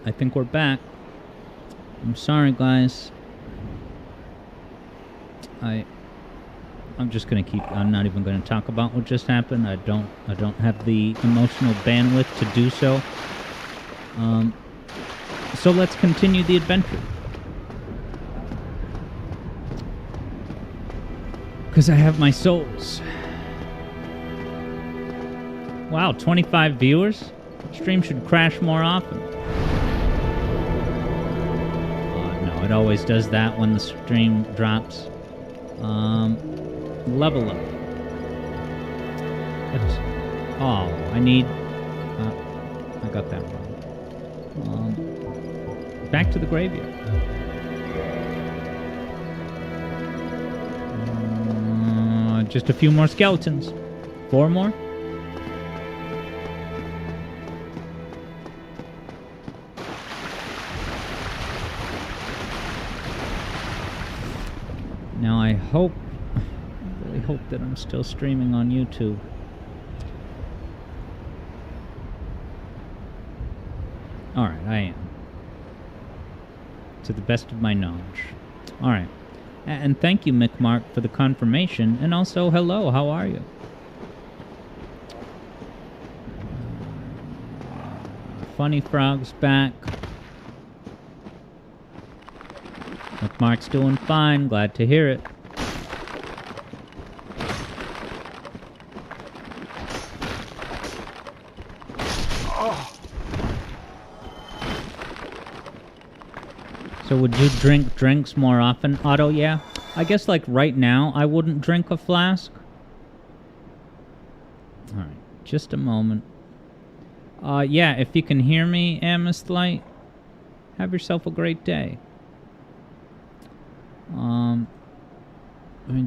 I think we're back. I'm sorry, guys. I'm just gonna keep. I'm not even gonna talk about what just happened. I don't have the emotional bandwidth to do so. So let's continue the adventure. Because I have my souls. Wow, 25 viewers? Stream should crash more often. No, it always does that when the stream drops. Level up. Oh, I need... I got that wrong. Back to the graveyard. Just a few more skeletons. 4 more? Now I really hope that I'm still streaming on YouTube. Alright, I am. To the best of my knowledge. Alright. And thank you, Mick Mark, for the confirmation. And also, hello, how are you? Funny Frog's back. Mick Mark's doing fine. Glad to hear it. So would you drink drinks more often, Otto? Yeah. I guess like right now, I wouldn't drink a flask. Alright, just a moment. Yeah, if you can hear me, Amistlight, have yourself a great day. I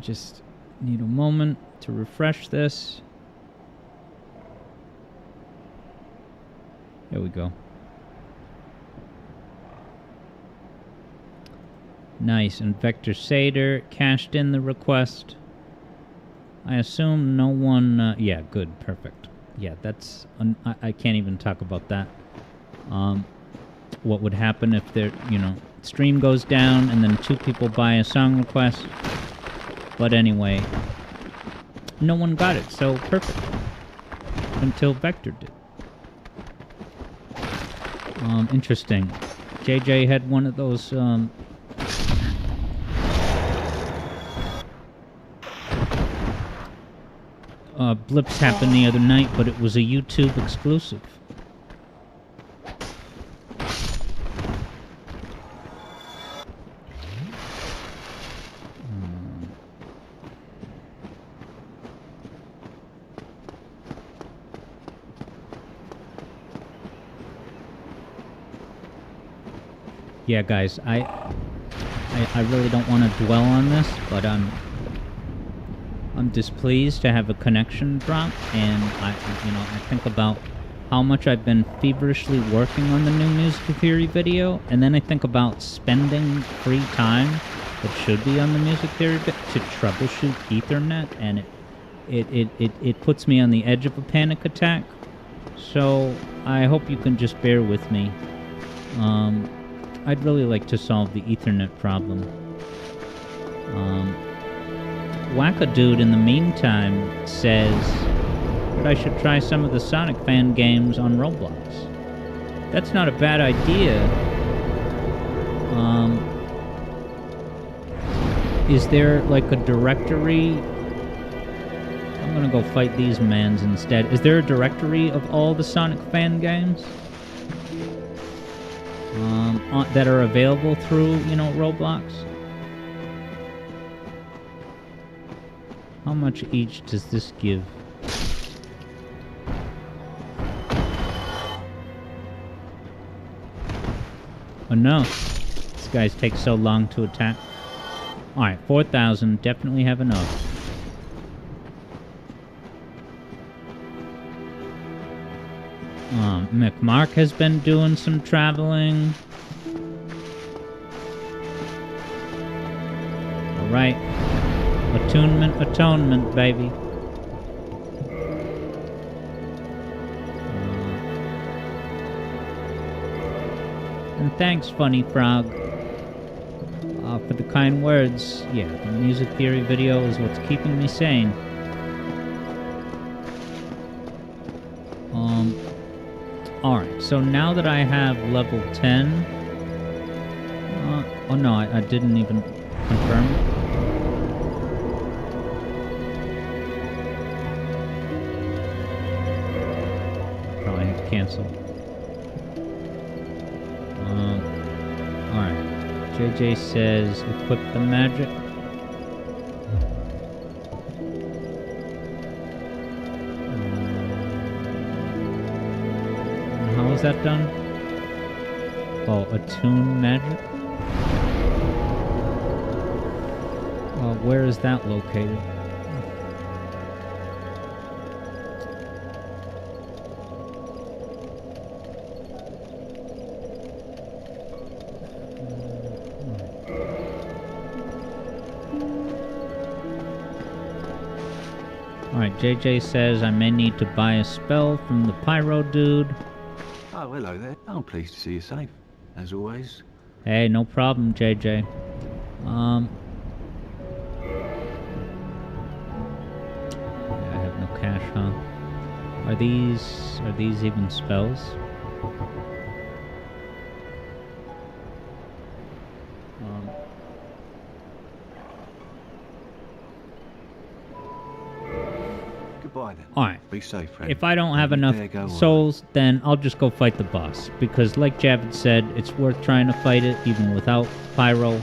just need a moment to refresh this. There we go. Nice, and Vector Sader cashed in the request. I assume no one... yeah, good, perfect. Yeah, that's... I can't even talk about that. What would happen if there, stream goes down and then 2 people buy a song request. But anyway, no one got it, so perfect. Until Vector did. Interesting. JJ had one of those, blips happened the other night, but it was a YouTube exclusive. Yeah, guys, I really don't want to dwell on this, but I'm displeased to have a connection drop, and I think about how much I've been feverishly working on the new music theory video, and then I think about spending free time that should be on the music theory bit to troubleshoot Ethernet, and it puts me on the edge of a panic attack. So I hope you can just bear with me. I'd really like to solve the Ethernet problem. Wackadude in the meantime says that I should try some of the Sonic fan games on Roblox. That's not a bad idea. Is there like a directory? I'm gonna go fight these mans instead. Is there a directory of all the Sonic fan games? That are available through, Roblox? How much each does this give? Oh no, these guys take so long to attack. Alright, 4,000, definitely have enough. McMark has been doing some traveling. Alright. Atonement, baby. And thanks, Funny Frog, for the kind words. Yeah, the music theory video is what's keeping me sane. Alright, so now that I have level 10... oh no, I didn't even confirm it. Probably have to cancel. Alright. JJ says, equip the magic. How is that done? Oh, attune magic? Where is that located? Alright, JJ says I may need to buy a spell from the Pyro dude. Oh, hello there. I'm pleased to see you safe, as always. Hey, no problem, JJ. Yeah, I have no cash, huh? Are these even spells? Goodbye then. Alright. Be safe, friend. If I don't have enough souls, then I'll just go fight the boss. Because like Javid said, it's worth trying to fight it even without Pyro.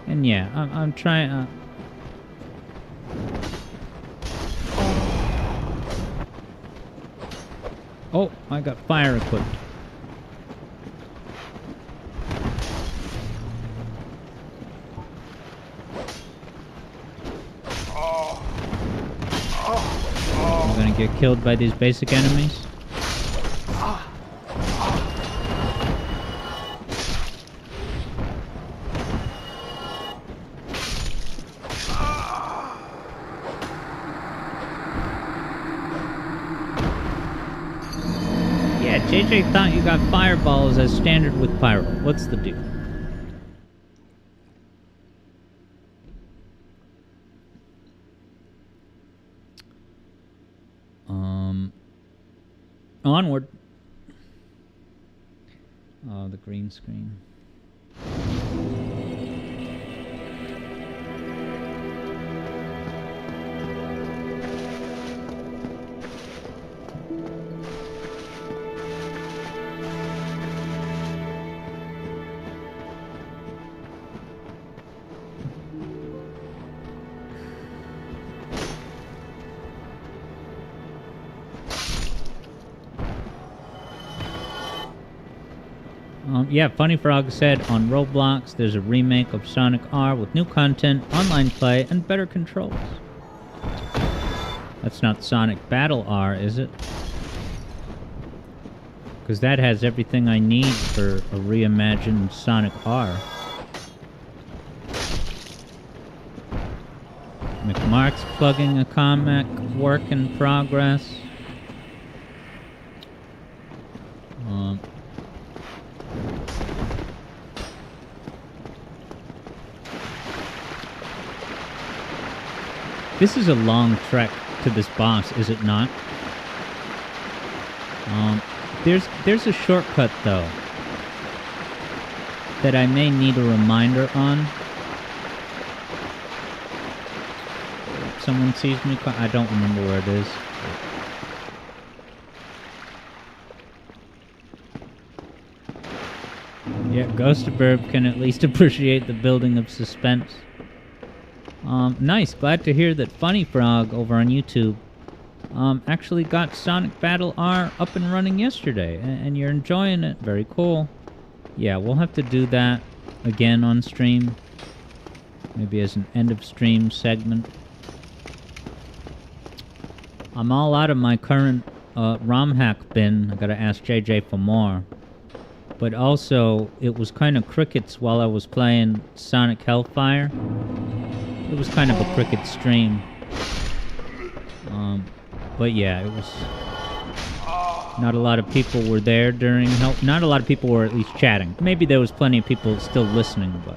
And yeah, I'm trying... Oh, I got fire equipped. I'm gonna get killed by these basic enemies. Yeah, JJ thought you got fireballs as standard with Pyro. What's the deal? Onward. Oh, the green screen. Yeah, Funny Frog said on Roblox there's a remake of Sonic R with new content, online play, and better controls. That's not Sonic Battle R, is it? Because that has everything I need for a reimagined Sonic R. McMark's plugging a comic, work in progress. This is a long trek to this boss, is it not? There's a shortcut, though, that I may need a reminder on. If someone sees me, I don't remember where it is. Yeah, Ghostaburb can at least appreciate the building of suspense. Nice. Glad to hear that Funny Frog over on YouTube actually got Sonic Battle R up and running yesterday, and you're enjoying it. Very cool. Yeah, we'll have to do that again on stream. Maybe as an end-of-stream segment. I'm all out of my current ROM hack bin. I gotta ask JJ for more. But also, it was kind of crickets while I was playing Sonic Hellfire. It was kind of a cricket stream. But yeah, it was... Not a lot of people were there during help. Not a lot of people were at least chatting. Maybe there was plenty of people still listening, but...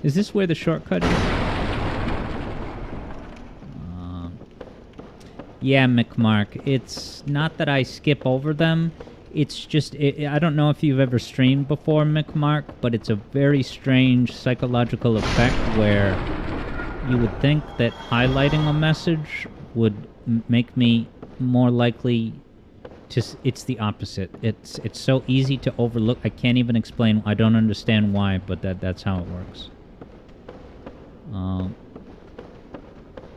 Is this where the shortcut is? Yeah, McMark. It's not that I skip over them. It's just... I don't know if you've ever streamed before, McMark, but it's a very strange psychological effect where you would think that highlighting a message would make me more likely... It's the opposite. It's so easy to overlook. I can't even explain. I don't understand why, but that's how it works.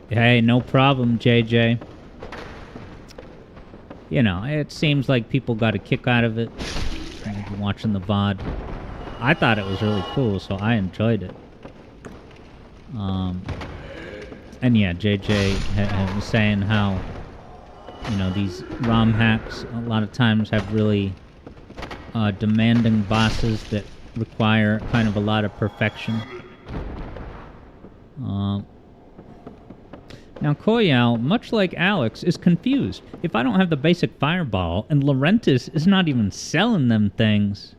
Hey, no problem, JJ. You know, it seems like people got a kick out of it. Watching the VOD. I thought it was really cool, so I enjoyed it. And yeah, JJ was saying how, you know, these ROM hacks a lot of times have really demanding bosses that require kind of a lot of perfection. Now Koyao, much like Alex, is confused. If I don't have the basic fireball, and Laurentis is not even selling them things,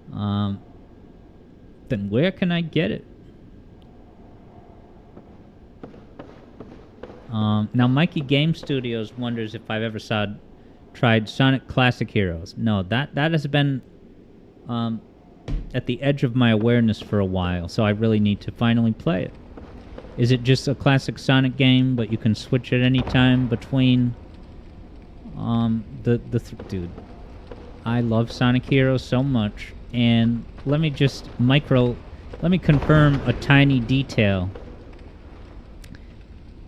then where can I get it? Now Mikey Game Studios wonders if I've ever tried Sonic Classic Heroes. No, that has been at the edge of my awareness for a while, so I really need to finally play it. Is it just a classic Sonic game, but you can switch at any time between dude, I love Sonic Heroes so much, and let me confirm a tiny detail.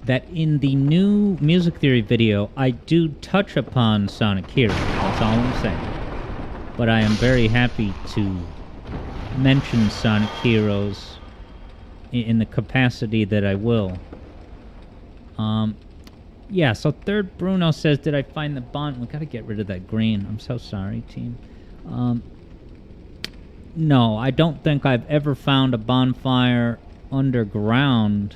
That in the new music theory video, I do touch upon Sonic Heroes. That's all I'm saying. But I am very happy to mention Sonic Heroes in the capacity that I will. Yeah, so Third Bruno says, did I find the bond? We gotta get rid of that green. I'm so sorry, team. No, I don't think I've ever found a bonfire underground.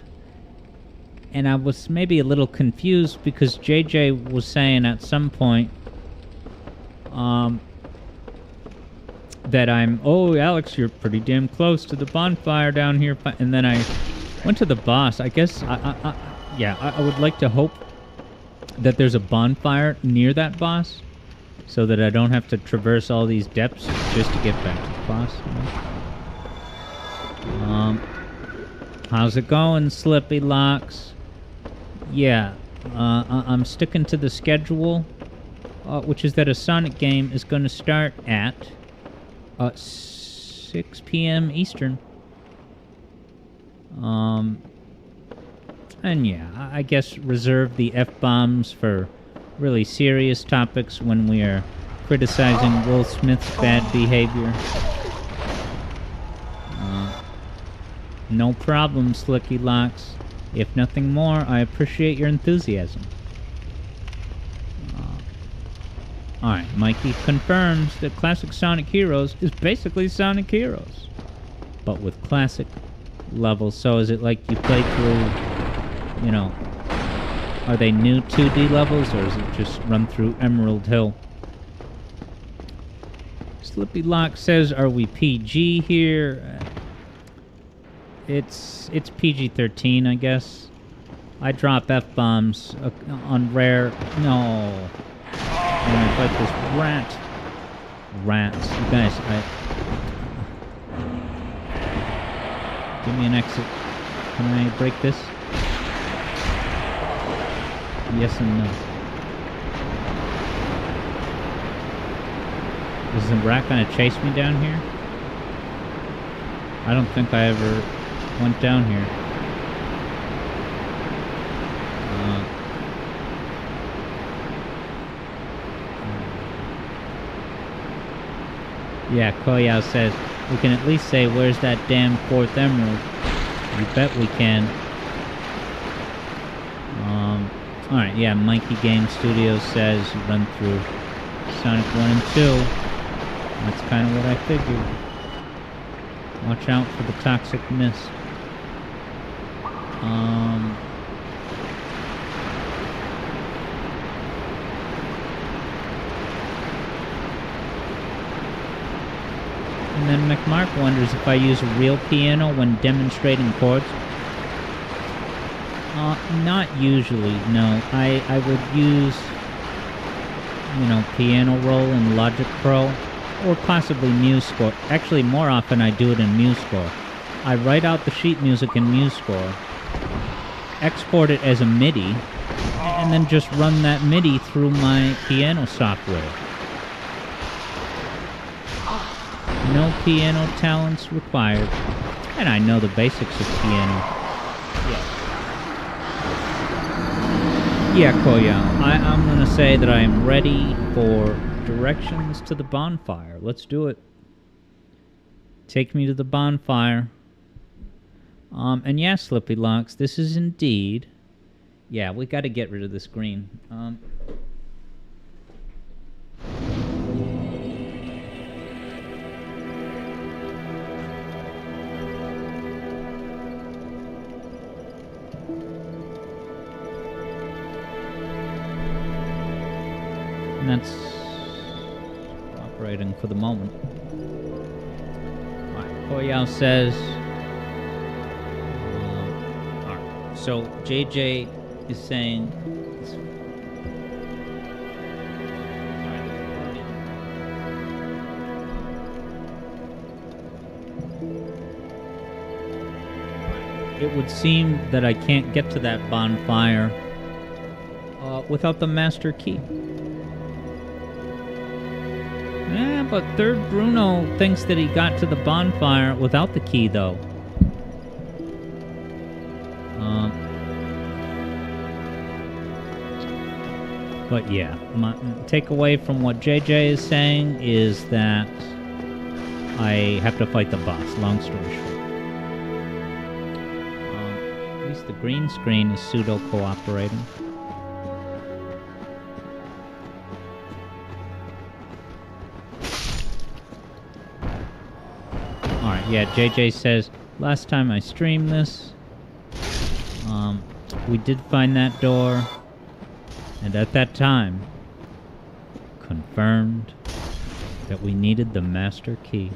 And I was maybe a little confused because JJ was saying at some point that oh, Alex, you're pretty damn close to the bonfire down here. And then I went to the boss. I guess, I would like to hope that there's a bonfire near that boss so that I don't have to traverse all these depths just to get back to the boss. You know? How's it going, Slippy Locks? Yeah, I'm sticking to the schedule, which is that a Sonic game is going to start at 6 p.m. Eastern. And yeah, I guess reserve the F-bombs for really serious topics when we are criticizing Will Smith's bad behavior. No problem, Slicky Locks. If nothing more, I appreciate your enthusiasm. Alright, Mikey confirms that Classic Sonic Heroes is basically Sonic Heroes, but with classic levels. So is it like you play through, you know, are they new 2D levels, or is it just run through Emerald Hill? Slippy Lock says, are we PG here? It's PG-13, I guess. I drop F-bombs on rare... No. I'm gonna fight this rat. Rats. You guys, give me an exit. Can I break this? Yes and no. Is the rat gonna chase me down here? I don't think I ever went down here. Yeah, Koyao says, we can at least say, where's that damn fourth emerald? You bet we can. Alright, yeah, Mikey Game Studios says you run through Sonic 1 and 2. That's kind of what I figured. Watch out for the toxic mist. And then McMark wonders if I use a real piano when demonstrating chords. Not usually, no. I would use, Piano Roll in Logic Pro, or possibly MuseScore. Actually, more often I do it in MuseScore. I write out the sheet music in MuseScore, export it as a MIDI, and then just run that MIDI through my piano software. No piano talents required. And I know the basics of piano. Yeah, Koya, I'm gonna say that I am ready for directions to the bonfire. Let's do it. Take me to the bonfire. And yeah, Slippy Locks, this is indeed... Yeah, we gotta get rid of this green. And that's operating for the moment. Alright, Koyao says... Alright, so JJ is saying... It would seem that I can't get to that bonfire without the master key. Yeah, but Third Bruno thinks that he got to the bonfire without the key, though. But yeah, my takeaway from what JJ is saying is that I have to fight the boss, long story short. At least the green screen is pseudo-cooperating. Alright, yeah, JJ says, last time I streamed this, we did find that door, and at that time, confirmed that we needed the master key.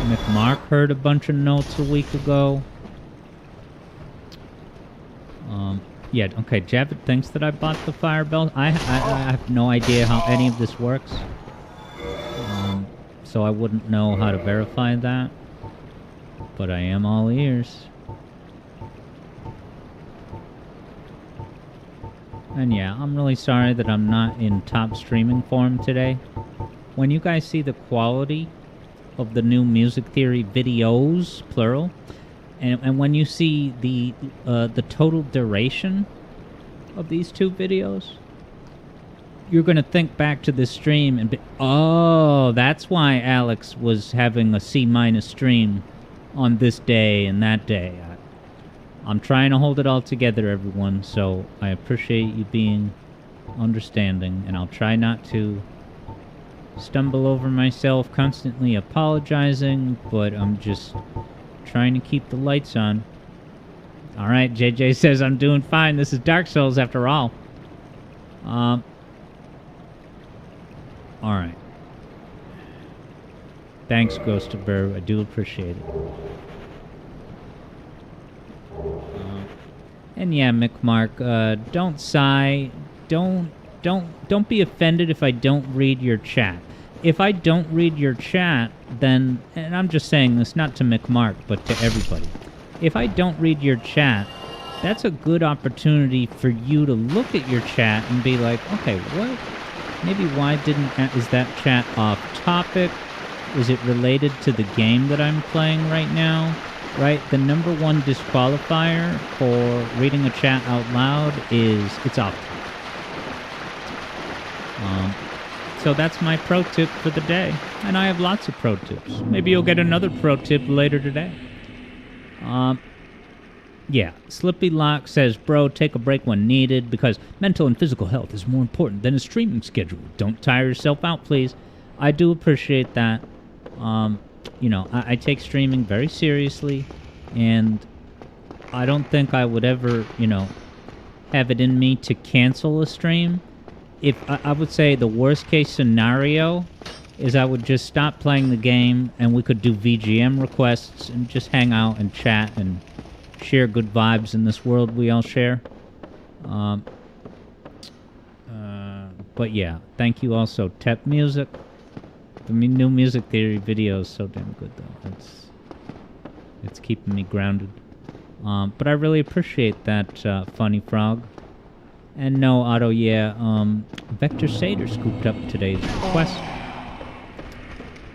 McMark heard a bunch of notes a week ago. Yeah, okay, Javid thinks that I bought the fire bell. I have no idea how any of this works. So I wouldn't know how to verify that. But I am all ears. And yeah, I'm really sorry that I'm not in top streaming form today. When you guys see the quality of the new music theory videos, plural, and when you see the total duration of these two videos, you're gonna think back to this stream and be, oh, that's why Alex was having a C- stream on this day and that day. I'm trying to hold it all together, everyone, so I appreciate you being understanding, and I'll try not to stumble over myself constantly apologizing, but I'm just trying to keep the lights on. Alright, JJ says I'm doing fine. This is Dark Souls after all. Alright. Thanks, Ghost of Burr. I do appreciate it. And yeah, McMark, don't sigh. Don't be offended if I don't read your chat. If I don't read your chat, then, and I'm just saying this not to McMark, but to everybody. If I don't read your chat, that's a good opportunity for you to look at your chat and be like, okay, what? Maybe why is that chat off topic? Is it related to the game that I'm playing right now? Right? The number one disqualifier for reading a chat out loud is it's off topic. So that's my pro tip for the day. And I have lots of pro tips. Maybe you'll get another pro tip later today. Yeah, Slippy Lock says, bro, take a break when needed because mental and physical health is more important than a streaming schedule. Don't tire yourself out, please. I do appreciate that. I take streaming very seriously, and I don't think I would ever, have it in me to cancel a stream I would say the worst case scenario is I would just stop playing the game and we could do VGM requests and just hang out and chat and share good vibes in this world we all share. But yeah, thank you also, Tep Music. The new music theory video is so damn good though. It's keeping me grounded. But I really appreciate that, Funny Frog. And no, Otto, yeah, Vector Sater scooped up today's request.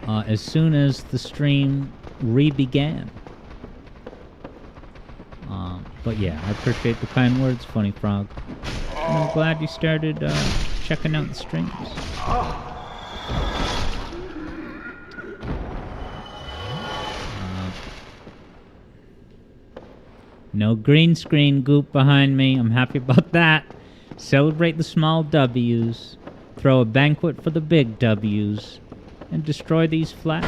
As soon as the stream re-began. But yeah, I appreciate the kind words, Funny Frog. And I'm glad you started checking out the streams. No green screen goop behind me. I'm happy about that. Celebrate the small W's. Throw a banquet for the big W's. And destroy these flags.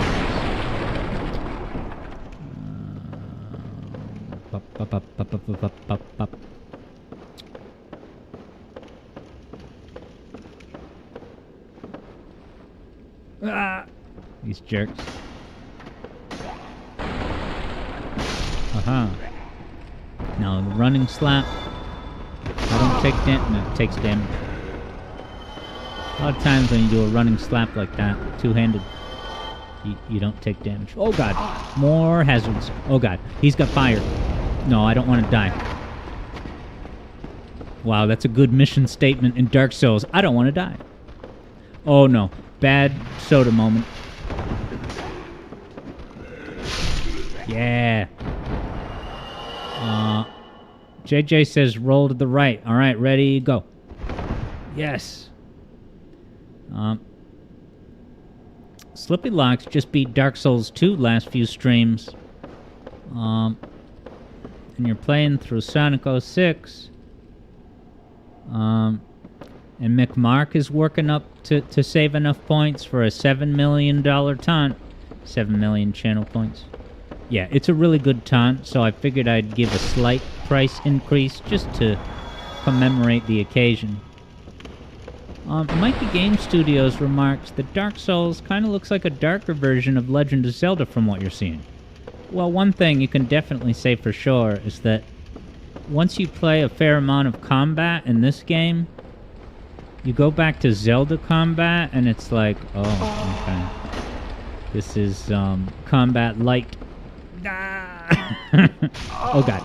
These jerks. Now the running slap. I don't take damage. No, it takes damage. A lot of times when you do a running slap like that, two-handed, you don't take damage. Oh god, more hazards. Oh god, he's got fire. No, I don't want to die. Wow, that's a good mission statement in Dark Souls. I don't want to die. Oh no, bad soda moment. Yeah. JJ says roll to the right. All right, ready, go. Yes. Slippy Locks just beat Dark Souls 2 last few streams. And you're playing through Sonic 06. And McMark is working up to save enough points for a $7 million taunt. 7 million channel points. Yeah, it's a really good taunt, so I figured I'd give a slight price increase just to commemorate the occasion. Mikey Game Studios remarks that Dark Souls kind of looks like a darker version of Legend of Zelda from what you're seeing. Well, one thing you can definitely say for sure is that once you play a fair amount of combat in this game, you go back to Zelda combat and it's like, oh, okay. This is combat light. Oh god.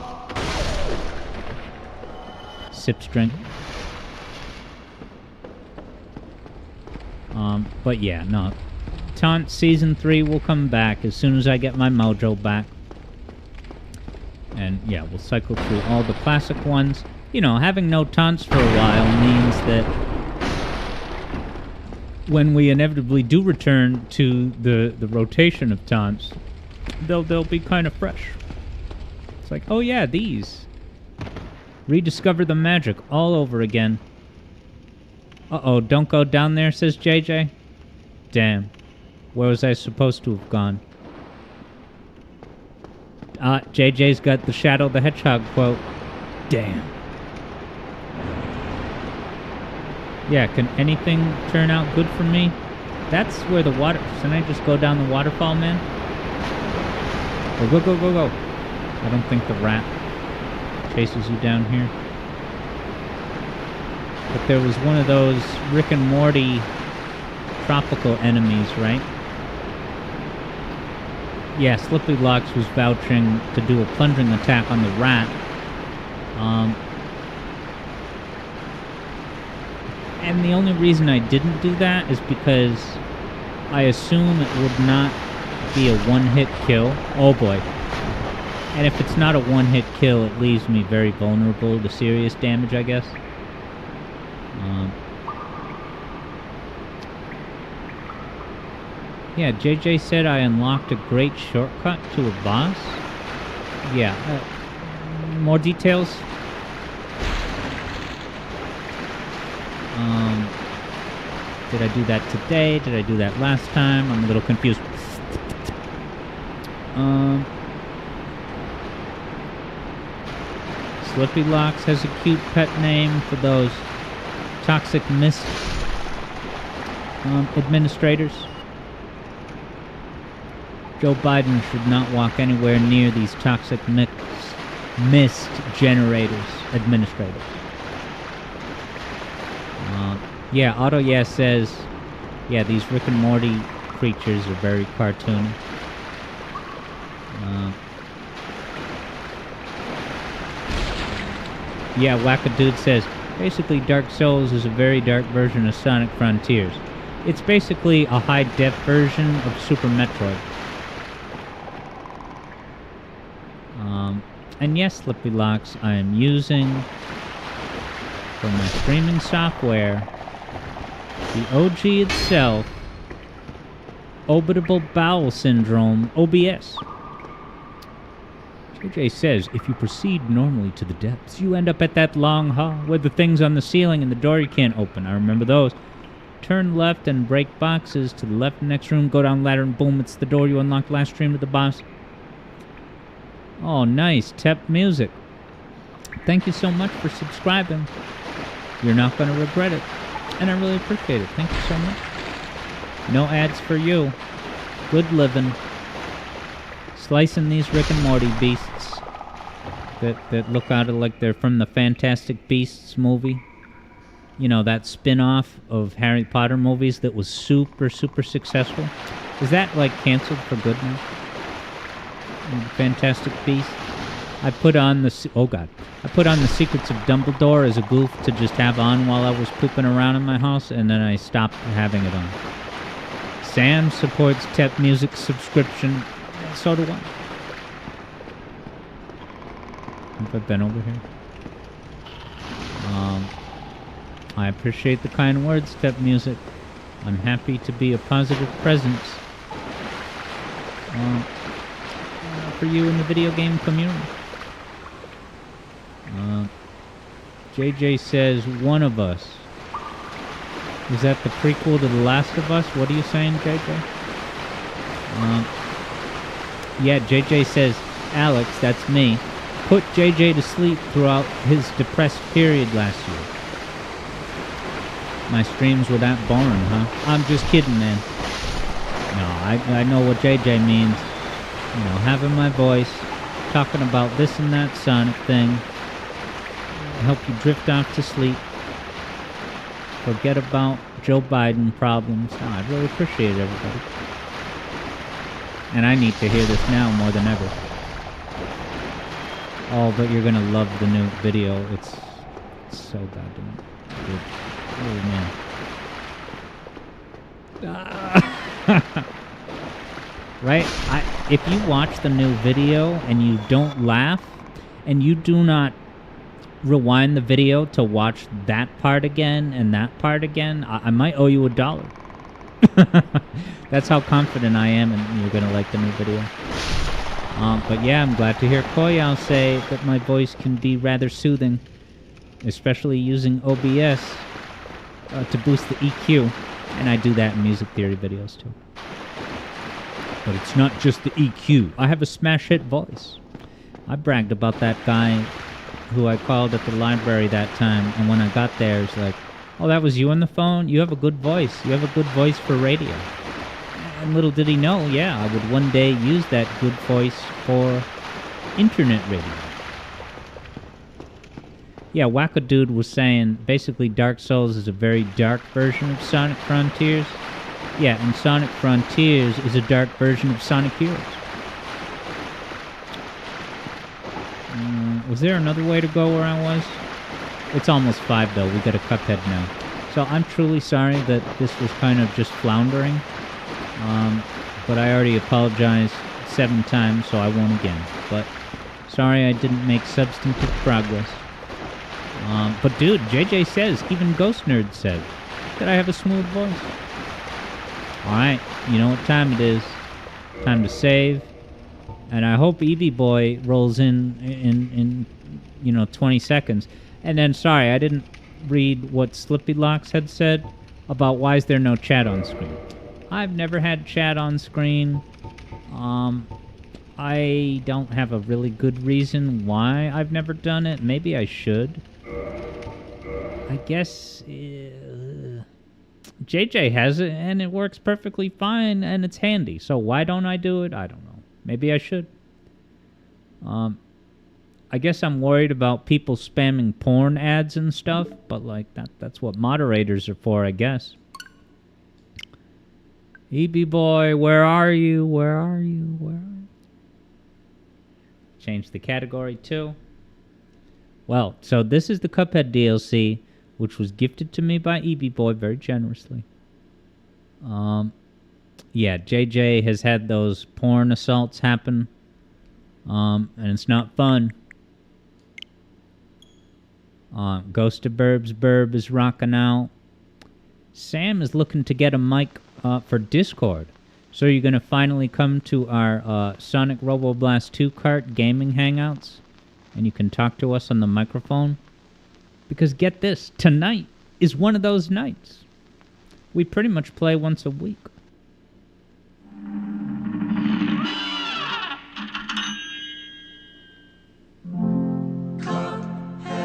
Sip strength. But yeah, no. Taunt Season 3 will come back as soon as I get my mojo back. And yeah, we'll cycle through all the classic ones. You know, having no taunts for a while means that when we inevitably do return to the rotation of taunts, they'll be kind of fresh. It's like, oh yeah, these. Rediscover the magic all over again. Uh-oh, don't go down there, says JJ. Damn. Where was I supposed to have gone? JJ's got the Shadow the Hedgehog quote. Damn. Yeah, can anything turn out good for me? That's where the water... Can I just go down the waterfall, man? Go, go, go, go. I don't think the rat chases you down here. But there was one of those Rick and Morty tropical enemies, right? Yeah, Slippy Locks was vouching to do a plunging attack on the rat. And the only reason I didn't do that is because I assume it would not be a one-hit kill. Oh boy. And if it's not a one-hit kill, it leaves me very vulnerable to serious damage, I guess. Yeah, JJ said I unlocked a great shortcut to a boss. Yeah, more details? Did I do that today? Did I do that last time? I'm a little confused. Slippy Locks has a cute pet name for those toxic mist administrators. Joe Biden should not walk anywhere near these toxic mist generators, administrators. Yeah, Auto Yeah says, yeah, these Rick and Morty creatures are very cartoony. Yeah, Wackadude says, basically Dark Souls is a very dark version of Sonic Frontiers. It's basically a high-def version of Super Metroid. And yes, Slippy Locks, I am using, for my streaming software, the OG itself, Obitable Bowel Syndrome, OBS. JJ says, if you proceed normally to the depths, you end up at that long hall with the things on the ceiling and the door you can't open. I remember those. Turn left and break boxes to the left next room, go down ladder and boom, it's the door you unlocked last stream with the boss. Oh, nice. Tep Music. Thank you so much for subscribing. You're not going to regret it. And I really appreciate it. Thank you so much. No ads for you. Good living. Slicing these Rick and Morty beasts that look out like they're from the Fantastic Beasts movie. You know, that spin-off of Harry Potter movies that was super, super successful. Is that, like, canceled for good now? Fantastic Beasts. I put on the... Oh, God. I put on the Secrets of Dumbledore as a goof to just have on while I was pooping around in my house, and then I stopped having it on. Sam supports Tep Music subscription. So do I. Have I been over here? I appreciate the kind words, Tep Music. I'm happy to be a positive presence for you in the video game community. JJ says, One of Us. Is that the prequel to The Last of Us? What are you saying, JJ? Yeah, JJ says, Alex, that's me, put JJ to sleep throughout his depressed period last year. My streams were that boring, huh? I'm just kidding, man. No, I know what JJ means. You know, having my voice, talking about this and that Sonic thing, help you drift off to sleep, forget about Joe Biden problems. No, I really appreciate it, everybody. And I need to hear this now more than ever. Oh, but you're gonna love the new video. It's so goddamn good. Oh, man. Right? If you watch the new video and you don't laugh, and you do not rewind the video to watch that part again and that part again, I might owe you $1. That's how confident I am, and you're gonna like the new video. But yeah, I'm glad to hear Koyao say that my voice can be rather soothing, especially using OBS to boost the EQ, and I do that in music theory videos too. But it's not just the EQ. I have a smash hit voice. I bragged about that guy who I called at the library that time, and when I got there, it's like, oh, that was you on the phone? You have a good voice. You have a good voice for radio. And little did he know, yeah, I would one day use that good voice for internet radio. Yeah, Wackadude was saying, basically Dark Souls is a very dark version of Sonic Frontiers. Yeah, and Sonic Frontiers is a dark version of Sonic Heroes. Was there another way to go where I was? It's almost 5, though. We got a Cuphead now. So I'm truly sorry that this was kind of just floundering. But I already apologized 7 times, so I won't again. But sorry I didn't make substantive progress. But dude, JJ says, even Ghost Nerd said, that I have a smooth voice. Alright, you know what time it is. Time to save. And I hope Eevee Boy rolls in 20 seconds. And then, sorry, I didn't read what Slippy Locks had said about why is there no chat on screen. I've never had chat on screen. I don't have a really good reason why I've never done it. Maybe I should. I guess JJ has it, and it works perfectly fine, and it's handy. So why don't I do it? I don't know. Maybe I should. I guess I'm worried about people spamming porn ads and stuff, but like that's what moderators are for, I guess. EB boy, where are you? Where are you? Where are you? Change the category too. Well, so this is the Cuphead DLC, which was gifted to me by EB boy very generously. Yeah, JJ has had those porn assaults happen, and it's not fun. Ghost of Burb's Burb is rocking out. Sam is looking to get a mic for Discord. So you're going to finally come to our Sonic Robo Blast 2 Kart gaming hangouts, and you can talk to us on the microphone? Because get this, tonight is one of those nights. We pretty much play once a week.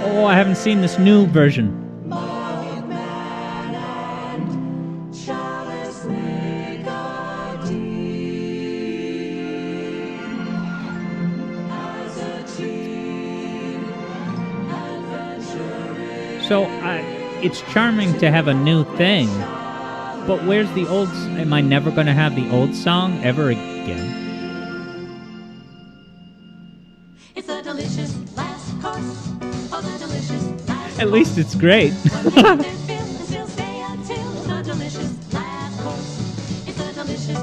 Oh, I haven't seen this new version. So, it's charming to have a new thing, but where's the old... Am I never going to have the old song ever again? It's a delicious last course. Oh, the delicious last At least it's great.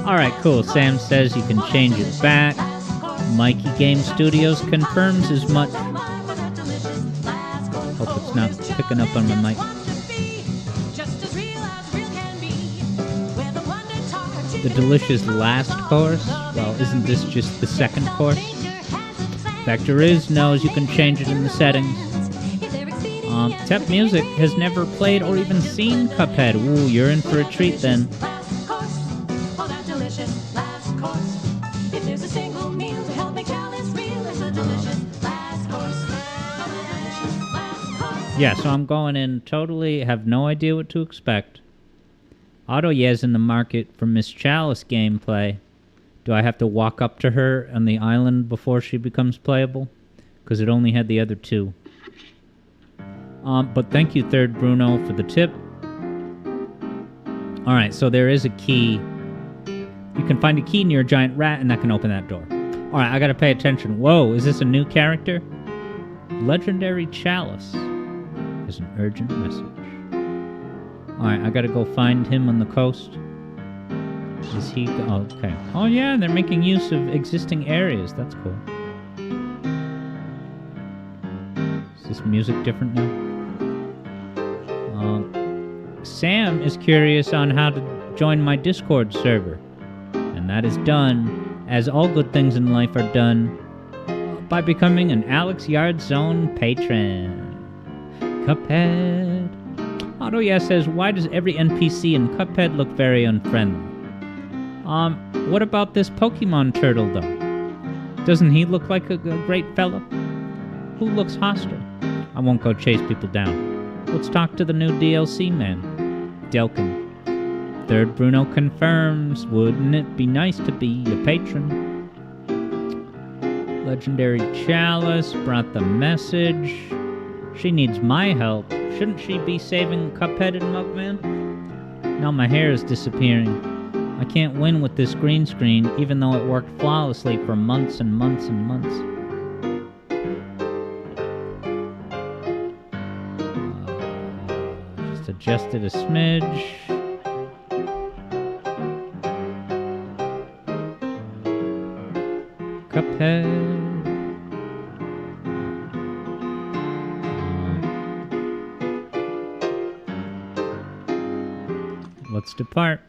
Alright, cool. Sam says you can change it back. Mikey Game Studios confirms as much. Hope it's not picking up on my mic. The delicious last course? Well, isn't this just the second course? Factor is knows you can change it in the settings. Tep Music has never played or even seen Cuphead. Ooh, you're in for a treat then. Yeah, so I'm going in totally, have no idea what to expect. Autoyez in the market for Miss Chalice gameplay. Do I have to walk up to her on the island before she becomes playable? Because it only had the other two. But thank you, Third Bruno, for the tip. Alright, so there is a key. You can find a key near a giant rat, and that can open that door. Alright, I gotta pay attention. Whoa, is this a new character? Legendary Chalice. Is an urgent message. Alright, I gotta go find him on the coast. Is he... Oh, okay. Oh yeah, they're making use of existing areas. That's cool. Is this music different now? Sam is curious on how to join my Discord server. And that is done, as all good things in life are done, by becoming an Alex Yard Zone patron. Cuphead. Autoyes says, why does every NPC in Cuphead look very unfriendly? What about this Pokemon turtle, though? Doesn't he look like a great fella? Who looks hostile? I won't go chase people down. Let's talk to the new DLC man. Delkin. Third Bruno confirms, wouldn't it be nice to be a patron? Legendary Chalice brought the message. She needs my help. Shouldn't she be saving Cuphead and Mugman? Now my hair is disappearing. I can't win with this green screen, even though it worked flawlessly for months and months and months. Just adjusted a smidge. Cuphead. Let's depart.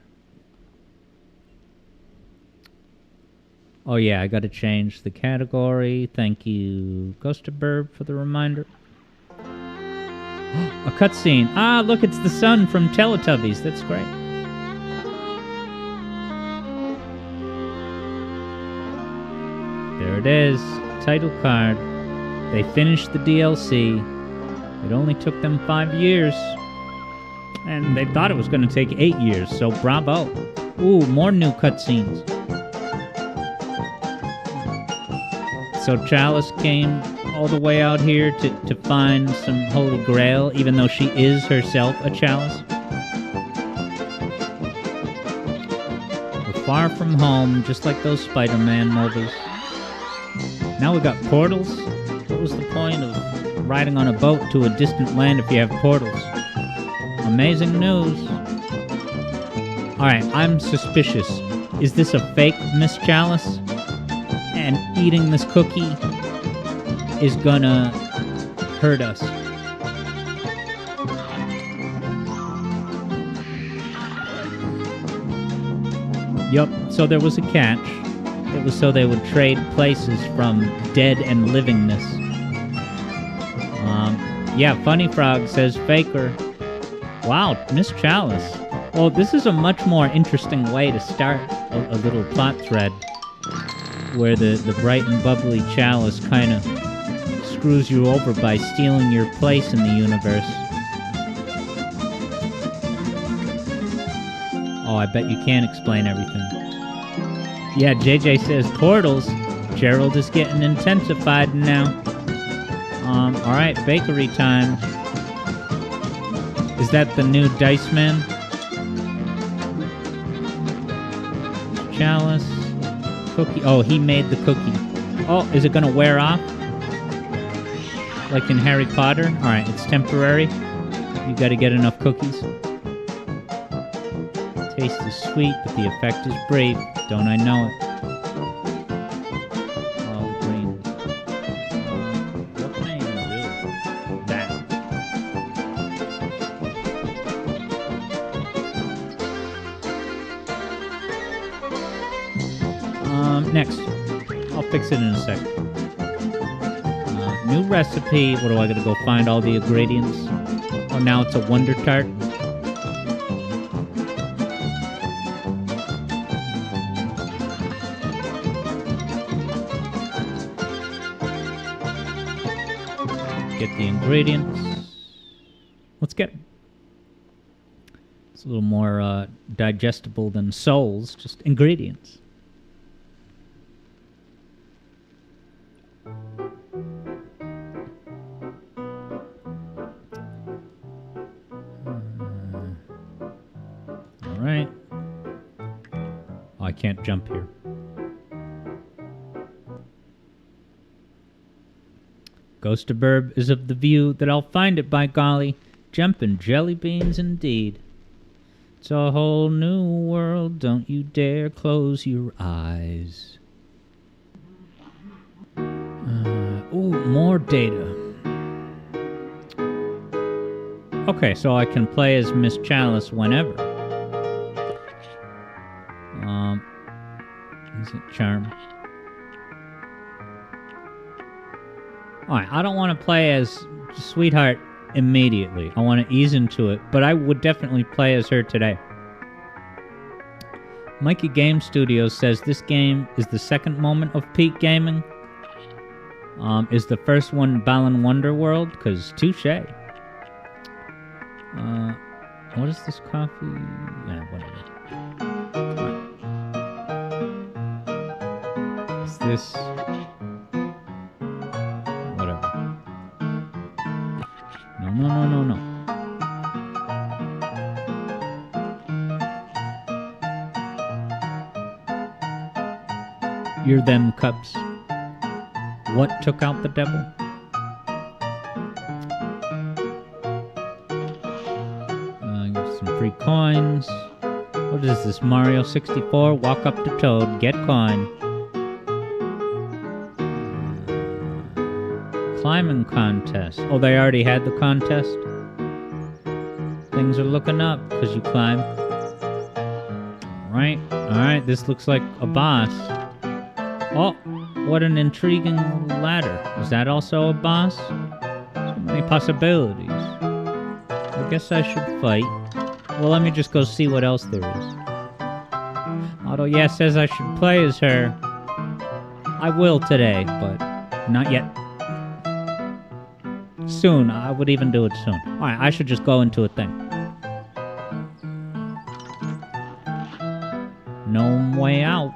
Oh yeah, I gotta change the category. Thank you, Ghost of Burb, for the reminder. A cutscene. Ah, look, it's the sun from Teletubbies. That's great. There it is. Title card. They finished the DLC. It only took them 5 years. And they thought it was going to take 8 years, so bravo. Ooh, more new cutscenes. So Chalice came all the way out here to find some Holy Grail, even though she is herself a Chalice. We're far from home, just like those Spider-Man movies. Now we got portals. What was the point of riding on a boat to a distant land if you have portals? Amazing news. Alright, I'm suspicious. Is this a fake Miss Chalice? And eating this cookie is gonna hurt us. Yup, so there was a catch. It was so they would trade places from dead and livingness. Yeah, Funny Frog says Faker. Wow, Miss Chalice. Well, this is a much more interesting way to start a little plot thread where the bright and bubbly Chalice kind of screws you over by stealing your place in the universe. Oh, I bet you can't explain everything. Yeah, JJ says portals. Gerald is getting intensified now. Alright, bakery time. Is that the new Dice Man? Chalice. Cookie. Oh, he made the cookie. Oh, is it gonna wear off? Like in Harry Potter? Alright, it's temporary. You gotta get enough cookies. Taste is sweet, but the effect is brief. Don't I know it? Oh, green. What can I even do? That. Next. I'll fix it in a sec. New recipe. What do I gotta go find all the ingredients? Oh, now it's a Wonder Tart. Get the ingredients. Let's get. It's a little more digestible than souls, just ingredients. Alright. Oh, I can't jump here. Ghostaburb is of the view that I'll find it, by golly. Jumpin' jelly beans indeed. It's a whole new world, don't you dare close your eyes. Ooh, more data. Okay, so I can play as Miss Chalice whenever. Is it Charm? Alright, I don't want to play as Sweetheart immediately. I want to ease into it, but I would definitely play as her today. Mikey Game Studios says this game is the second moment of peak gaming. Is the first one Balan Wonderworld? Because touche. What is this coffee? Yeah, whatever. Is this... whatever. No. You're them cups. What took out the devil? Get some free coins. What is this, Mario 64? Walk up to Toad, get coin. Climbing contest. Oh, they already had the contest? Things are looking up because you climb. Alright, this looks like a boss. Oh, what an intriguing ladder. Is that also a boss? So many possibilities. I guess I should fight. Well, let me just go see what else there is. Although, yeah, says I should play as her. I will today, but not yet. soon. I would even do it soon. Alright, I should just go into a thing. No way out.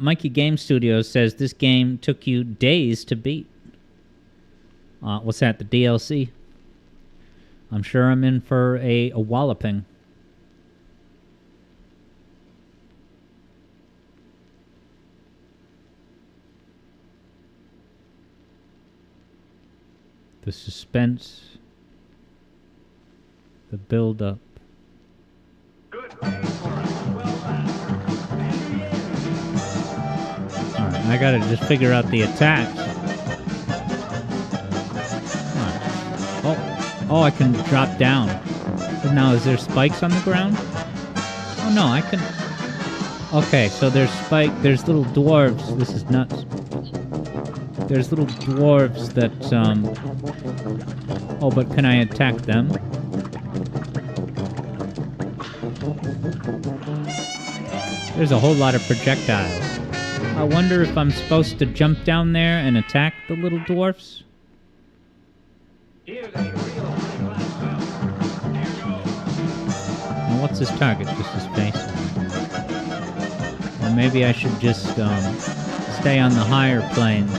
Mikey Game Studios says this game took you days to beat. What's that, the DLC? I'm sure I'm in for a walloping. The suspense. The build-up. Alright, I gotta just figure out the attacks. Oh, I can drop down. Now, is there spikes on the ground? Oh, no, I can... Okay, so there's there's little dwarves. This is nuts. There's little dwarves that, Oh, but can I attack them? There's a whole lot of projectiles. I wonder if I'm supposed to jump down there and attack the little dwarfs? And what's his target? Just his face? Or maybe I should just stay on the higher planes.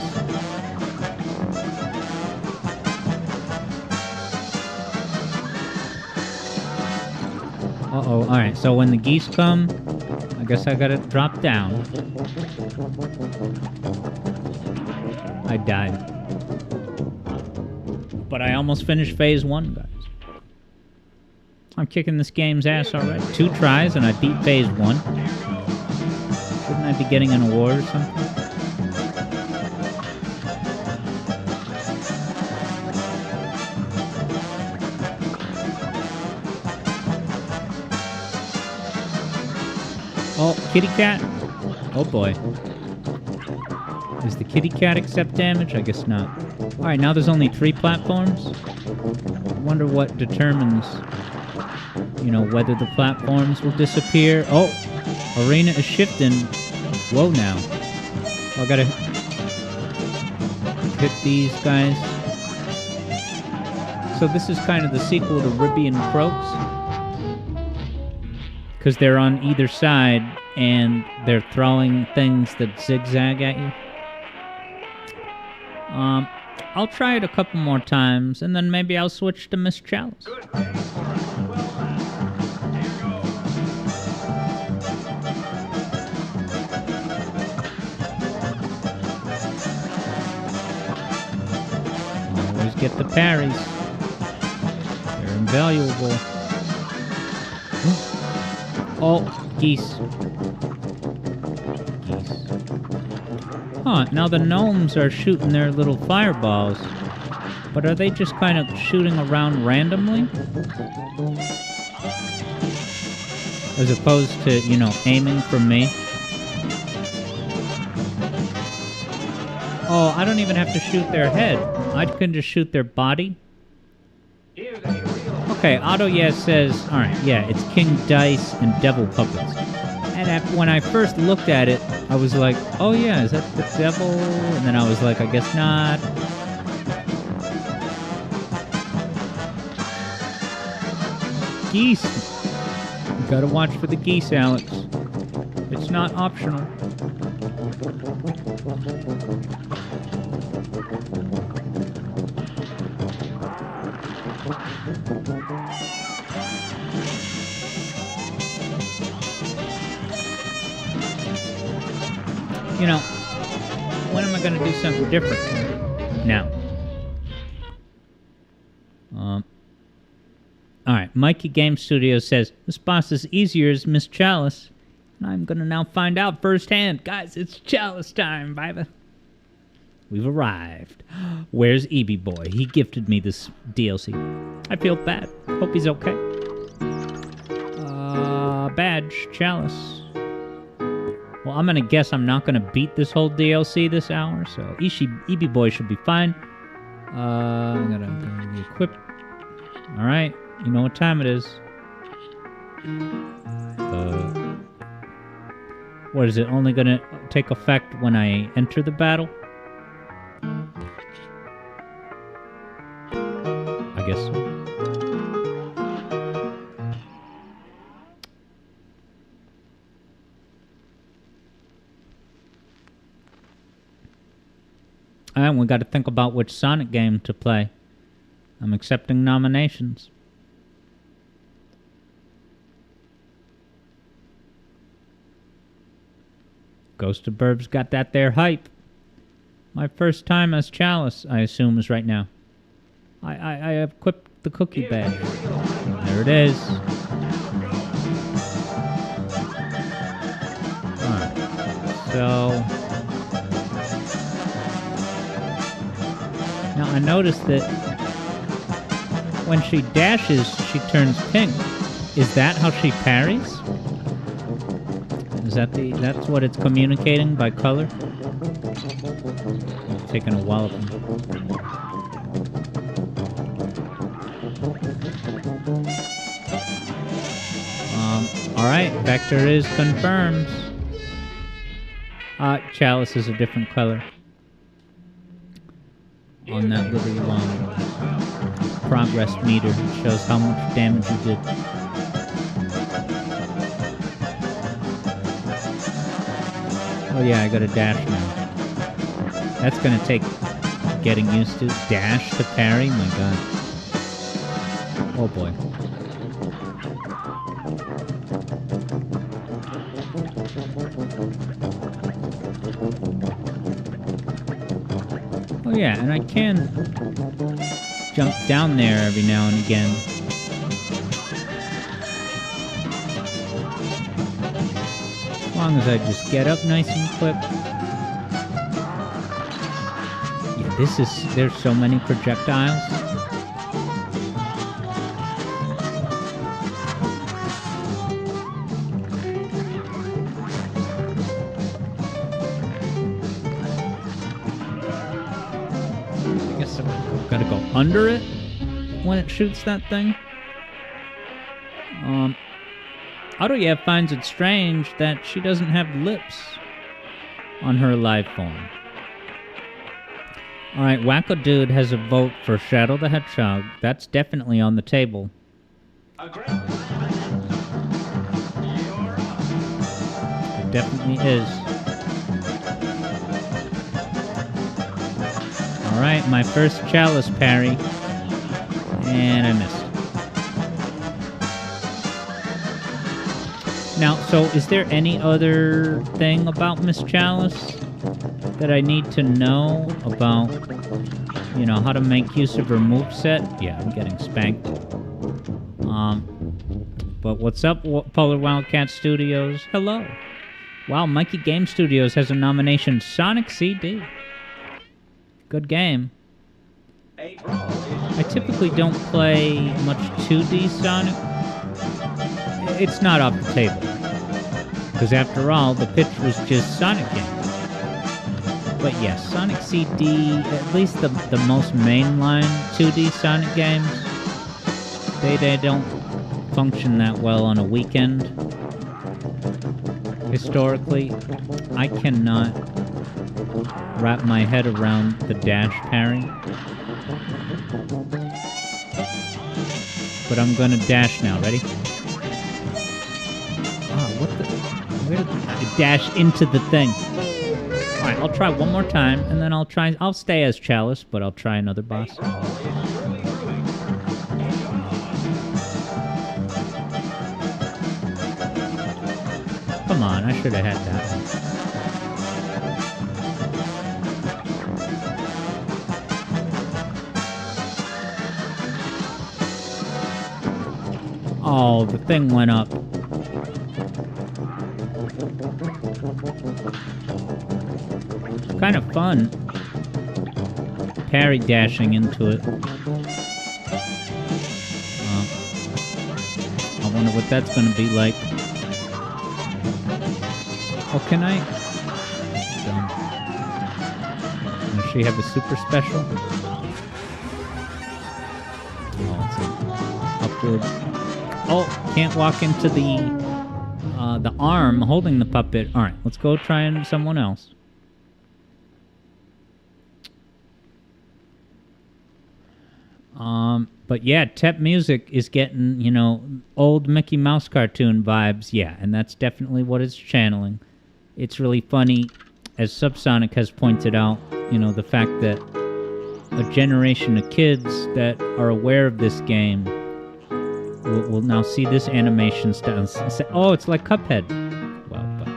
Uh-oh, alright, so when the geese come, I guess I gotta drop down. I died. But I almost finished phase 1, guys. I'm kicking this game's ass already. 2 tries and I beat phase 1. Shouldn't I be getting an award or something? Oh, kitty cat? Oh boy. Does the kitty cat accept damage? I guess not. Alright, now there's only 3 platforms. I wonder what determines, you know, whether the platforms will disappear. Oh! Arena is shifting. Whoa now. I gotta hit these guys. So this is kind of the sequel to Ribby and Croaks. Because they're on either side, and they're throwing things that zigzag at you. I'll try it a couple more times, and then maybe I'll switch to Miss Chalice. Always get the parries. They're invaluable. Oh, geese. Huh, now the gnomes are shooting their little fireballs. But are they just kind of shooting around randomly? As opposed to, you know, aiming for me? Oh, I don't even have to shoot their head. I can just shoot their body. Okay, Otto says, alright, yeah, it's King Dice and Devil Puppets. And when I first looked at it, I was like, oh yeah, is that the devil? And then I was like, I guess not. Geese! You gotta watch for the geese, Alex. It's not optional. You know, when am I going to do something different? Now. Alright, Mikey Game Studios says, this boss is easier as Miss Chalice. And I'm going to now find out firsthand. Guys, it's Chalice time, baby. We've arrived. Where's EB Boy? He gifted me this DLC. I feel bad. Hope he's okay. Badge, Chalice. Well, I'm gonna guess I'm not gonna beat this whole DLC this hour, so EB Boy should be fine. I'm gonna equip. Alright, you know what time it is. What is it? Only gonna take effect when I enter the battle? guess so. And we got to think about which Sonic game to play. I'm accepting nominations. Ghost of Burbs got that there hype. My first time as Chalice, I assume, is right now. I equipped the cookie badge. There it is. Alright. So... now I noticed that when she dashes, she turns pink. Is that how she parries? Is that that's what it's communicating by color? It's taking a while. Alright, Vector is confirmed. Chalice is a different color. On that little progress meter, it shows how much damage you did. Oh yeah, I got a dash now. That's gonna take getting used to. Dash to parry? My god. Oh boy. Oh yeah, and I can jump down there every now and again. As long as I just get up nice and quick. Yeah, there's so many projectiles. I guess I've got to go under it when it shoots that thing. Autoyev finds it strange that she doesn't have lips on her live form. Alright, Wacko Dude has a vote for Shadow the Hedgehog. That's definitely on the table. It definitely is. Alright, my first Chalice parry. And I missed. Now, so is there any other thing about Miss Chalice that I need to know about, you know, how to make use of her moveset? Yeah, I'm getting spanked. But what's up, Polar Wildcat Studios? Hello. Wow, Mikey Game Studios has a nomination, Sonic CD. Good game. I typically don't play much 2D Sonic. It's not off the table. Because after all, the pitch was just Sonic games. But yes, Sonic CD, at least the most mainline 2D Sonic games, they don't function that well on a weekend. Historically, I cannot wrap my head around the dash parry. But I'm gonna dash now, ready? What the... where did I dash into the thing? Alright, I'll try one more time, and then I'll stay as Chalice, but I'll try another boss. Come on, I should have had that one. Oh, the thing went up. It's kind of fun parry dashing into it. I wonder what that's going to be like. Oh, can I? Does she have a super special? Oh, it's upward. Oh, can't walk into the arm holding the puppet. All right, let's go try someone else. But yeah, Tep Music is getting, you know, old Mickey Mouse cartoon vibes. Yeah, and that's definitely what it's channeling. It's really funny, as Subsonic has pointed out, you know, the fact that a generation of kids that are aware of this game will now see this animation style and say, oh, it's like Cuphead. Well, but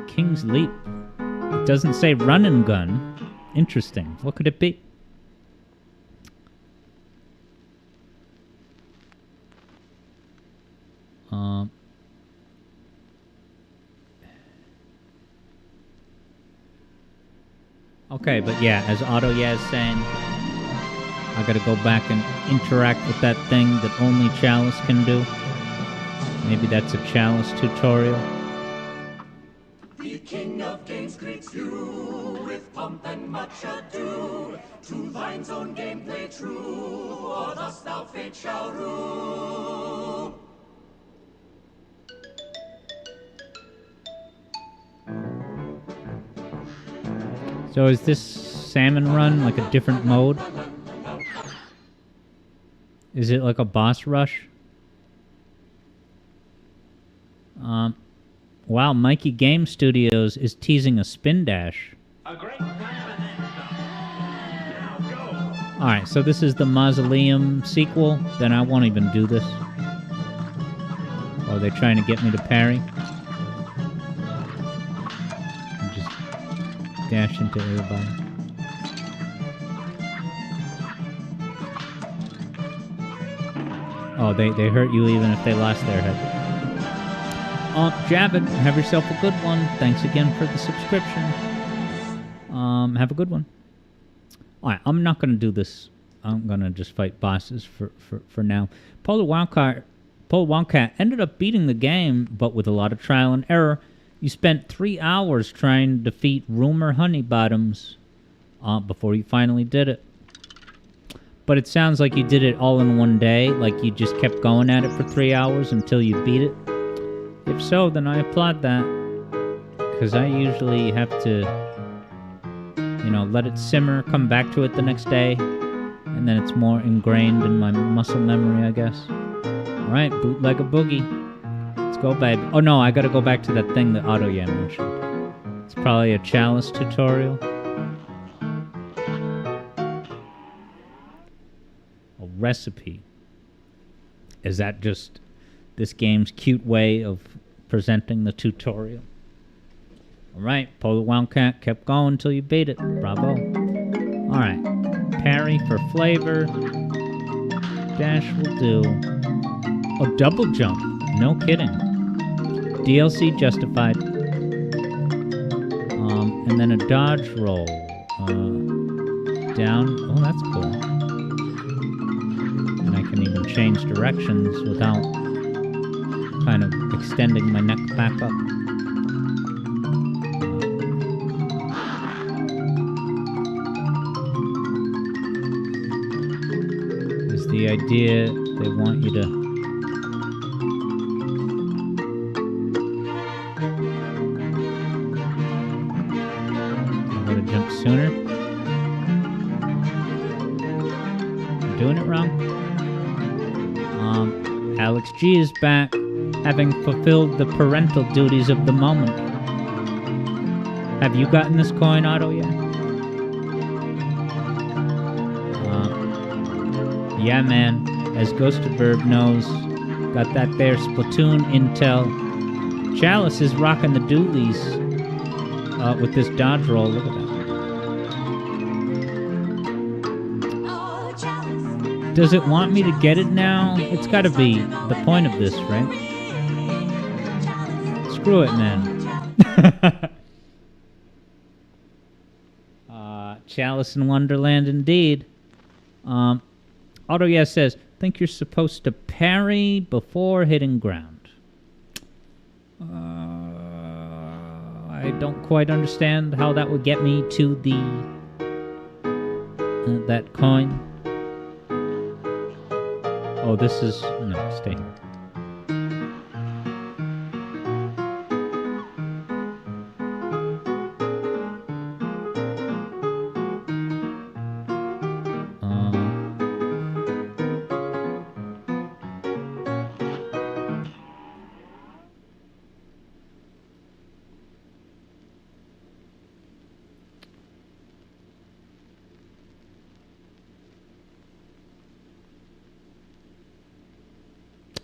King's Leap. It doesn't say run and gun. Interesting. What could it be? Okay, but yeah, as Auto Yaz saying, I gotta go back and interact with that thing that only Chalice can do. Maybe that's a Chalice tutorial. The King of Games greets you with pomp and much ado. To thine's own gameplay true, or thus thou fate shall rue. So is this Salmon Run like a different mode? Is it like a boss rush? Wow, Mikey Game Studios is teasing a spin dash. A great plan. Now go. Alright, so this is the Mausoleum sequel. Then I won't even do this. Oh, they're trying to get me to parry. Just dash into everybody. Oh, they hurt you even if they lost their head. Javin, have yourself a good one. Thanks again for the subscription. Have a good one. Alright, I'm not going to do this. I'm going to just fight bosses for now. Polar Wildcat ended up beating the game, but with a lot of trial and error. You spent 3 hours trying to defeat Rumor Honeybottoms before you finally did it. But it sounds like you did it all in one day, like you just kept going at it for 3 hours until you beat it. If so, then I applaud that, because I usually have to, you know, let it simmer, come back to it the next day, and then it's more ingrained in my muscle memory, I guess. Alright, bootleg a boogie. Let's go, babe. Oh no, I gotta go back to that thing that Autoyan mentioned. It's probably a Chalice tutorial. A recipe. Is that just this game's cute way of presenting the tutorial? Alright, Polar Wildcat kept going until you beat it. Bravo. Alright. Parry for flavor. Dash will do. Oh, double jump. No kidding. DLC justified. And then a dodge roll. Down. Oh, that's cool. And I can even change directions without kind of extending my neck back up. Is the idea they want you to jump sooner? I'm doing it wrong. Alex G is back, having fulfilled the parental duties of the moment. Have you gotten this coin, Otto, yet? Yeah, man. As Ghostaverb knows, got that there Splatoon intel. Chalice is rocking the doolies with this dodge roll. Look at that. Does it want me to get it now? It's got to be the point of this, right? Screw it, man. Chalice in Wonderland, indeed. Auto Yes says, think you're supposed to parry before hitting ground. I don't quite understand how that would get me to the that coin. Oh, this is... No, stay here.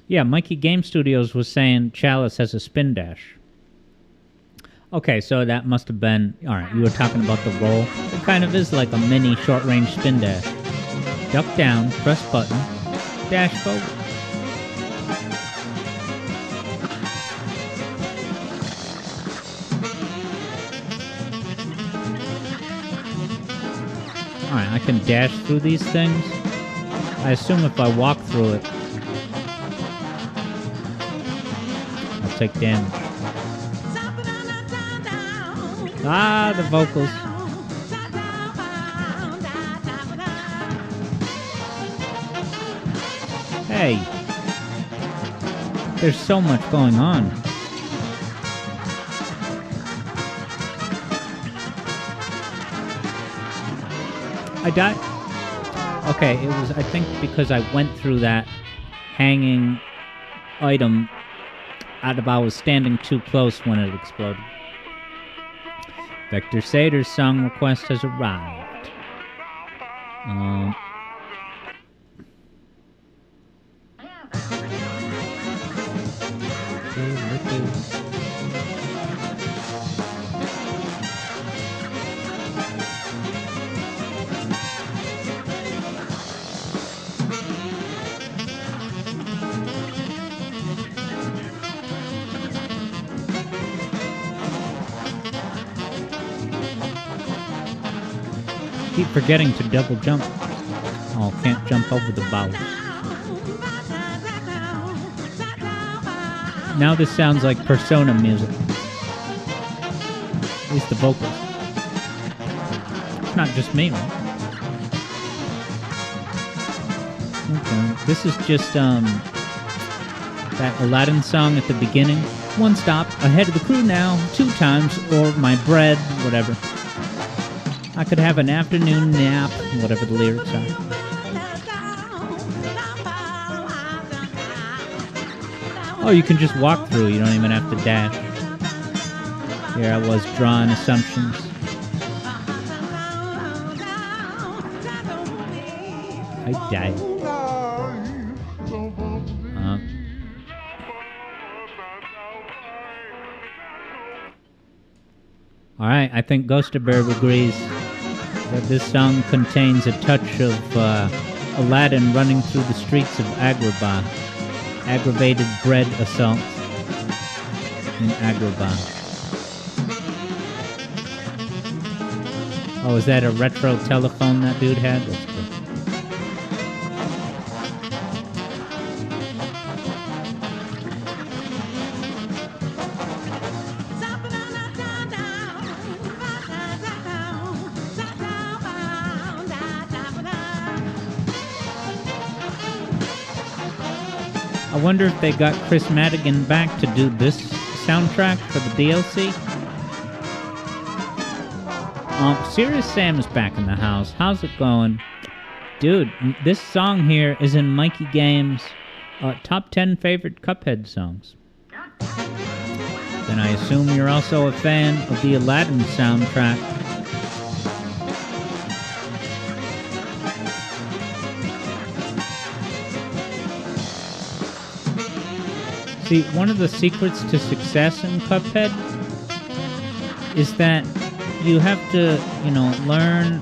Yeah, Mikey Game Studios was saying Chalice has a spin dash. Okay, so that must have been... Alright, you were talking about the roll. It kind of is like a mini short-range spin dash. Duck down, press button, dash forward. Alright, I can dash through these things. I assume if I walk through it, I'll take damage. Ah, the vocals. Hey. There's so much going on. I died. Okay, it was, I think, because I went through that hanging item out of I was standing too close when it exploded. Vector Sater's song request has arrived. Keep forgetting to double jump. Oh, can't jump over the bows. Now this sounds like Persona music. At least the vocals. It's not just me, right? Okay. This is just, that Aladdin song at the beginning. One stop, ahead of the crew now, 2 times, or my bread, whatever. I could have an afternoon nap, whatever the lyrics are. Oh, you can just walk through, you don't even have to dash. Here I was drawing assumptions. I died. Alright, I think Ghostaberg agrees that this song contains a touch of Aladdin running through the streets of Agrabah. Aggravated bread assault in Agrabah. Oh, is that a retro telephone that dude had? That's cool. I wonder if they got Chris Madigan back to do this soundtrack for the DLC. Serious Sam is back in the house. How's it going? Dude, this song here is in Mikey Games' top 10 favorite Cuphead songs. Then I assume you're also a fan of the Aladdin soundtrack. See, one of the secrets to success in Cuphead is that you have to, learn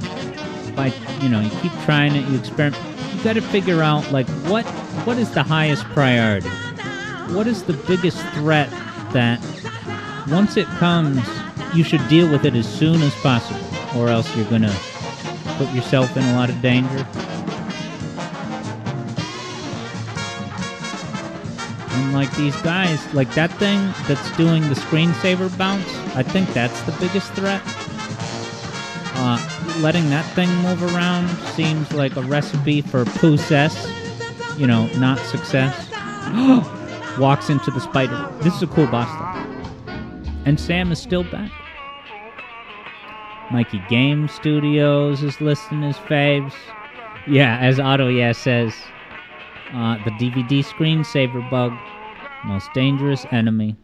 by, you keep trying it, you experiment. You got to figure out, like, what is the highest priority? What is the biggest threat that, once it comes, you should deal with it as soon as possible, or else you're going to put yourself in a lot of danger? And like these guys, like that thing that's doing the screensaver bounce, I think that's the biggest threat. Letting that thing move around seems like a recipe for possess, not success. Walks into the spider. This is a cool boss though. And Sam is still back. Mikey Game Studios is listing his faves. Yeah, as Otto says, the DVD screensaver bug, most dangerous enemy.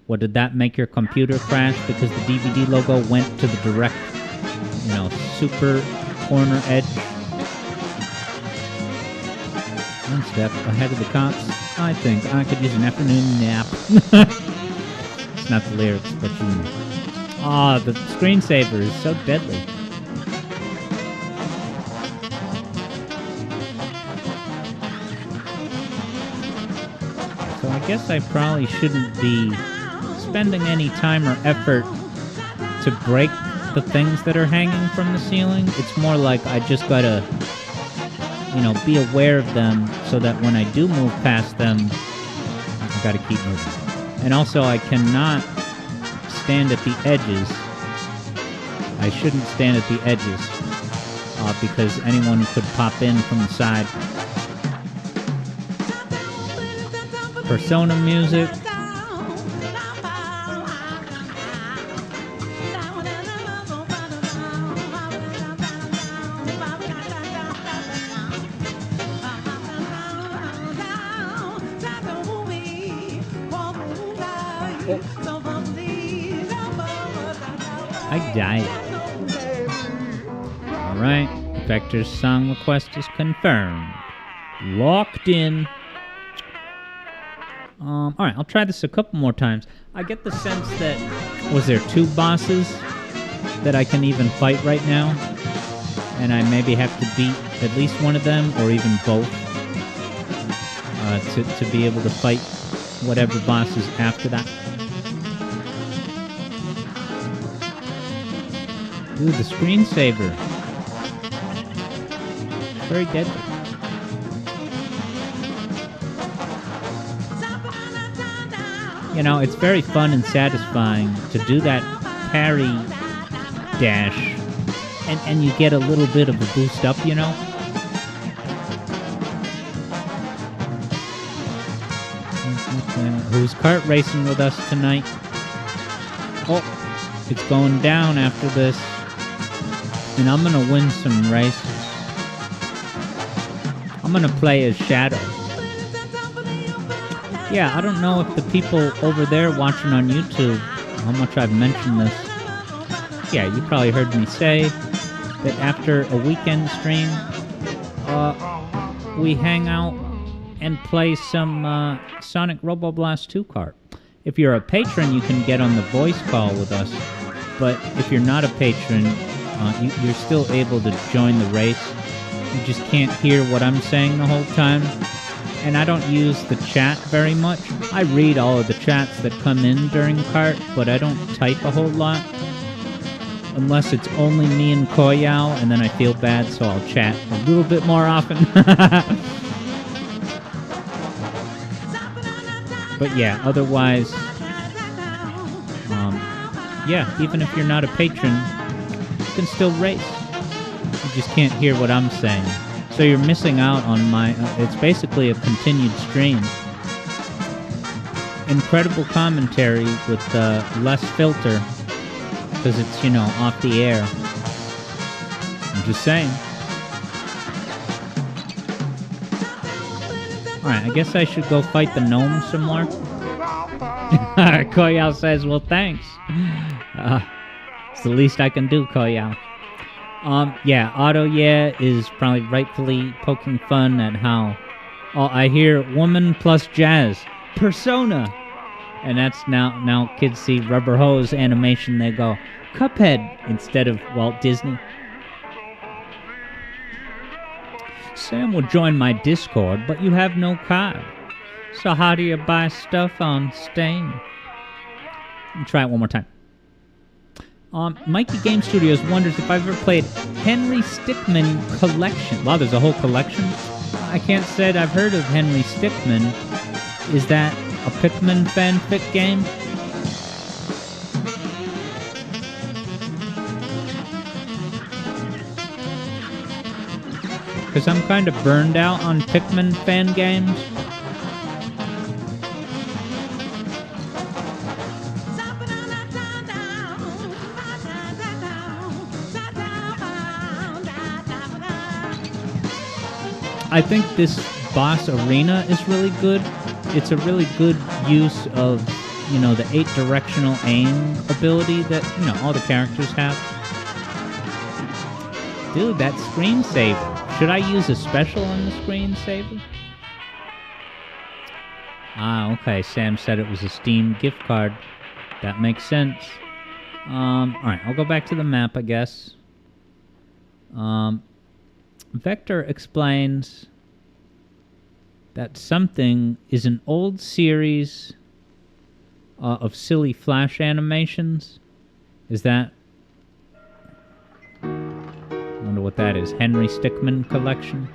What, did that make your computer crash because the DVD logo went to the direct, super corner edge? One step ahead of the cops. I think I could use an afternoon nap. It's not the lyrics, but you know. Ah, the screensaver is so deadly. So I guess I probably shouldn't be spending any time or effort to break the things that are hanging from the ceiling. It's more like I just gotta, you know, be aware of them so that when I do move past them, I gotta keep moving. And also, I cannot stand at the edges. I shouldn't stand at the edges because anyone could pop in from the side. Persona music. I died. Alright, Vector's song request is confirmed. Locked in. Alright, I'll try this a couple more times. I get the sense that... Was there 2 bosses that I can even fight right now? And I maybe have to beat at least one of them, or even both, to be able to fight whatever boss is after that. Dude, the screensaver. Very deadly. You know, it's very fun and satisfying to do that parry dash, and you get a little bit of a boost up, you know? Who's kart racing with us tonight? Oh, it's going down after this. And I'm gonna win some races. I'm gonna play as Shadow. Yeah, I don't know if the people over there watching on YouTube, how much I've mentioned this. Yeah, you probably heard me say that after a weekend stream, we hang out and play some Sonic Robo Blast 2 kart. If you're a patron, you can get on the voice call with us. But if you're not a patron, you're still able to join the race. You just can't hear what I'm saying the whole time. And I don't use the chat very much. I read all of the chats that come in during kart, but I don't type a whole lot. Unless it's only me and Koyao, and then I feel bad, so I'll chat a little bit more often. But yeah, otherwise, yeah, even if you're not a patron, you can still race. You just can't hear what I'm saying. So you're missing out on my... it's basically a continued stream. Incredible commentary with less filter, because it's, you know, off the air. I'm just saying. Alright, I guess I should go fight the gnome some more. Koyao says, well, thanks. It's the least I can do, Koyao. Yeah, Otto is probably rightfully poking fun at how... Oh, I hear woman plus jazz. Persona! And that's now kids see Rubber Hose animation, they go, Cuphead, instead of Walt Disney. Sam will join my Discord, but you have no card. So how do you buy stuff on Steam? Let me try it one more time. Mikey Game Studios wonders if I've ever played Henry Stickmin Collection. Wow, there's a whole collection? I can't say I've heard of Henry Stickmin. Is that a Pikmin fanfic game? Because I'm kind of burned out on Pikmin fan games. I think this boss arena is really good. It's a really good use of, you know, the 8-directional aim ability that, you know, all the characters have. Dude, that screensaver. Should I use a special on the screensaver? Ah, okay. Sam said it was a Steam gift card. That makes sense. Alright, I'll go back to the map, I guess. Vector explains that something is an old series of silly Flash animations. Is that... I wonder what that is. Henry Stickmin collection?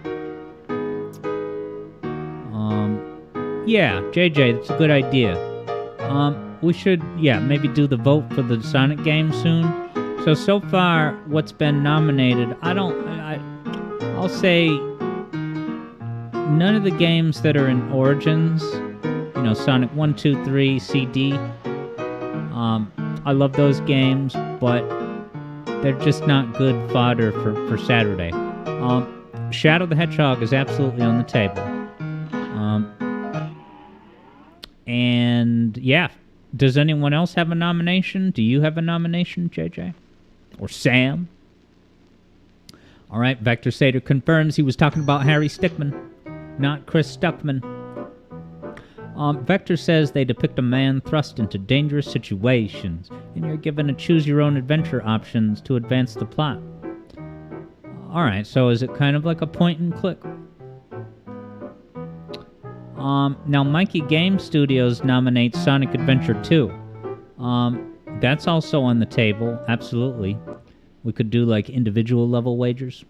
Yeah, JJ, that's a good idea. We should, maybe do the vote for the Sonic game soon. So far, what's been nominated, I'll say none of the games that are in Origins, you know, Sonic 1, 2, 3, CD, I love those games, but they're just not good fodder for Saturday. Shadow the Hedgehog is absolutely on the table. And, yeah, does anyone else have a nomination? Do you have a nomination, JJ? Or Sam? All right, Vector Sater confirms he was talking about Harry Stickmin, not Chris Stuckman. Vector says they depict a man thrust into dangerous situations, and you're given a choose-your-own-adventure options to advance the plot. All right, so is it kind of like a point-and-click? Now, Mikey Game Studios nominates Sonic Adventure 2. That's also on the table, absolutely. We could do, like, individual level wagers.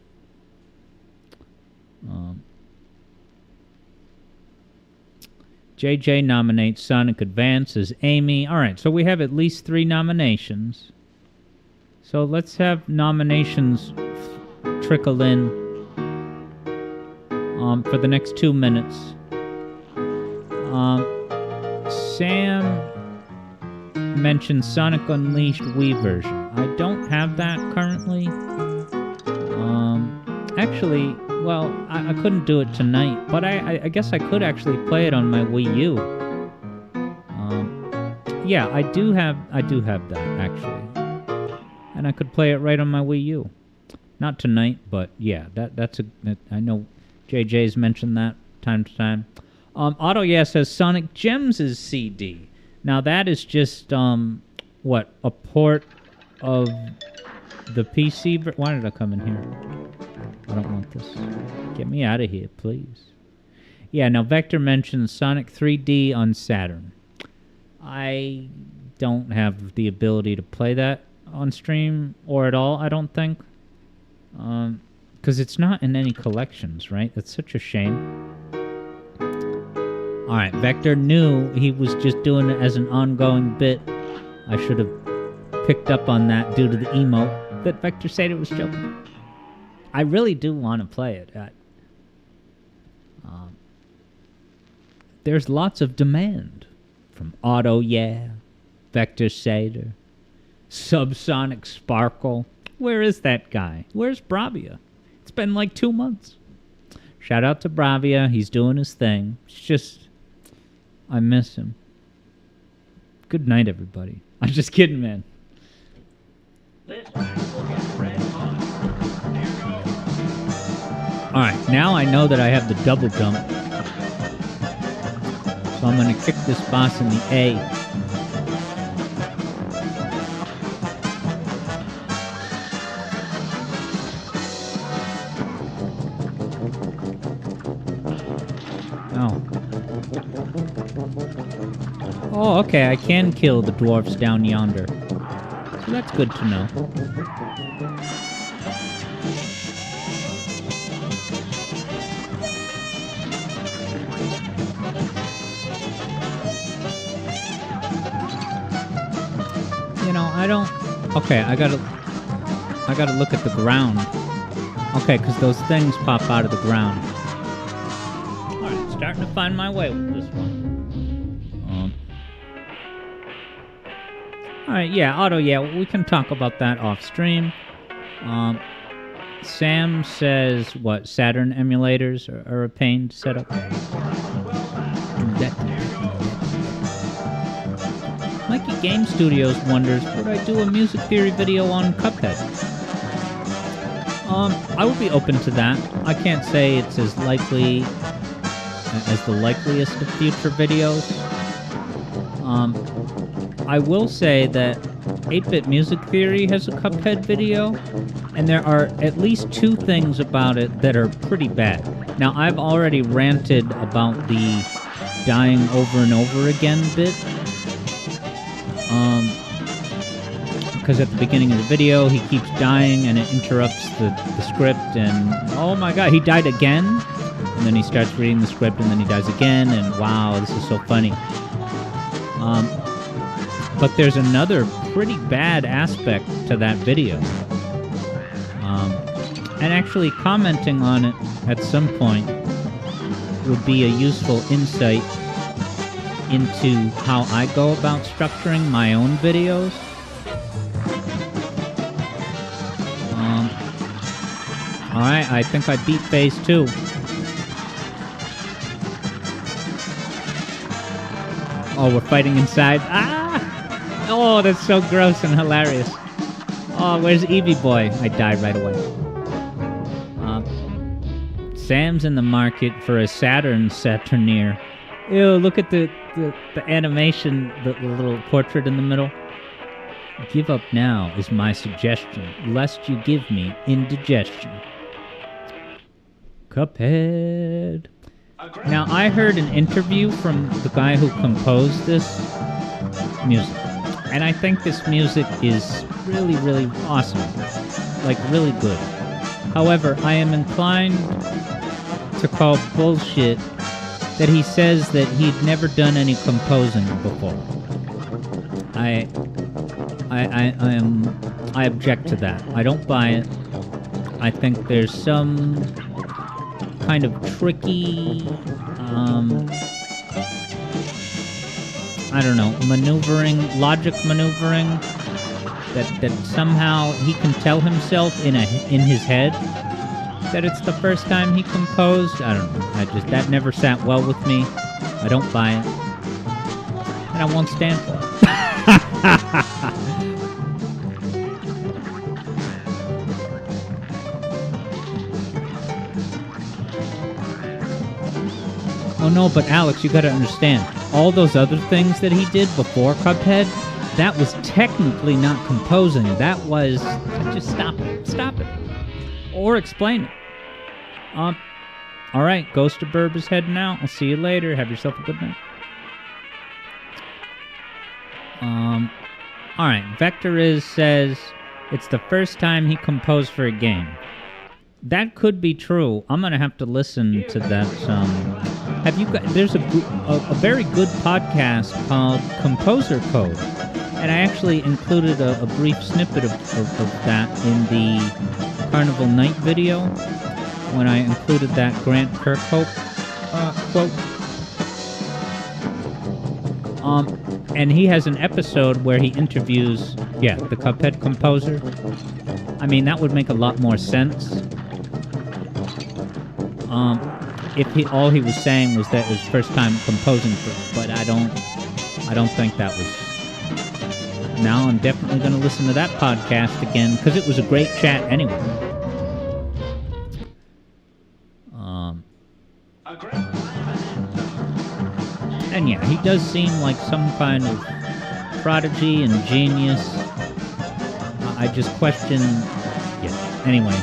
JJ nominates Sonic Advance as Amy. All right, so we have at least 3 nominations. So let's have nominations trickle in for the next 2 minutes. Sam mentioned Sonic Unleashed Wii version. I don't have that currently. Actually, well, I couldn't do it tonight, but I guess I could actually play it on my Wii U. Yeah, I do have that actually, and I could play it right on my Wii U. Not tonight, but yeah, that's I know JJ's mentioned that time to time. Otto says Sonic Gems is CD. Now that is just what, a port of the PC. Why did I come in here? I don't want this. Get me out of here, please. Yeah, now Vector mentions Sonic 3D on Saturn. I don't have the ability to play that on stream or at all, I don't think. Because it's not in any collections, right? That's such a shame. Alright, Vector knew he was just doing it as an ongoing bit. I should have picked up on that due to the emote that Vector said it was joking. I really do want to play it. There's lots of demand from Otto, Vector Sater, Subsonic Sparkle. Where is that guy? Where's Bravia? It's been like 2 months. Shout out to Bravia. He's doing his thing. It's just, I miss him. Good night, everybody. I'm just kidding, man. Alright, now I know that I have the double jump. So I'm going to kick this boss in the A. Oh, okay, I can kill the dwarfs down yonder. So that's good to know. You know, I don't... Okay, I gotta look at the ground. Okay, because those things pop out of the ground. Alright, starting to find my way with this one. Alright, yeah, Otto, we can talk about that off stream. Sam says, what, Saturn emulators are a pain to set up? Mikey Game Studios wonders, would I do a music theory video on Cuphead? I would be open to that. I can't say it's as likely as the likeliest of future videos. I will say that 8-Bit Music Theory has a Cuphead video, and there are at least 2 things about it that are pretty bad. Now, I've already ranted about the dying over and over again bit. Because at the beginning of the video, he keeps dying, and it interrupts the script, and oh my god, he died again? And then he starts reading the script, and then he dies again, and wow, this is so funny. But there's another pretty bad aspect to that video. And actually commenting on it at some point would be a useful insight into how I go about structuring my own videos. Alright, I think I beat phase 2. Oh, we're fighting inside. Ah! Oh, that's so gross and hilarious. Oh, where's Eevee Boy? I died right away. Sam's in the market for a Saturn Saturnier. Ew, look at the animation, the little portrait in the middle. Give up now is my suggestion, lest you give me indigestion. Cuphead. Now, I heard an interview from the guy who composed this music, and I think this music is really, really awesome. Like, really good. However, I am inclined to call bullshit that he says that he'd never done any composing before. I object to that. I don't buy it. I think there's some kind of tricky, I don't know, logic maneuvering that somehow he can tell himself in his head that it's the first time he composed. I don't know. That never sat well with me. I don't buy it. And I won't stand for it. Oh no, but Alex, you gotta understand, all those other things that he did before Cuphead, that was technically not composing. That was... Just stop it. Stop it. Or explain it. Alright, Ghost of Burb is heading out. I'll see you later. Have yourself a good night. Alright, Vector says it's the first time he composed for a game. That could be true. I'm gonna have to listen to that. Have you got? There's a very good podcast called Composer Code, and I actually included a brief snippet of that in the Carnival Night video when I included that Grant Kirkhope quote. And he has an episode where he interviews, the Cuphead composer. I mean, that would make a lot more sense. If all he was saying was that it was first time composing but I don't think that was. Now I'm definitely going to listen to that podcast again because it was a great chat anyway. And yeah, he does seem like some kind of prodigy and genius. I just question. Anyway.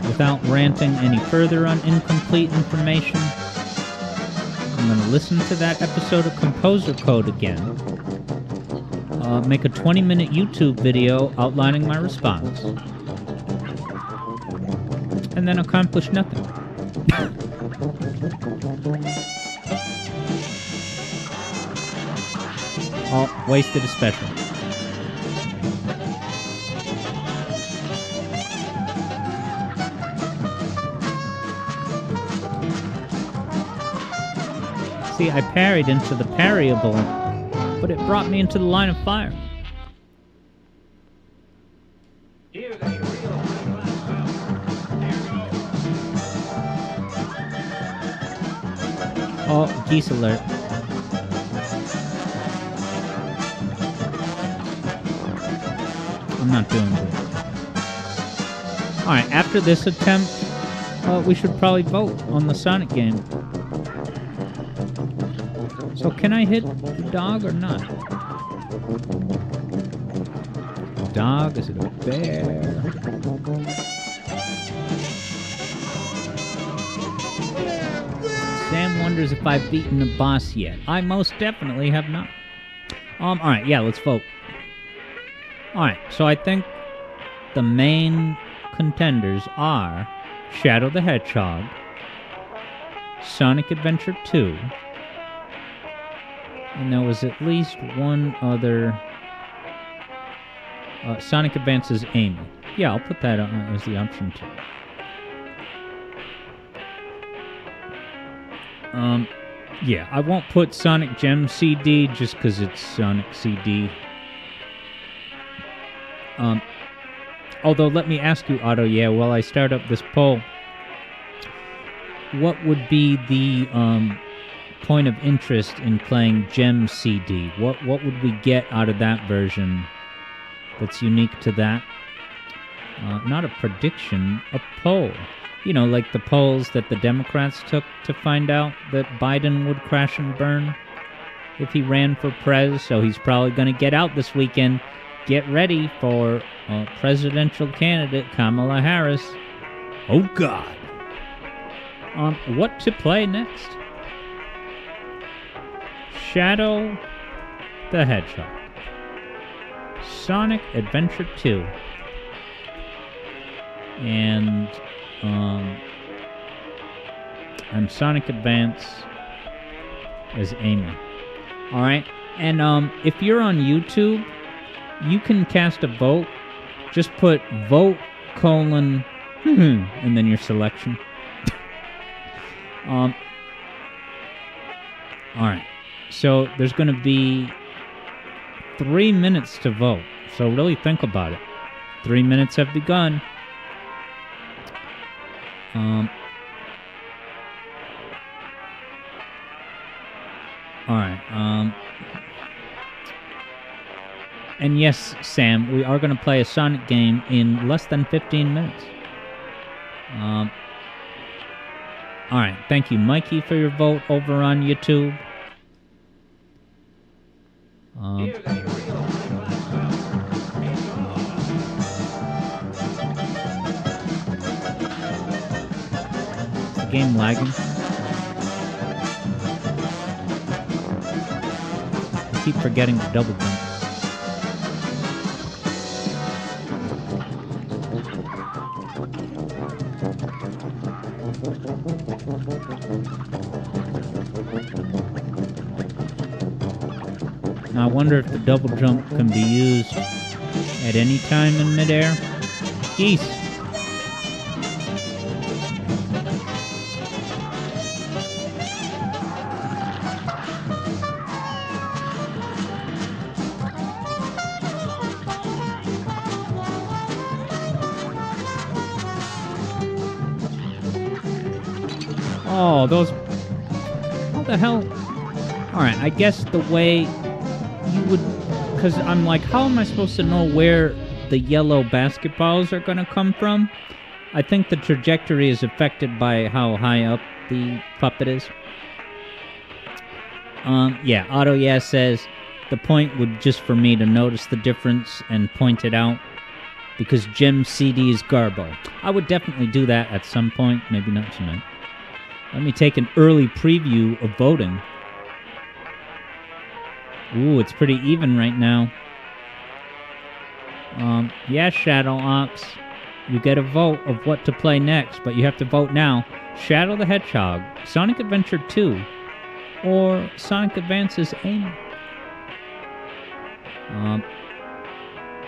Without ranting any further on incomplete information, I'm going to listen to that episode of Composer Code again, make a 20-minute YouTube video outlining my response, and then accomplish nothing. Oh, wasted a special. See, I parried into the parryable, but it brought me into the line of fire. Oh, geese alert. I'm not doing good. Alright, after this attempt, we should probably vote on the Sonic game. So can I hit the dog or not? Dog? Is it a bear? Sam wonders if I've beaten the boss yet. I most definitely have not. Alright, yeah, let's vote. Alright, so I think the main contenders are Shadow the Hedgehog, Sonic Adventure 2, and there was at least one other... Sonic Advance's Amy. Yeah, I'll put that as the option 2. Yeah, I won't put Sonic Gem CD just because it's Sonic CD. Although, let me ask you, Otto, while I start up this poll, what would be the point of interest in playing Gem CD? What would we get out of that version that's unique to that? Not a prediction, a poll. You know, like the polls that the Democrats took to find out that Biden would crash and burn if he ran for prez, so he's probably going to get out this weekend. Get ready for presidential candidate Kamala Harris. Oh, God. What to play next? Shadow the Hedgehog, Sonic Adventure 2, and Sonic Advance as Amy. Alright, and if you're on YouTube, you can cast a vote. Just put vote : and then your selection. Alright, so there's going to be 3 minutes to vote, so really think about it. 3 minutes have begun. Alright, and yes, Sam, we are going to play a Sonic game in less than 15 minutes. Alright, thank you, Mikey, for your vote over on YouTube. Is the game lagging? I keep forgetting to double jump. Now I wonder if the double jump can be used at any time in midair. Geese! Oh, those... What the hell? Alright, I guess the way you would... Because I'm like, how am I supposed to know where the yellow basketballs are going to come from? I think the trajectory is affected by how high up the puppet is. Yeah, Otto says the point would just for me to notice the difference and point it out. Because Gem CD is Garbo. I would definitely do that at some point, maybe not tonight. Let me take an early preview of voting. Ooh, it's pretty even right now. Yeah, Shadow Ops. You get a vote of what to play next, but you have to vote now. Shadow the Hedgehog, Sonic Adventure 2, or Sonic Advance's Amy.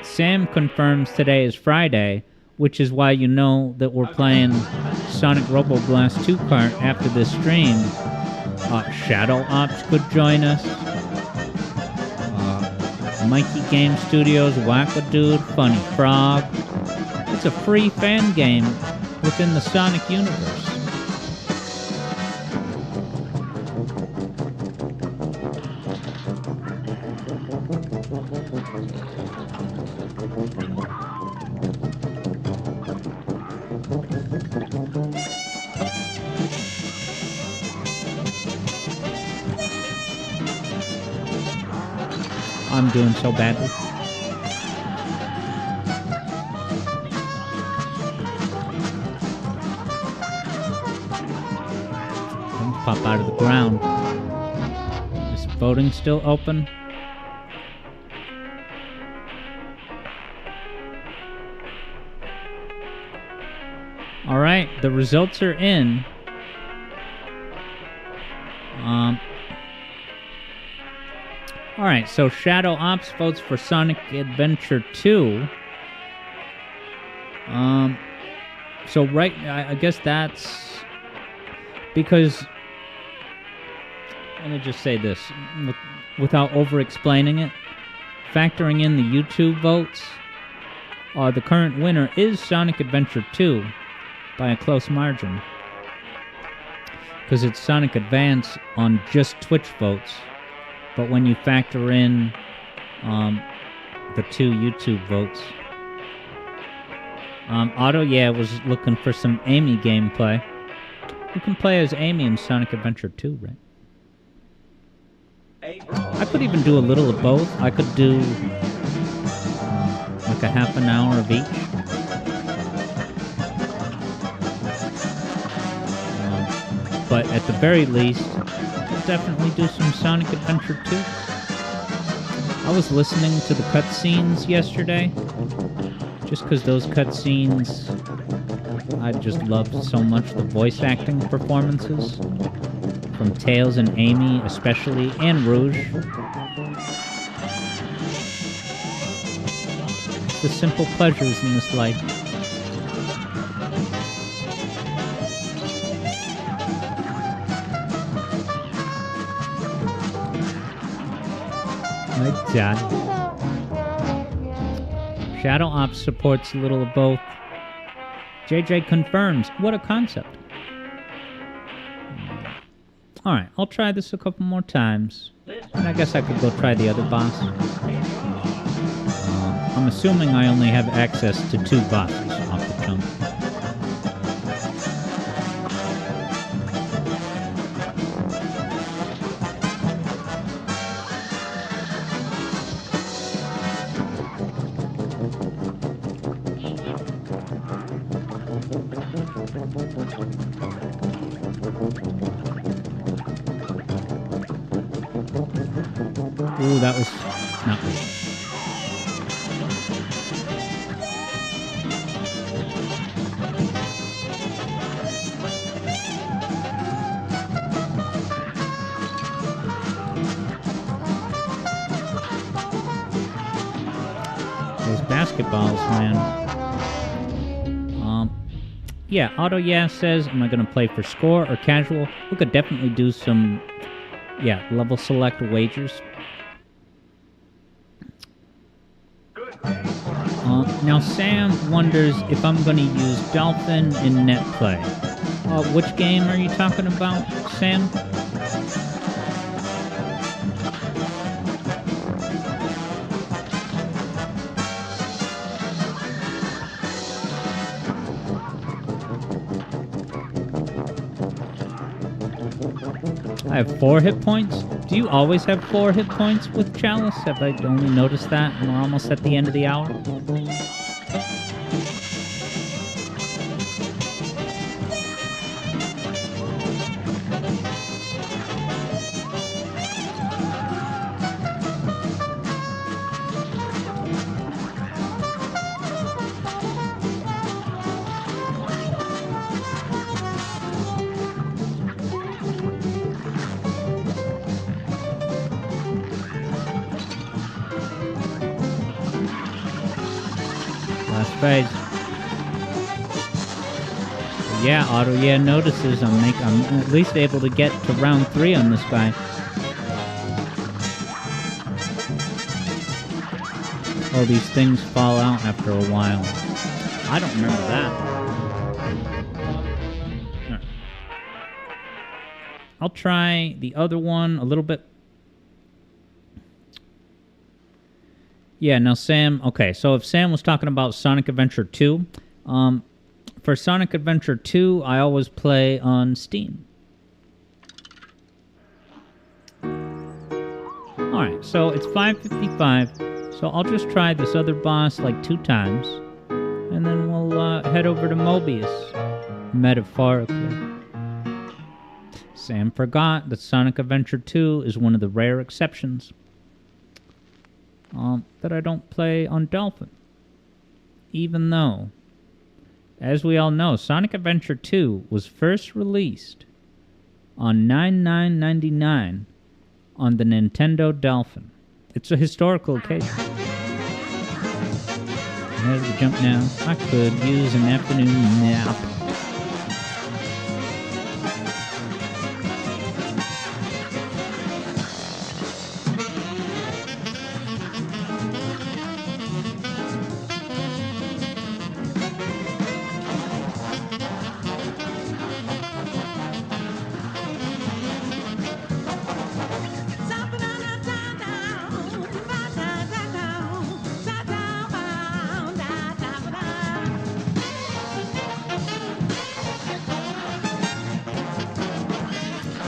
Sam confirms today is Friday, which is why you know that we're playing Sonic Robo Blast 2 Kart after this stream. Shadow Ops could join us. Mikey Game Studios, Wackadude, Funny Frog. It's a free fan game within the Sonic universe. I'm doing so badly. Don't pop out of the ground. Is voting still open? All right, the results are in. All right, so Shadow Ops votes for Sonic Adventure 2. So I guess that's because, let me just say this without over-explaining it. Factoring in the YouTube votes, the current winner is Sonic Adventure 2 by a close margin. Because it's Sonic Advance on just Twitch votes. But when you factor in the 2 YouTube votes. Otto, was looking for some Amy gameplay. You can play as Amy in Sonic Adventure 2, right? I could even do a little of both. I could do like a half an hour of each. But at the very least, I'll definitely do some Sonic Adventure 2. I was listening to the cutscenes yesterday, just because those cutscenes, I just loved so much the voice acting performances, from Tails and Amy especially, and Rouge. It's the simple pleasures in this life. My dad. Shadow Ops supports a little of both. JJ confirms. What a concept. Alright, I'll try this a couple more times. And I guess I could go try the other boss. I'm assuming I only have access to 2 bosses off the jump. Ooh, that was not good. Those basketballs, man. Yeah, Auto says, am I going to play for score or casual? We could definitely do some, level select wagers. Now Sam wonders if I'm going to use Dolphin in net play. Which game are you talking about, Sam? I have 4 hit points? Do you always have 4 hit points with Chalice? Have I only noticed that and we're almost at the end of the hour? Phase. Yeah, Auto notices I'm at least able to get to round 3 on this guy. Oh, these things fall out after a while. I don't remember that. Right. I'll try the other one a little bit. Yeah, now Sam, okay, so if Sam was talking about Sonic Adventure 2, for Sonic Adventure 2, I always play on Steam. Alright, so it's 5:55, so I'll just try this other boss like 2 times, and then we'll head over to Mobius, metaphorically. Sam forgot that Sonic Adventure 2 is one of the rare exceptions that I don't play on Dolphin. Even though, as we all know, Sonic Adventure 2 was first released on 9/9/99 on the Nintendo Dolphin. It's a historical occasion. How do we jump now? I could use an afternoon nap.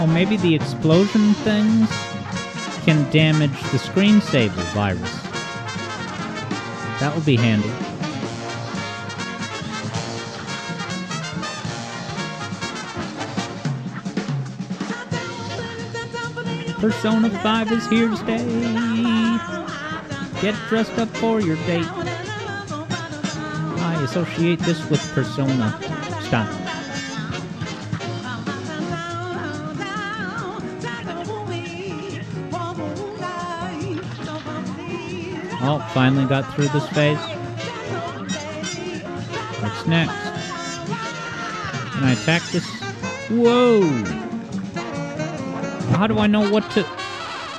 Oh, maybe the explosion things can damage the screensaver virus. That would be handy. Persona 5 is here to stay. Get dressed up for your date. I associate this with Persona. Stop. Oh, finally got through this phase. What's next? Can I attack this? Whoa! How do I know what to...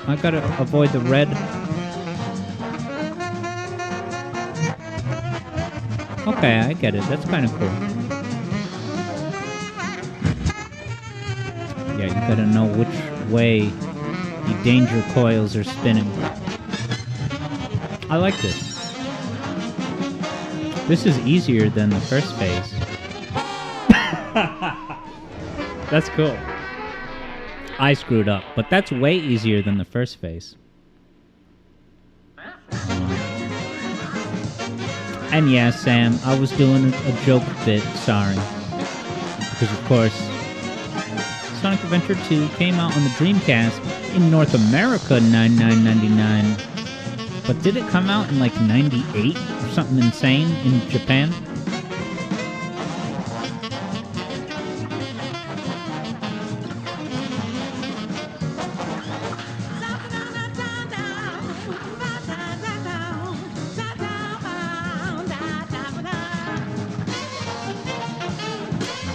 I gotta avoid the red. Okay, I get it. That's kind of cool. Yeah, you gotta know which way the danger coils are spinning. I like this. This is easier than the first phase. That's cool. I screwed up, but that's way easier than the first phase. And yeah, Sam, I was doing a joke bit, sorry. Because of course, Sonic Adventure 2 came out on the Dreamcast in North America 9/9/99. But did it come out in like 98 or something insane in Japan?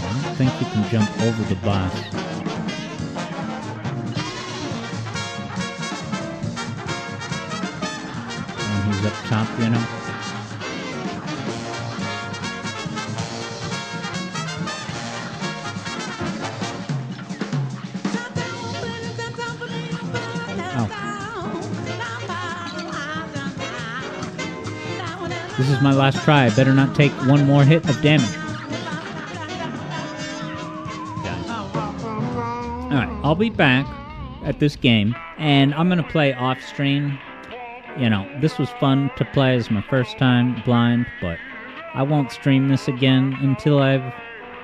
I don't think you can jump over the boss. Up top, you know. Oh. This is my last try. I better not take one more hit of damage. Alright, I'll be back at this game, and I'm gonna play off stream. You know, this was fun to play as my first time blind, but I won't stream this again until I've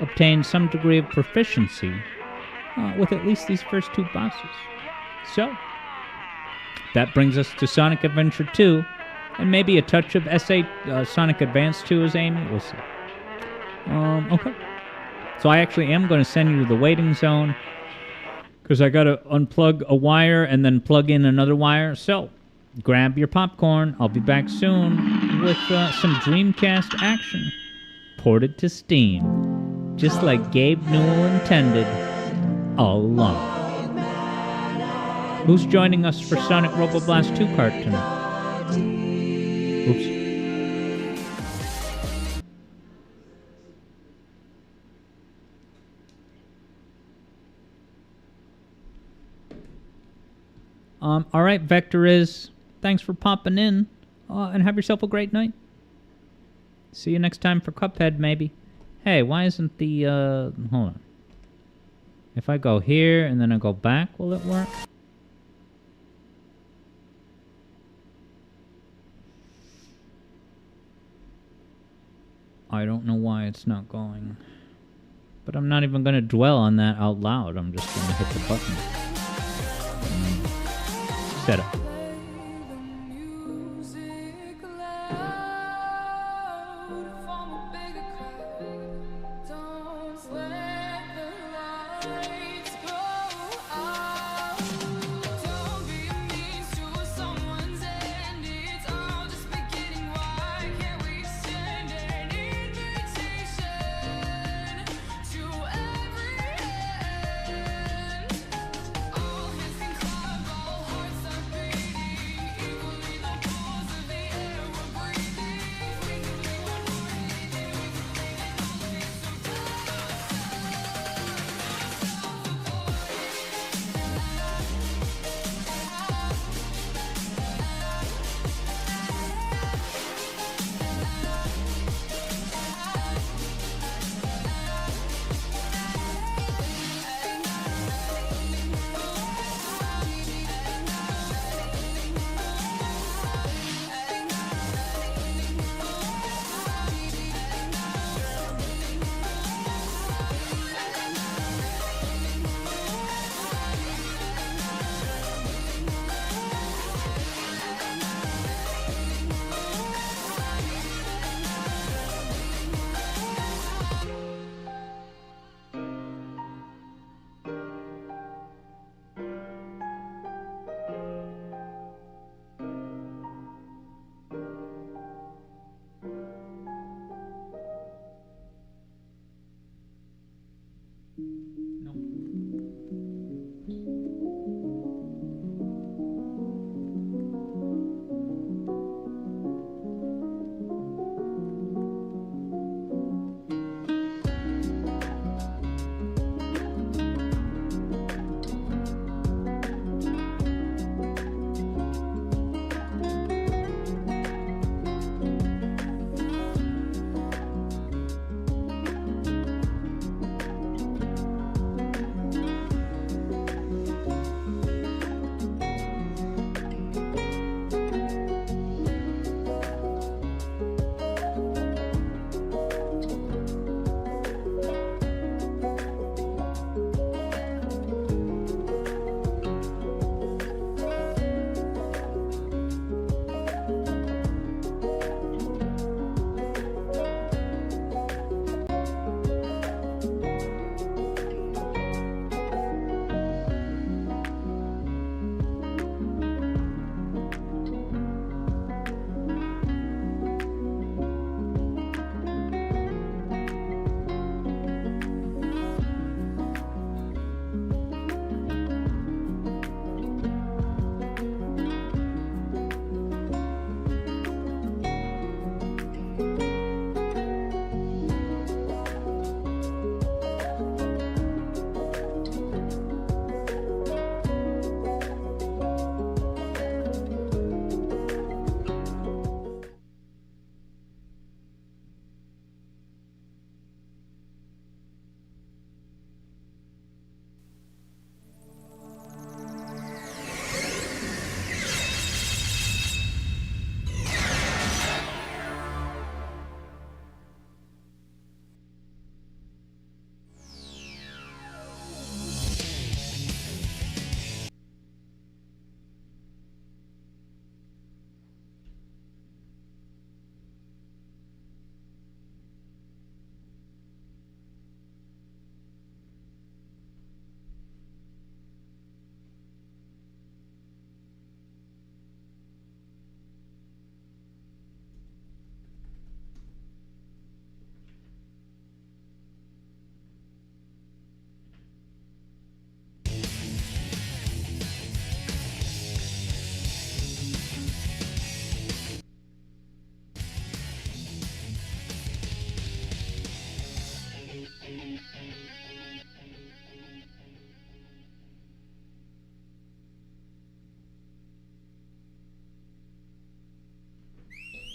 obtained some degree of proficiency with at least these first 2 bosses. So, that brings us to Sonic Adventure 2, and maybe a touch of Sonic Advance 2 as Amy, we'll see. Okay. So I actually am going to send you to the waiting zone, because I gotta unplug a wire and then plug in another wire, so... grab your popcorn. I'll be back soon with some Dreamcast action ported to Steam, just like Gabe Newell intended all along. Who's joining us for Sonic Roboblast 2 Kart tonight? Oops. All right, Vector is. Thanks for popping in, and have yourself a great night. See you next time for Cuphead, maybe. Hey, why isn't the, hold on. If I go here and then I go back, will it work? I don't know why it's not going. But I'm not even going to dwell on that out loud. I'm just going to hit the button. Set up.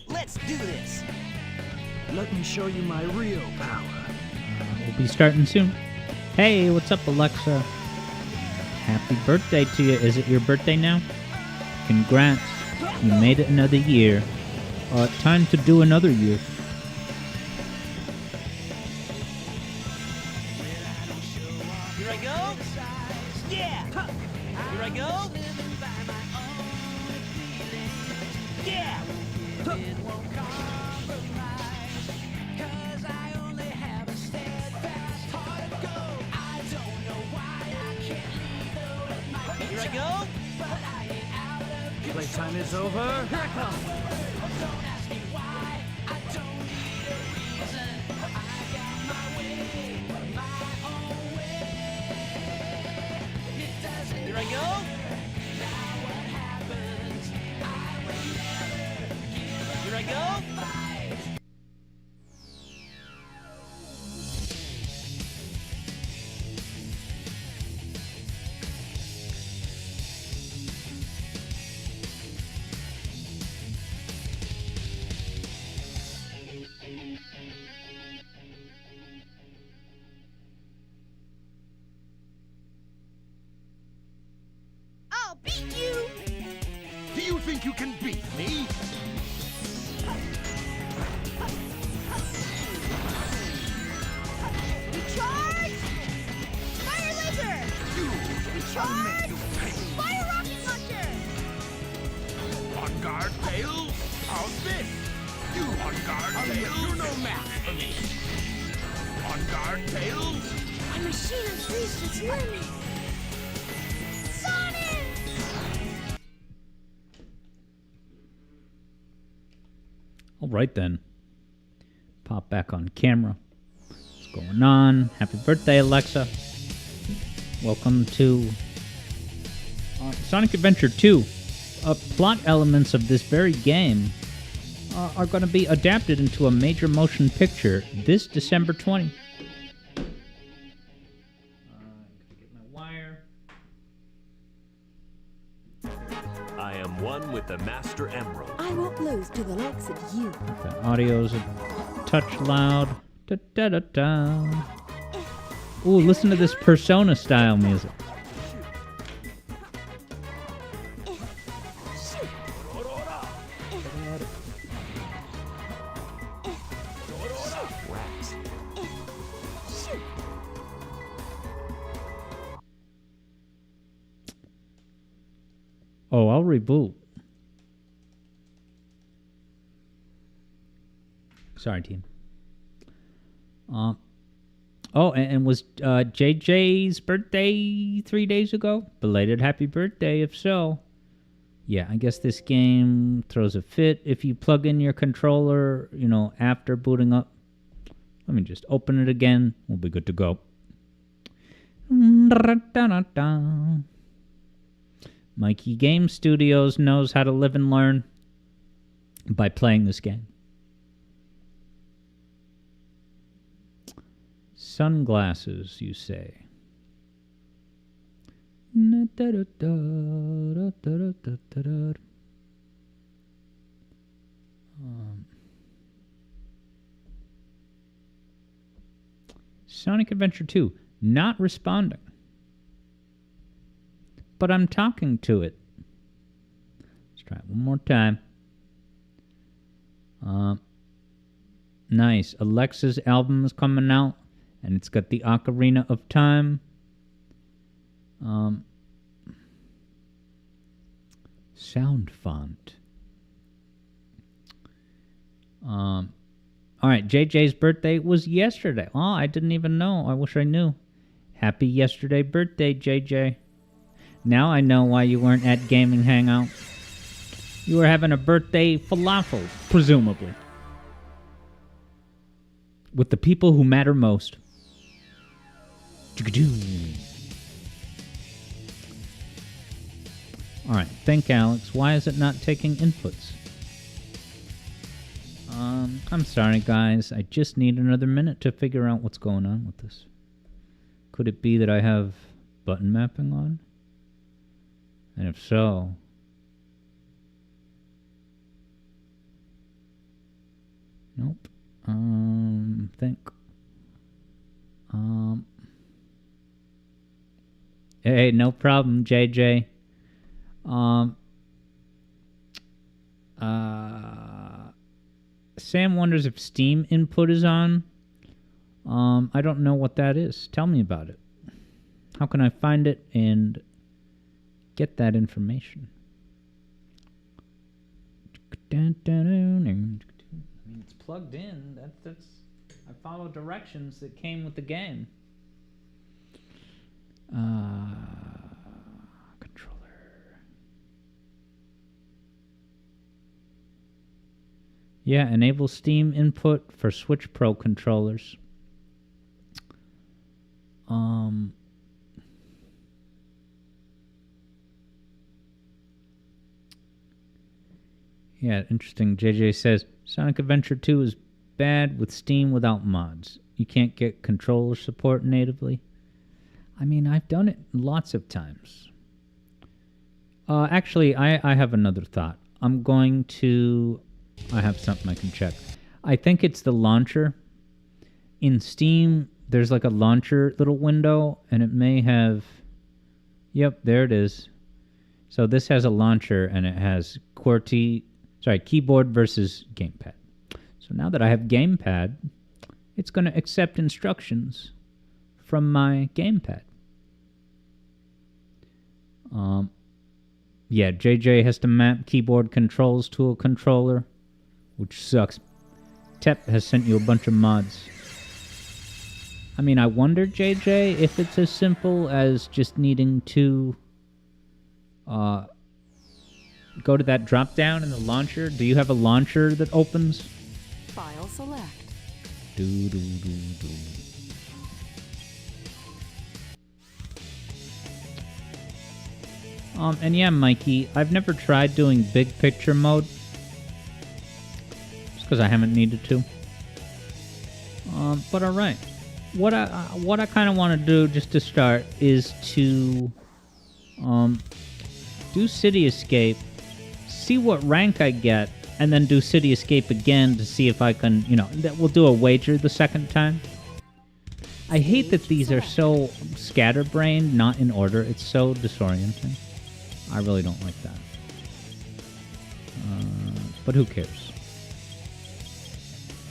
Let's do this! Let me show you my real power. We'll be starting soon. Hey, what's up, Alexa? Happy birthday to you. Is it your birthday now? Congrats. You made it another year. Time to do another year. Here I go. Playtime is over. Here I come. Here I go. Here I go. I'll beat you! Do you think you can beat me? Recharge! Fire laser! Recharge! Fire rocket launcher! On guard, Tails? How's this? You on guard, Tails? You're no match for me. On guard, Tails? My machine has reached its limit! Sonic! All right then. Pop back on camera. What's going on? Happy birthday, Alexa. Welcome to Sonic Adventure 2. Plot elements of this very game are going to be adapted into a major motion picture this December 20. Get my wire. I am one with the Master Emerald. I won't lose to the likes of you. The audio's a touch loud. Da, da, da, da. Ooh, listen to this Persona style music. Oh, I'll reboot. Sorry, team. Oh, and was JJ's birthday 3 days ago? Belated happy birthday, if so. Yeah, I guess this game throws a fit if you plug in your controller, you know, after booting up. Let me just open it again. We'll be good to go. Mikey Game Studios knows how to live and learn by playing this game. Sunglasses, you say. Sonic Adventure 2, not responding. But I'm talking to it. Let's try it one more time. Nice. Alexa's album is coming out, and it's got the Ocarina of Time. Sound font. All right, JJ's birthday was yesterday. Oh, I didn't even know. I wish I knew. Happy yesterday birthday, JJ. Now I know why you weren't at Gaming Hangout. You were having a birthday falafel, presumably. With the people who matter most. Alright, think, Alex. Why is it not taking inputs? I'm sorry, guys. I just need another minute to figure out what's going on with this. Could it be that I have button mapping on? And if so... Nope. Think. Hey, no problem, JJ. Sam wonders if Steam input is on. I don't know what that is. Tell me about it. How can I find it and get that information? Dun, dun, dun, dun. I mean, it's plugged in. That's. I follow directions that came with the game. Controller. Yeah, enable Steam input for Switch Pro controllers. Yeah, interesting. JJ says Sonic Adventure 2 is bad with Steam without mods. You can't get controller support natively. I mean, I've done it lots of times. Actually, I have another thought. I'm going to... I have something I can check. I think it's the launcher. In Steam, there's like a launcher little window, and it may have... Yep, there it is. So this has a launcher, and it has keyboard versus gamepad. So now that I have gamepad, it's going to accept instructions from my gamepad. Yeah, JJ has to map keyboard controls to a controller, which sucks. Tep has sent you a bunch of mods. I mean, I wonder, JJ, if it's as simple as just needing to go to that drop down in the launcher. Do you have a launcher that opens? File select. Do, do, do, do. And yeah, Mikey, I've never tried doing big picture mode. Just because I haven't needed to. But alright. What I kind of want to do, just to start, is to do City Escape, see what rank I get, and then do City Escape again to see if I can, we'll do a wager the second time. I hate that these are so scatterbrained, not in order. It's so disorienting. I really don't like that. But who cares?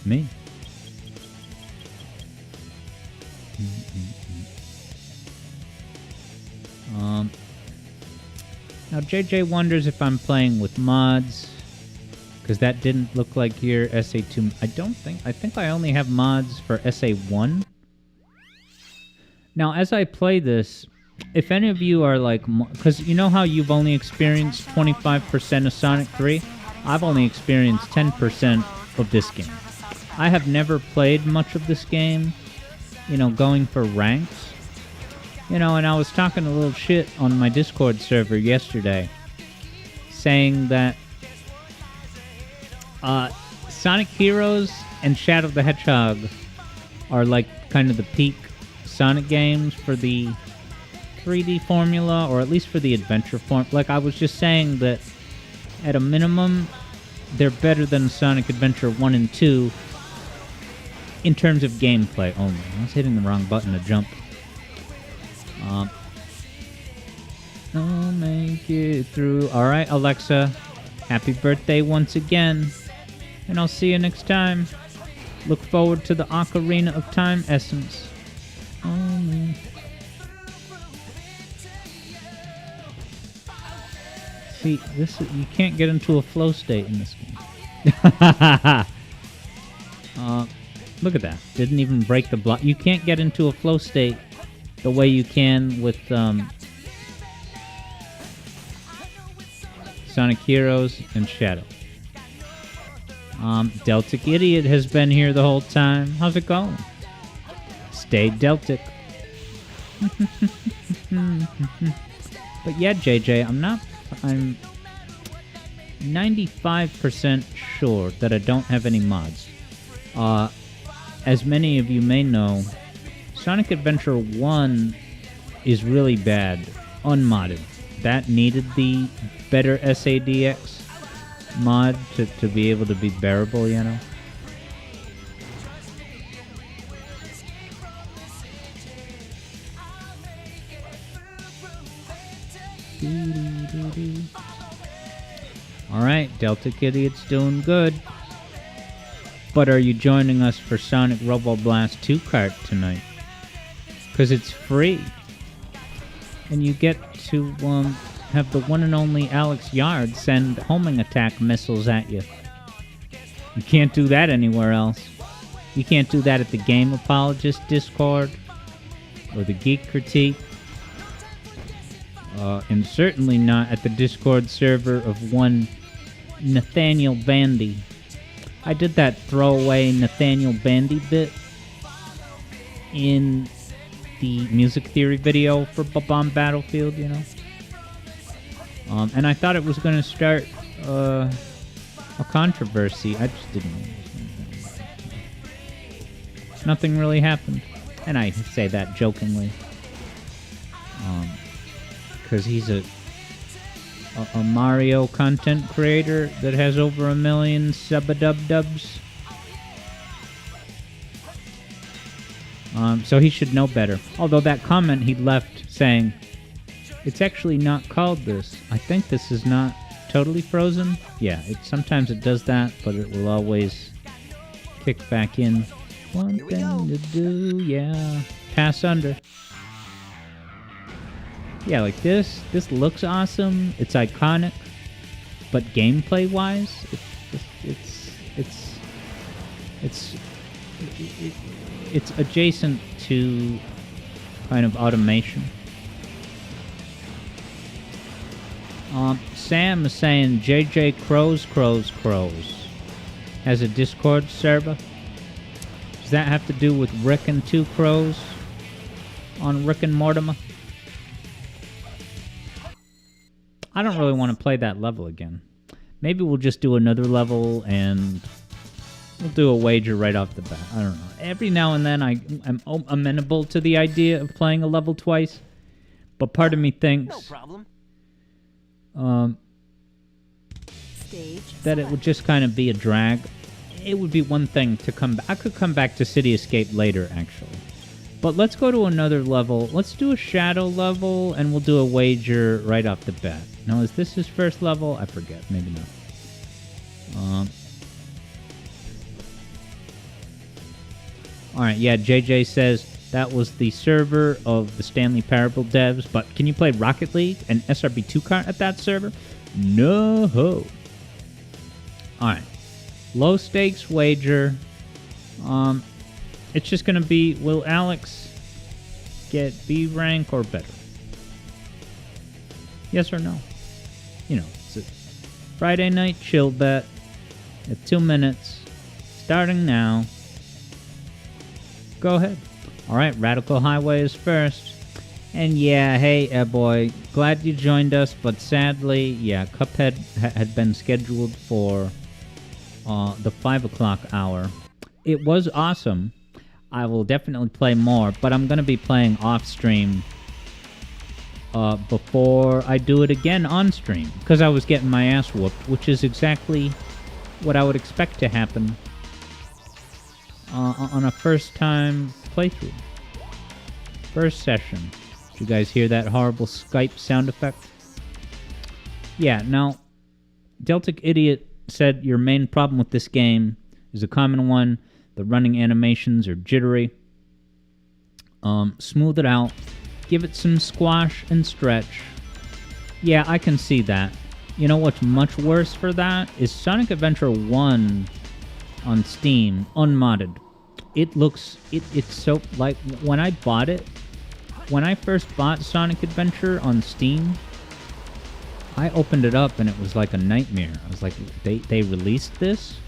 Me. Now JJ wonders if I'm playing with mods, because that didn't look like your SA2. I think I only have mods for SA1. Now, as I play this, if any of you are like, because you know how you've only experienced 25% of Sonic 3? I've only experienced 10% of this game. I have never played much of this game, going for ranks. And I was talking a little shit on my Discord server yesterday, saying that Sonic Heroes and Shadow the Hedgehog are like kind of the peak Sonic games for the 3D formula, or at least for the adventure form. Like, I was just saying that at a minimum, they're better than Sonic Adventure 1 and 2 in terms of gameplay only. I was hitting the wrong button to jump. I'll make it through. Alright, Alexa. Happy birthday once again. And I'll see you next time. Look forward to the Ocarina of Time essence. See, you can't get into a flow state in this game. Look at that. Didn't even break the block. You can't get into a flow state the way you can with Sonic Heroes and Shadow. Deltic Idiot has been here the whole time. How's it going? Stay Deltic. But yeah, JJ, I'm 95% sure that I don't have any mods. As many of you may know, Sonic Adventure 1 is really bad, unmodded. That needed the better SADX mod to be able to be bearable, Alright, Delta Idiot's doing good. But are you joining us for Sonic Robo Blast 2 Kart tonight? Because it's free. And you get to have the one and only Alex Yard send homing attack missiles at you. You can't do that anywhere else. You can't do that at the Game Apologist Discord or the Geek Critique. And certainly not at the Discord server of one Nathaniel Bandy. I did that throwaway Nathaniel Bandy bit in the music theory video for Bomb Battlefield, you know. And I thought it was going to start a controversy. I just didn't. Nothing really happened. And I say that jokingly. Because he's a Mario content creator that has over 1 million sub-a-dub-dubs. So he should know better. Although that comment he left saying, it's actually not called this. I think this is not totally frozen. Yeah, sometimes it does that, but it will always kick back in. One thing to do, yeah. Pass under. Yeah, like this looks awesome. It's iconic, but gameplay-wise, it's adjacent to kind of automation. Sam is saying JJ Crows has a Discord server. Does that have to do with Rick and Two Crows on Rick and Mortimer? I don't really want to play that level again. Maybe we'll just do another level and we'll do a wager right off the bat. I don't know. Every now and then I'm amenable to the idea of playing a level twice, but part of me thinks No problem. That it would just kind of be a drag. It would be one thing to come back. I could come back to City Escape later, actually. But let's go to another level. Let's do a shadow level, and we'll do a wager right off the bat. Now, is this his first level? I forget. Maybe not. Alright, yeah, JJ says that was the server of the Stanley Parable devs, but can you play Rocket League and SRB2 kart at that server? No. Alright. Low stakes wager. It's just gonna be, will Alex get B rank or better? Yes or no? You know, it's a Friday night chill bet at 2 minutes, starting now. Go ahead. Alright, Radical Highway is first. And yeah, hey, boy, glad you joined us, but sadly, yeah, Cuphead had been scheduled for the 5 o'clock hour. It was awesome. I will definitely play more, but I'm going to be playing off-stream before I do it again on-stream, because I was getting my ass whooped, which is exactly what I would expect to happen on a first-time playthrough. First session. Did you guys hear that horrible Skype sound effect? Yeah, now, Deltic Idiot said your main problem with this game is a common one. The running animations are jittery. Smooth it out. Give it some squash and stretch. Yeah, I can see that. You know what's much worse for that is Sonic Adventure 1 on Steam, unmodded. It looks... It's so... Like, when I bought it... When I first bought Sonic Adventure on Steam, I opened it up and it was like a nightmare. I was like, they released this?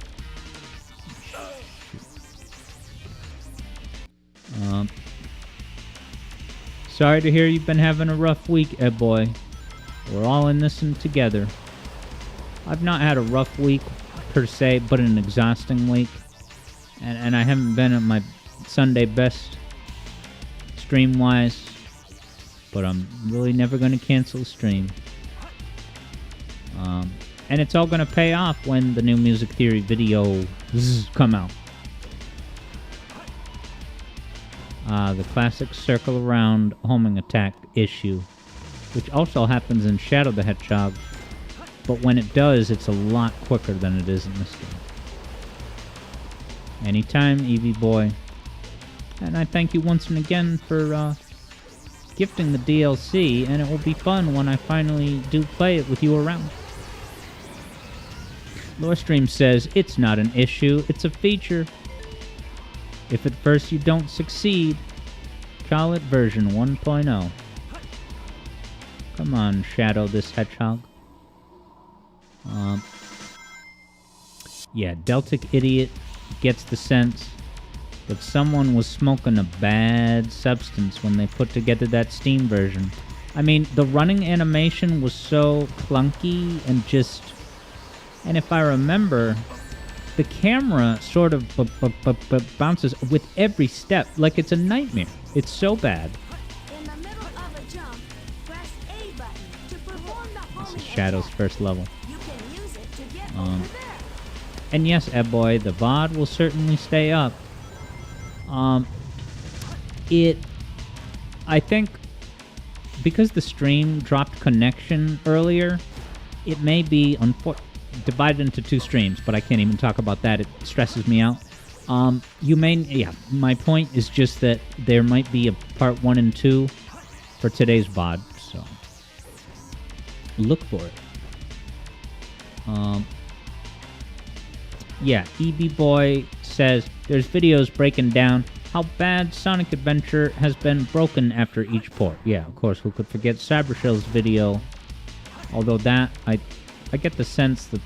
Sorry to hear you've been having a rough week, Ed boy. We're all in this one together. I've not had a rough week, per se, but an exhausting week. And I haven't been at my Sunday best stream-wise. But I'm really never going to cancel a stream. And it's all going to pay off when the new Music Theory videos come out. The classic circle around homing attack issue, which also happens in Shadow the Hedgehog, but when it does, it's a lot quicker than it is in this game. Anytime, Eevee boy. And I thank you once and again for gifting the DLC, and it will be fun when I finally do play it with you around. Livestream says, it's not an issue, it's a feature. If at first you don't succeed, call it version 1.0. Come on, Shadow this hedgehog. Yeah, Deltic Idiot gets the sense that someone was smoking a bad substance when they put together that Steam version. I mean, the running animation was so clunky and just... And if I remember, the camera sort of bounces with every step, like it's a nightmare. It's so bad. In the middle of a jump, press A button to perform the This is homing Shadow's attack. first level. You can use it to get over there. And yes, Boy, the VOD will certainly stay up. I think, because the stream dropped connection earlier, it may be divided into 2 streams, but I can't even talk about that. It stresses me out. My point is just that there might be a part 1 and 2 for today's VOD, so look for it. Yeah, EB Boy says there's videos breaking down how bad Sonic Adventure has been broken after each port. Yeah, of course, who could forget Cybershell's video? Although that, I get the sense that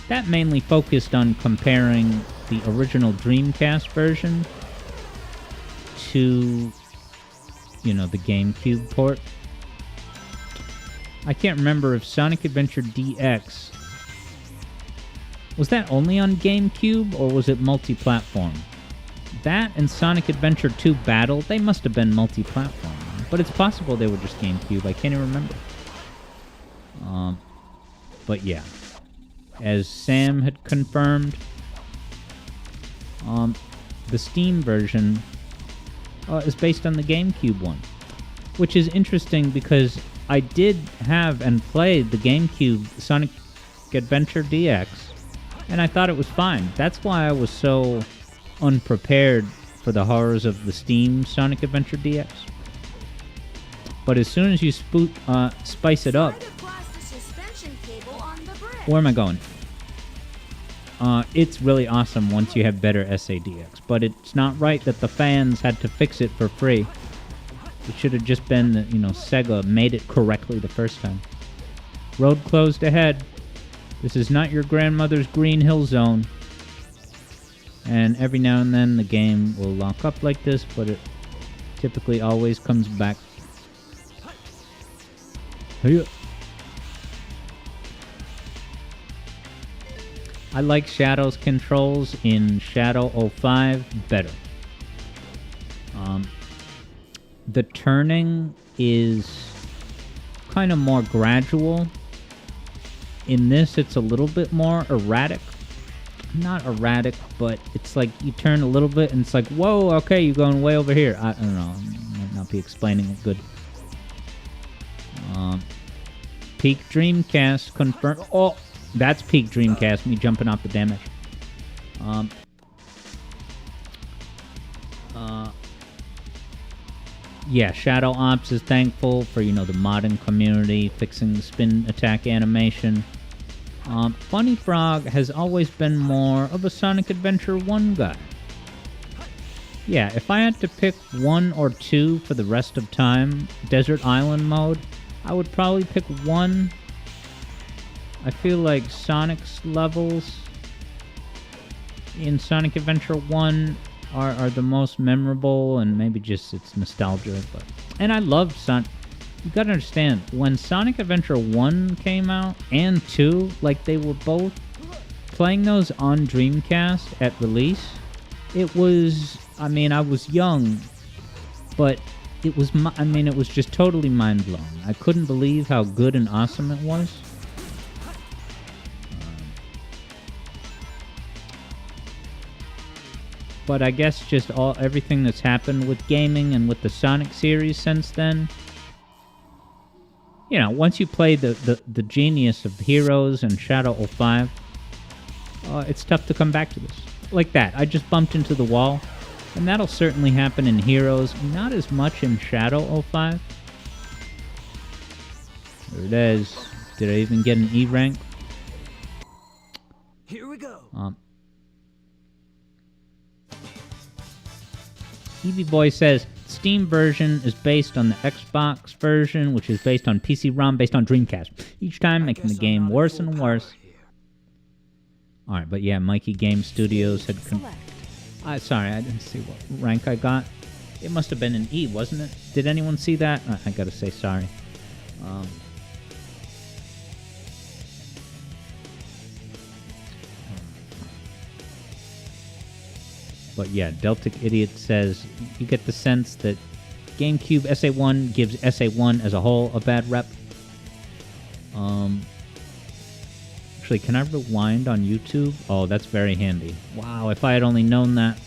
that mainly focused on comparing the original Dreamcast version to, the GameCube port. I can't remember if Sonic Adventure DX... Was that only on GameCube, or was it multi-platform? That and Sonic Adventure 2 Battle, they must have been multi-platform. But it's possible they were just GameCube, I can't even remember. But yeah. As Sam had confirmed, the Steam version is based on the GameCube one. Which is interesting because I did have and played the GameCube Sonic Adventure DX, and I thought it was fine. That's why I was so unprepared for the horrors of the Steam Sonic Adventure DX. But as soon as you spice it up... Where am I going? It's really awesome once you have better SADX, but it's not right that the fans had to fix it for free. It should have just been that, Sega made it correctly the first time. Road closed ahead. This is not your grandmother's Green Hill Zone. And every now and then the game will lock up like this, but it typically always comes back. Hey. I like Shadow's controls in Shadow 05 better. The turning is kind of more gradual. In this, it's a little bit more erratic. Not erratic, but it's like you turn a little bit and it's like, whoa, okay, you're going way over here. I don't know. I might not be explaining it good. Peak Dreamcast confirmed. Oh, that's Peak Dreamcast, me jumping off the damage. Yeah, Shadow Ops is thankful for, the modding community, fixing the spin attack animation. Funny Frog has always been more of a Sonic Adventure 1 guy. Yeah, if I had to pick 1 or 2 for the rest of time, Desert Island mode, I would probably pick 1. I feel like Sonic's levels in Sonic Adventure 1 are the most memorable, and maybe just it's nostalgia. And I love Sonic. You gotta understand, when Sonic Adventure 1 came out, and 2, like, they were both playing those on Dreamcast at release. It was, I was young, but it was just totally mind-blowing. I couldn't believe how good and awesome it was. But I guess just everything that's happened with gaming and with the Sonic series since then, once you play the genius of Heroes and Shadow 05, it's tough to come back to this. Like that. I just bumped into the wall. And that'll certainly happen in Heroes, not as much in Shadow 05. There it is. Did I even get an E rank? Here we go. Eevee Boy says, Steam version is based on the Xbox version, which is based on PC-ROM, based on Dreamcast. Each time making the game worse and worse. Alright, but yeah, Mikey Game Studios had... sorry, I didn't see what rank I got. It must have been an E, wasn't it? Did anyone see that? I gotta say sorry. But yeah, Deltic Idiot says, you get the sense that GameCube SA1 gives SA1 as a whole a bad rep. Actually, can I rewind on YouTube? Oh, that's very handy. Wow, if I had only known that.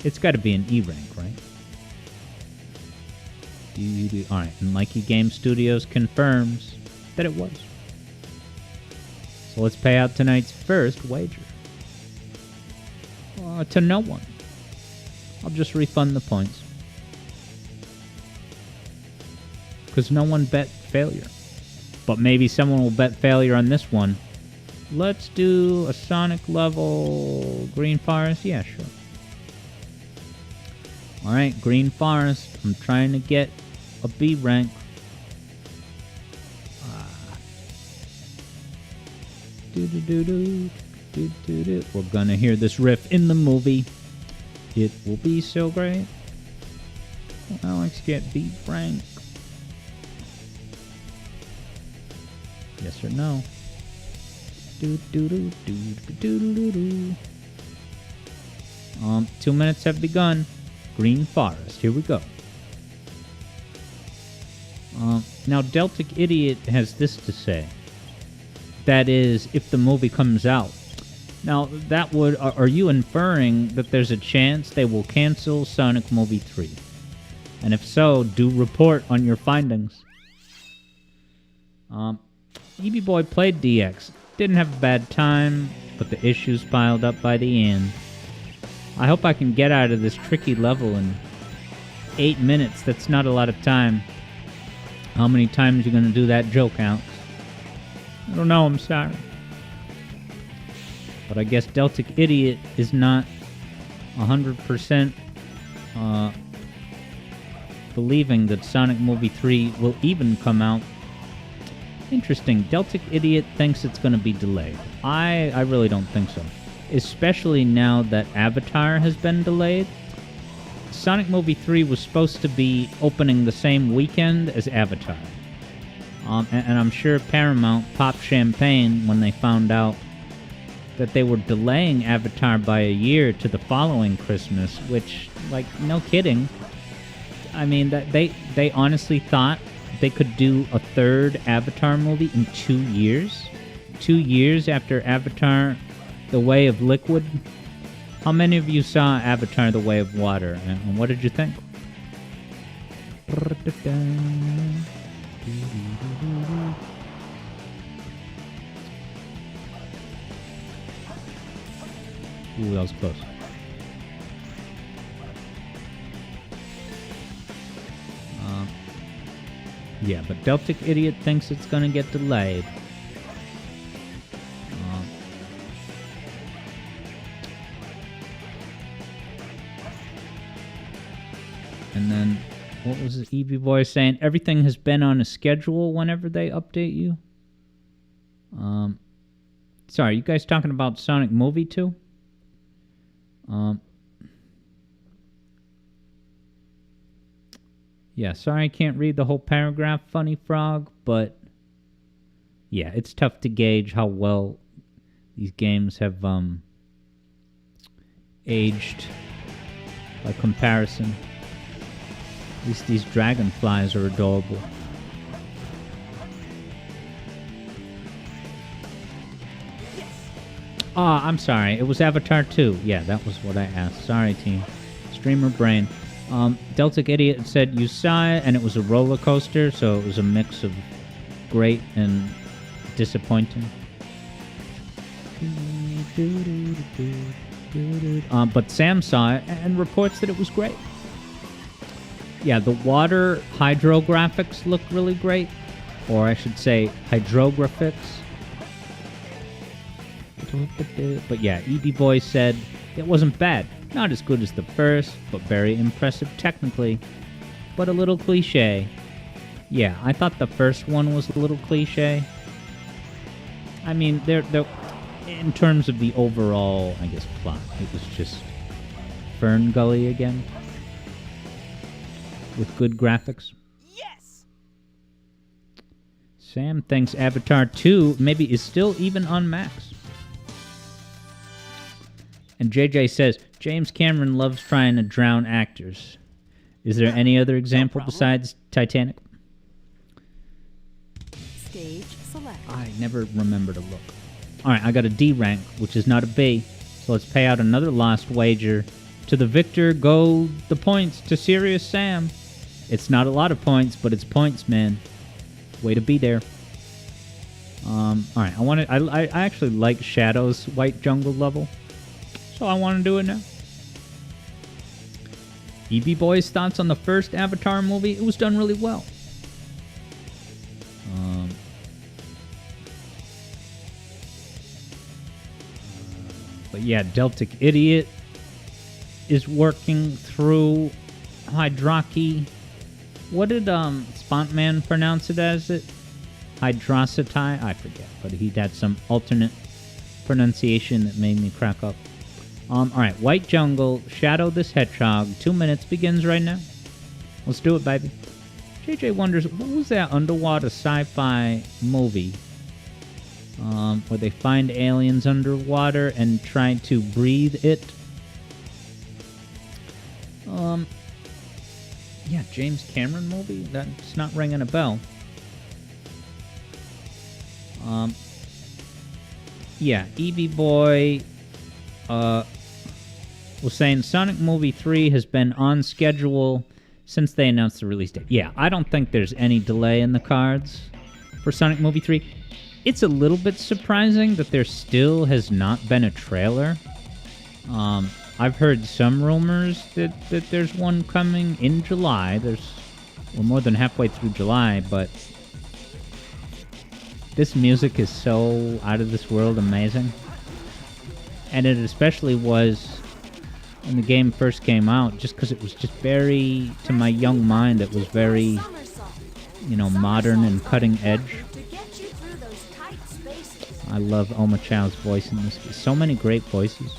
It's got to be an E rank, right? Alright, and Mikey Game Studios confirms that it was. So let's pay out tonight's first wager. To no one. I'll just refund the points. Because no one bet failure. But maybe someone will bet failure on this one. Let's do a Sonic level Green Forest. Yeah, sure. Alright, Green Forest. I'm trying to get a B rank. We're gonna hear this riff in the movie. It will be so great. Alex get B rank. Yes or no? 2 minutes have begun. Green Forest. Here we go. Now, Deltic Idiot has this to say. That is, if the movie comes out. Now, that would... Are you inferring that there's a chance they will cancel Sonic Movie 3? And if so, do report on your findings. Eevee Boy played DX. Didn't have a bad time, but the issues piled up by the end. I hope I can get out of this tricky level in 8 minutes. That's not a lot of time. How many times you gonna do that joke, Alex? I don't know, I'm sorry. But I guess Deltic Idiot is not 100% believing that Sonic Movie 3 will even come out. Interesting. Deltic Idiot thinks it's going to be delayed. I really don't think so. Especially now that Avatar has been delayed. Sonic Movie 3 was supposed to be opening the same weekend as Avatar. And I'm sure Paramount popped champagne when they found out that they were delaying Avatar by a year to the following Christmas, which, like, no kidding. I mean, that they honestly thought they could do a third Avatar movie in 2 years? 2 years after Avatar The Way of Liquid? How many of you saw Avatar The Way of Water, and what did you think? Ooh, that was close. Yeah, but Deltic Idiot thinks it's gonna get delayed. And then, what was the Eevee Boy saying? Everything has been on a schedule whenever they update you? Sorry, you guys talking about Sonic Movie 2? Yeah, sorry I can't read the whole paragraph, Funny Frog, but yeah, it's tough to gauge how well these games have aged by comparison. At least these dragonflies are adorable. I'm sorry. It was Avatar 2. Yeah, that was what I asked. Sorry, team. Streamer brain. Deltic Idiot said you saw it, and it was a roller coaster, so it was a mix of great and disappointing. But Sam saw it and reports that it was great. Yeah, the water hydrographics look really great. Or I should say, hydrographics. But yeah, EB Boy said it wasn't bad. Not as good as the first, but very impressive technically. But a little cliche. Yeah, I thought the first one was a little cliche. I mean, they're in terms of the overall, I guess, plot, it was just Fern Gully again. With good graphics. Yes! Sam thinks Avatar 2 maybe is still even on Max. And JJ says, James Cameron loves trying to drown actors. Is there any other example besides Titanic? Stage select. I never remember to look. Alright, I got a D rank, which is not a B. So let's pay out another lost wager. To the victor go the points to Serious Sam. It's not a lot of points, but it's points, man. Way to be there. Alright, I actually like Shadow's White Jungle level. So I want to do it now. EB Boy's thoughts on the first Avatar movie? It was done really well. But yeah, Deltic Idiot is working through Hydroki. What did Spontman pronounce it as? Hydrosity? I forget, but he had some alternate pronunciation that made me crack up. Alright, White Jungle, Shadow this Hedgehog. 2 minutes begins right now. Let's do it, baby. JJ wonders, what was that underwater sci-fi movie? Where they find aliens underwater and try to breathe it? Yeah, James Cameron movie? That's not ringing a bell. Yeah, EB Boy, was saying Sonic Movie 3 has been on schedule since they announced the release date. Yeah, I don't think there's any delay in the cards for Sonic Movie 3. It's a little bit surprising that there still has not been a trailer. I've heard some rumors that there's one coming in July. We're more than halfway through July, but this music is so out of this world amazing. And it especially was when the game first came out, just because it was just very, to my young mind, it was very, modern and cutting edge. I love Oma Chow's voice in this. So many great voices.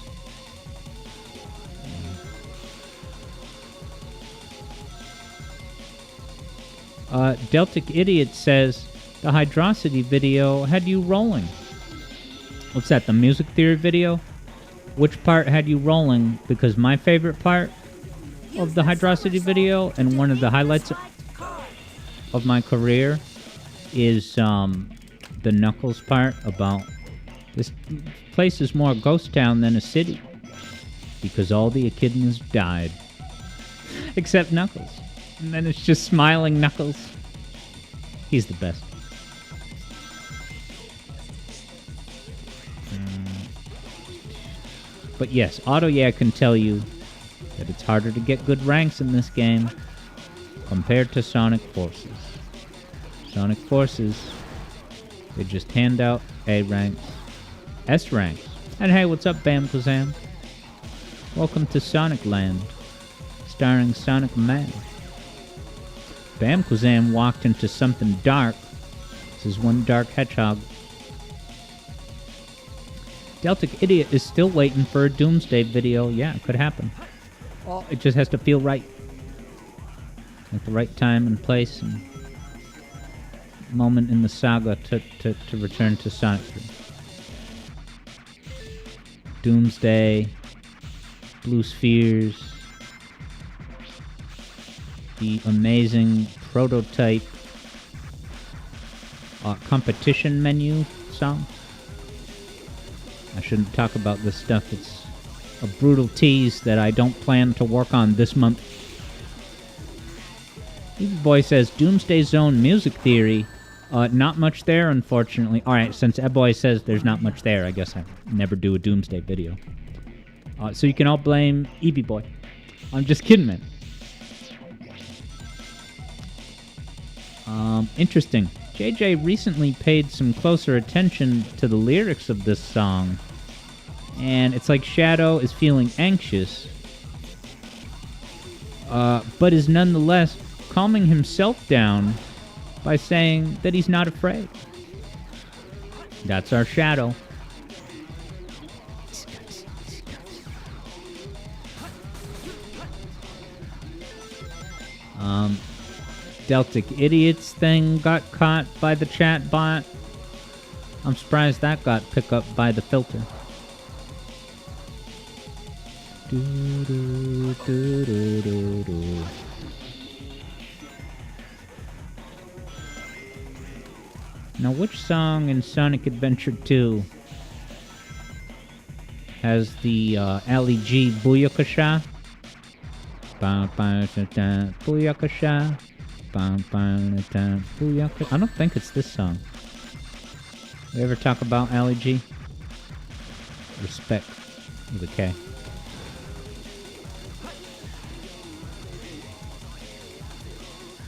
Deltic Idiot says, the Hydrosity video had you rolling. What's that, the music theory video? Which part had you rolling? Because my favorite part of the Hydrosity video, and one of the highlights of my career, is the Knuckles part about this place is more a ghost town than a city. Because all the echidnas died. Except Knuckles. And then it's just smiling Knuckles. He's the best. But yes, AutoYa can tell you that it's harder to get good ranks in this game compared to Sonic Forces. Sonic Forces, they just hand out A ranks, S ranks. And hey, what's up, Bam Kazam? Welcome to Sonic Land, starring Sonic Man. Bam Kazam walked into something dark. This is one dark hedgehog. Deltic Idiot is still waiting for a Doomsday video. Yeah, it could happen. It just has to feel right. At the right time and place and moment in the saga to return to Sonic 3. Doomsday, Blue Spheres, the amazing prototype competition menu song. I shouldn't talk about this stuff. It's a brutal tease that I don't plan to work on this month. Evil Boy says, Doomsday Zone music theory. Not much there, unfortunately. Alright, since Eboy says there's not much there, I guess I never do a Doomsday video. So you can all blame EB Boy. I'm just kidding, man. Interesting. JJ recently paid some closer attention to the lyrics of this song. And it's like Shadow is feeling anxious, but is nonetheless calming himself down by saying that he's not afraid. That's our Shadow. Deltic Idiots thing got caught by the chat bot. I'm surprised that got picked up by the filter. Now, which song in Sonic Adventure 2 has the Ali G Booyakasha? Booyakasha. I don't think it's this song. We ever talk about Ali G? Respect with a K.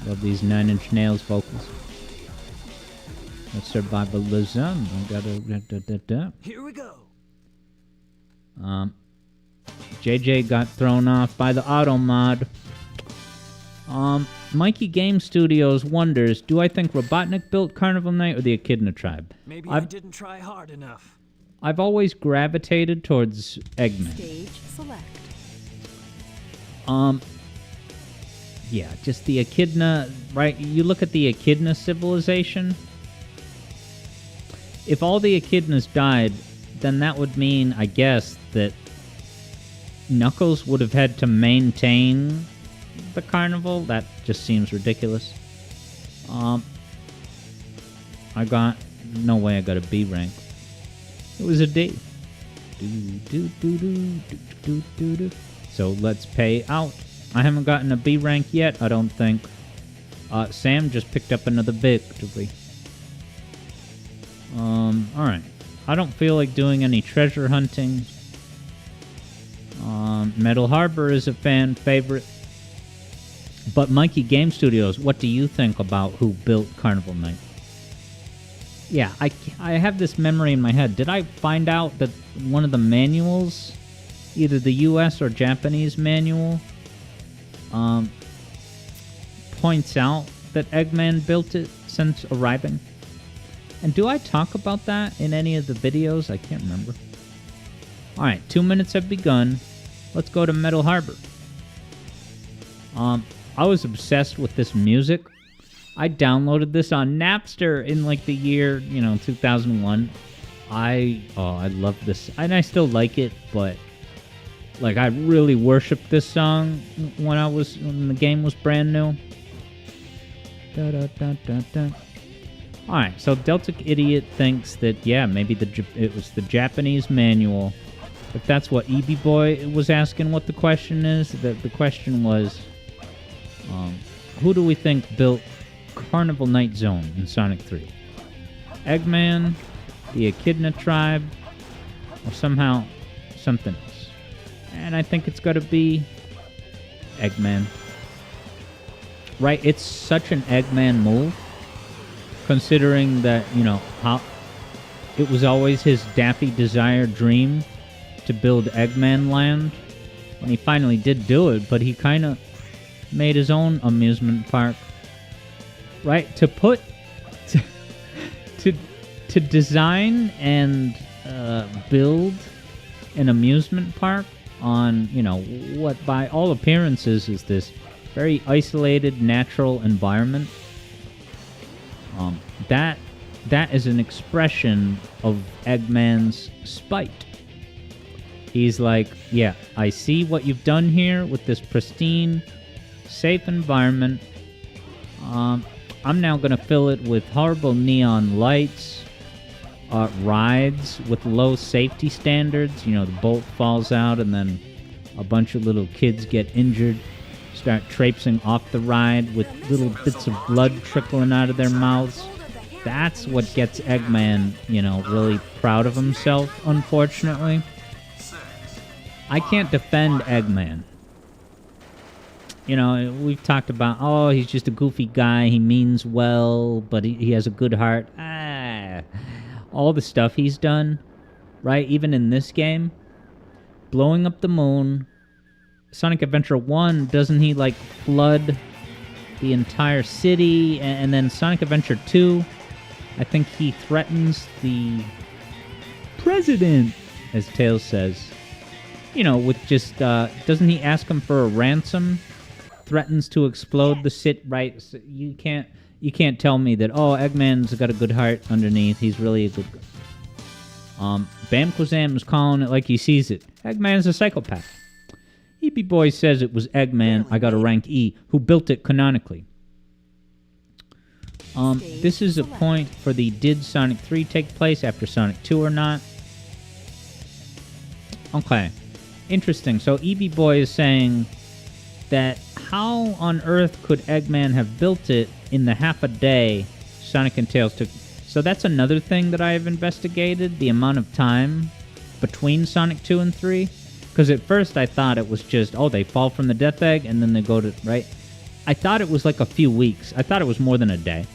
Love these 9 Inch Nails vocals. That's survivalism. I gotta. Here we go. JJ got thrown off by the auto mod. Mikey Game Studios wonders, do I think Robotnik built Carnival Night or the Echidna Tribe? Maybe I didn't try hard enough. I've always gravitated towards Eggman. Stage select. Yeah, just the Echidna, right? You look at the Echidna civilization. If all the Echidnas died, then that would mean, I guess, that Knuckles would have had to maintain the carnival. That just seems ridiculous. No way I got a B rank. It was a D. So let's pay out. I haven't gotten a B rank yet, I don't think. Sam just picked up another victory. Alright. I don't feel like doing any treasure hunting. Metal Harbor is a fan favorite. But Mikey Game Studios, what do you think about who built Carnival Night? Yeah, I have this memory in my head. Did I find out that one of the manuals, either the US or Japanese manual, points out that Eggman built it since arriving? And do I talk about that in any of the videos? I can't remember. Alright, 2 minutes have begun. Let's go to Metal Harbor. I was obsessed with this music. I downloaded this on Napster in like the year, 2001. I love this, and I still like it, but like I really worshipped this song when the game was brand new. Alright, so Deltic Idiot thinks that, yeah, maybe it was the Japanese manual. If that's what EB Boy was asking what the question is, the question was, who do we think built Carnival Night Zone in Sonic 3? Eggman, the Echidna Tribe, or somehow something else? And I think it's got to be Eggman. Right, it's such an Eggman move, considering that, how it was always his Daffy Desire dream to build Eggman Land, and he finally did do it, but he kind of made his own amusement park. Right, to design and build an amusement park on, what by all appearances is this very isolated natural environment. That is an expression of Eggman's spite. He's like, yeah, I see what you've done here with this pristine, safe environment. I'm now going to fill it with horrible neon lights, rides with low safety standards. The bolt falls out and then a bunch of little kids get injured, start traipsing off the ride with little bits of blood trickling out of their mouths. That's what gets Eggman, really proud of himself, unfortunately. I can't defend Eggman. You know, we've talked about, oh, he's just a goofy guy. He means well, but he has a good heart. All the stuff he's done, right? Even in this game, blowing up the moon. Sonic Adventure 1, doesn't he, like, flood the entire city? And then Sonic Adventure 2, I think he threatens the president, as Tails says. You know, with just, doesn't he ask him for a ransom? Threatens to explode the city, right? So you can't tell me that, oh, Eggman's got a good heart underneath. He's really a good guy. Bam Kwazam is calling it like he sees it. Eggman's a psychopath. EP Boy says it was Eggman, I got a rank E, who built it canonically. This is a point for the did Sonic 3 take place after Sonic 2 or not? Okay. Interesting. So EB Boy is saying that how on earth could Eggman have built it in the half a day Sonic and Tails took? So that's another thing that I have investigated, the amount of time between Sonic 2 and 3. Because at first I thought it was just, oh, they fall from the Death Egg and then they go to, right? I thought it was like a few weeks. I thought it was more than a day.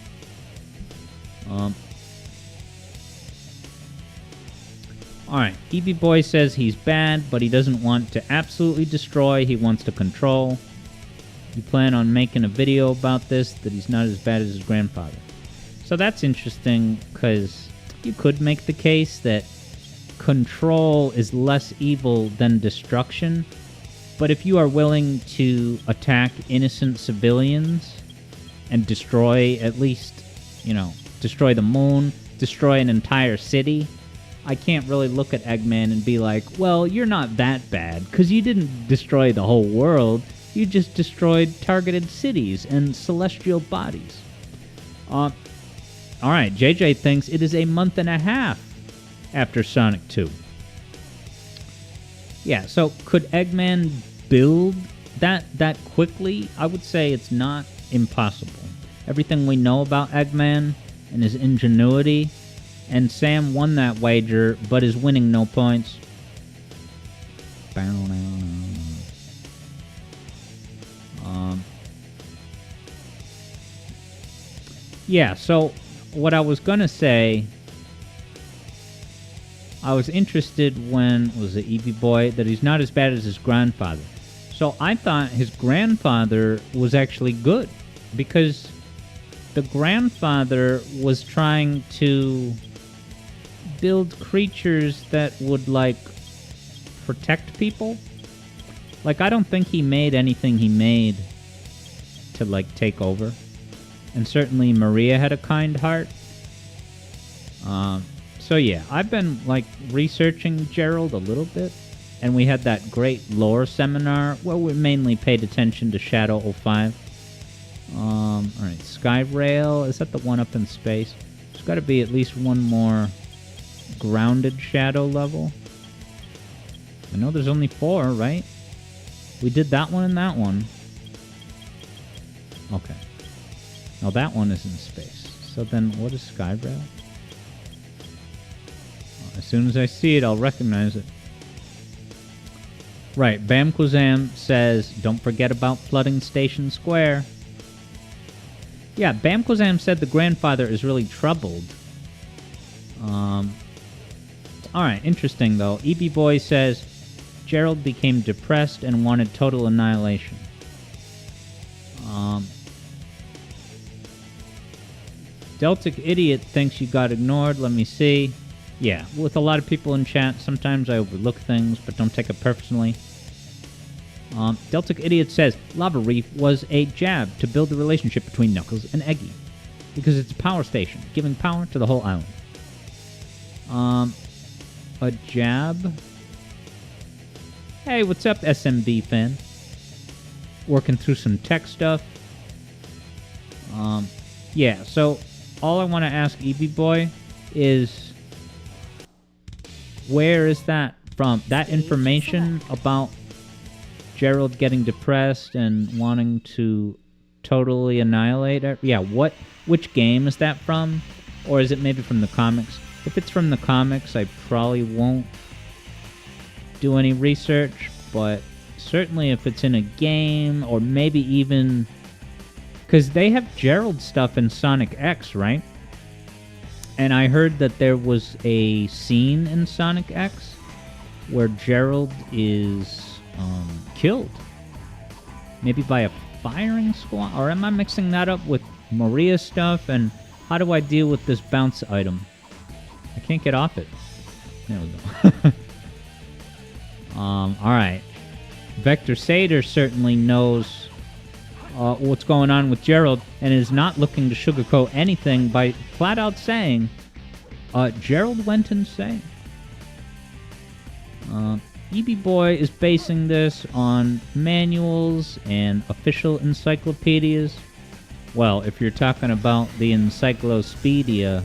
Alright, EB Boy says he's bad, but he doesn't want to absolutely destroy. He wants to control. You plan on making a video about this, that he's not as bad as his grandfather. So that's interesting, because you could make the case that control is less evil than destruction, but if you are willing to attack innocent civilians and destroy, at least, you know, destroy the moon, destroy an entire city, I can't really look at Eggman and be like, well, you're not that bad, because you didn't destroy the whole world, you just destroyed targeted cities and celestial bodies. Alright, JJ thinks it is a month and a half after Sonic 2. Yeah, so could Eggman build that quickly? I would say it's not impossible. Everything we know about Eggman and his ingenuity, and Sam won that wager, but is winning no points. Yeah, so what I was gonna say, I was interested when, was it EB Boy, that he's not as bad as his grandfather. So I thought his grandfather was actually good, because the grandfather was trying to build creatures that would, like, protect people. Like, I don't think he made anything he made to, like, take over. And certainly Maria had a kind heart. So yeah, I've been, like, researching Gerald a little bit. And we had that great lore seminar where we mainly paid attention to Shadow 05. Alright, Skyrail, is that the one up in space? There's got to be at least one more grounded Shadow level. I know there's only 4, right? We did that one and that one. Okay. Now that one is in space. So then what is Skyrail? Well, as soon as I see it, I'll recognize it. Right, Bam Kwazam says, don't forget about flooding Station Square. Yeah, Bam Kwazam said the grandfather is really troubled. Alright, interesting though. EB Boy says, Gerald became depressed and wanted total annihilation. Deltic Idiot thinks you got ignored. Let me see. Yeah, with a lot of people in chat, sometimes I overlook things, but don't take it personally. Deltic Idiot says, Lava Reef was a jab to build the relationship between Knuckles and Eggy, because it's a power station, giving power to the whole island. A jab? Hey, what's up, SMB fan? Working through some tech stuff. Yeah, so all I want to ask EB Boy is, where is that from? That information about Gerald getting depressed and wanting to totally annihilate it? Yeah, which game is that from? Or is it maybe from the comics? If it's from the comics, I probably won't do any research, but certainly if it's in a game, or maybe even... Because they have Gerald stuff in Sonic X, right? And I heard that there was a scene in Sonic X where Gerald is killed. Maybe by a firing squad? Or am I mixing that up with Maria stuff? And how do I deal with this bounce item? I can't get off it. There we go. Alright. Vector Sater certainly knows what's going on with Gerald and is not looking to sugarcoat anything by flat out saying Gerald went insane. EB Boy is basing this on manuals and official encyclopedias. Well, if you're talking about the Encyclopedia,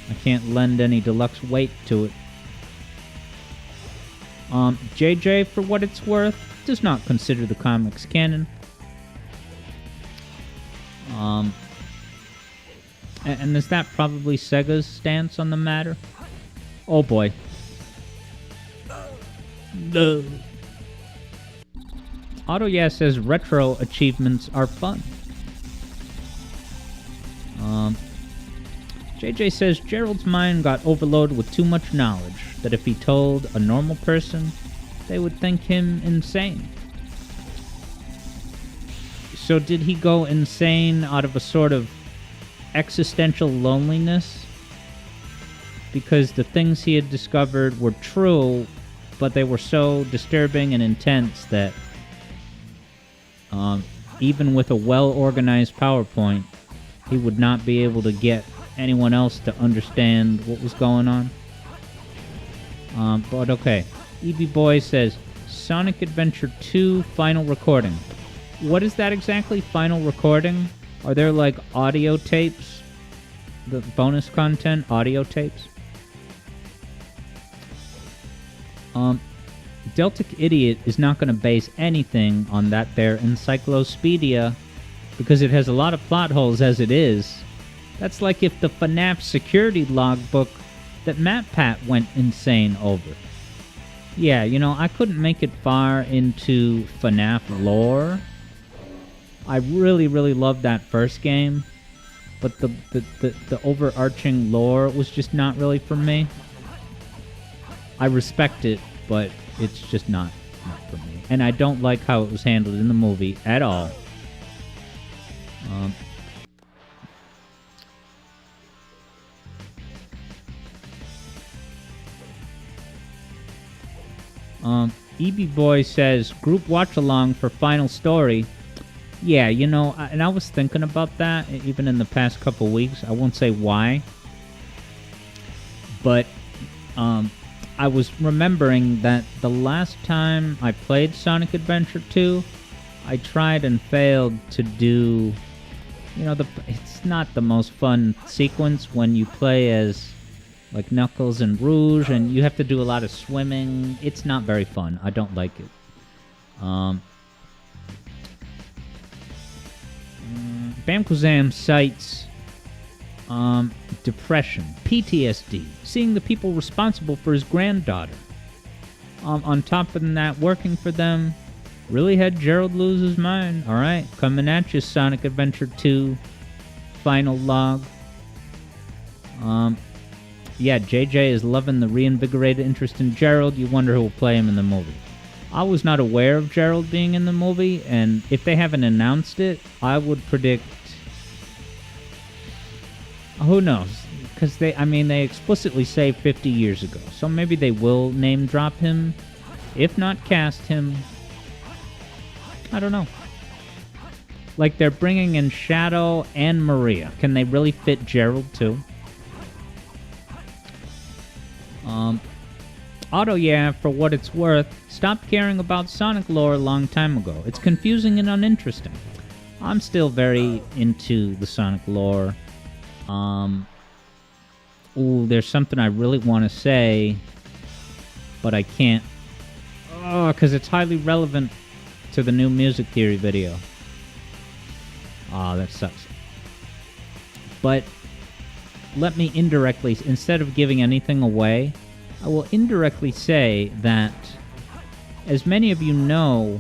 I can't lend any deluxe weight to it. JJ, for what it's worth, does not consider the comics canon. And is that probably Sega's stance on the matter? Oh boy. No. Otto Yeah says retro achievements are fun. JJ says Gerald's mind got overloaded with too much knowledge, that if he told a normal person, they would think him insane. So did he go insane out of a sort of existential loneliness? Because the things he had discovered were true, but they were so disturbing and intense that even with a well-organized PowerPoint, he would not be able to get anyone else to understand what was going on. But okay. EB Boy says, Sonic Adventure 2 final recording. What is that exactly, final recording? Are there like audio tapes? The bonus content, audio tapes? Deltic Idiot is not going to base anything on that there encyclopedia because it has a lot of plot holes as it is. That's like if the FNAF security logbook that MatPat went insane over. Yeah, you know, I couldn't make it far into FNAF lore. I really, really loved that first game, but the overarching lore was just not really for me. I respect it, but it's just not for me. And I don't like how it was handled in the movie at all. EB Boy says, group watch-along for final story. Yeah, you know, and I was thinking about that even in the past couple weeks. I won't say why. But I was remembering that the last time I played Sonic Adventure 2, I tried and failed to do, you know, it's not the most fun sequence when you play as like Knuckles and Rouge, and you have to do a lot of swimming. It's not very fun. I don't like it. Bamkazam cites depression, PTSD, seeing the people responsible for his granddaughter. On top of that, working for them really had Gerald lose his mind. Alright, coming at you, Sonic Adventure 2 final log. Yeah, JJ is loving the reinvigorated interest in Gerald. You wonder who will play him in the movie. I was not aware of Gerald being in the movie, and if they haven't announced it, I would predict... Who knows? Because they explicitly say 50 years ago. So maybe they will name drop him. If not cast him. I don't know. Like, they're bringing in Shadow and Maria. Can they really fit Gerald, too? Otto Yeah, for what it's worth, stopped caring about Sonic lore a long time ago. It's confusing and uninteresting. I'm still very into the Sonic lore. Ooh, there's something I really want to say, but I can't. Oh, because it's highly relevant to the new music theory video. Oh, that sucks. But let me indirectly, instead of giving anything away, I will indirectly say that, as many of you know,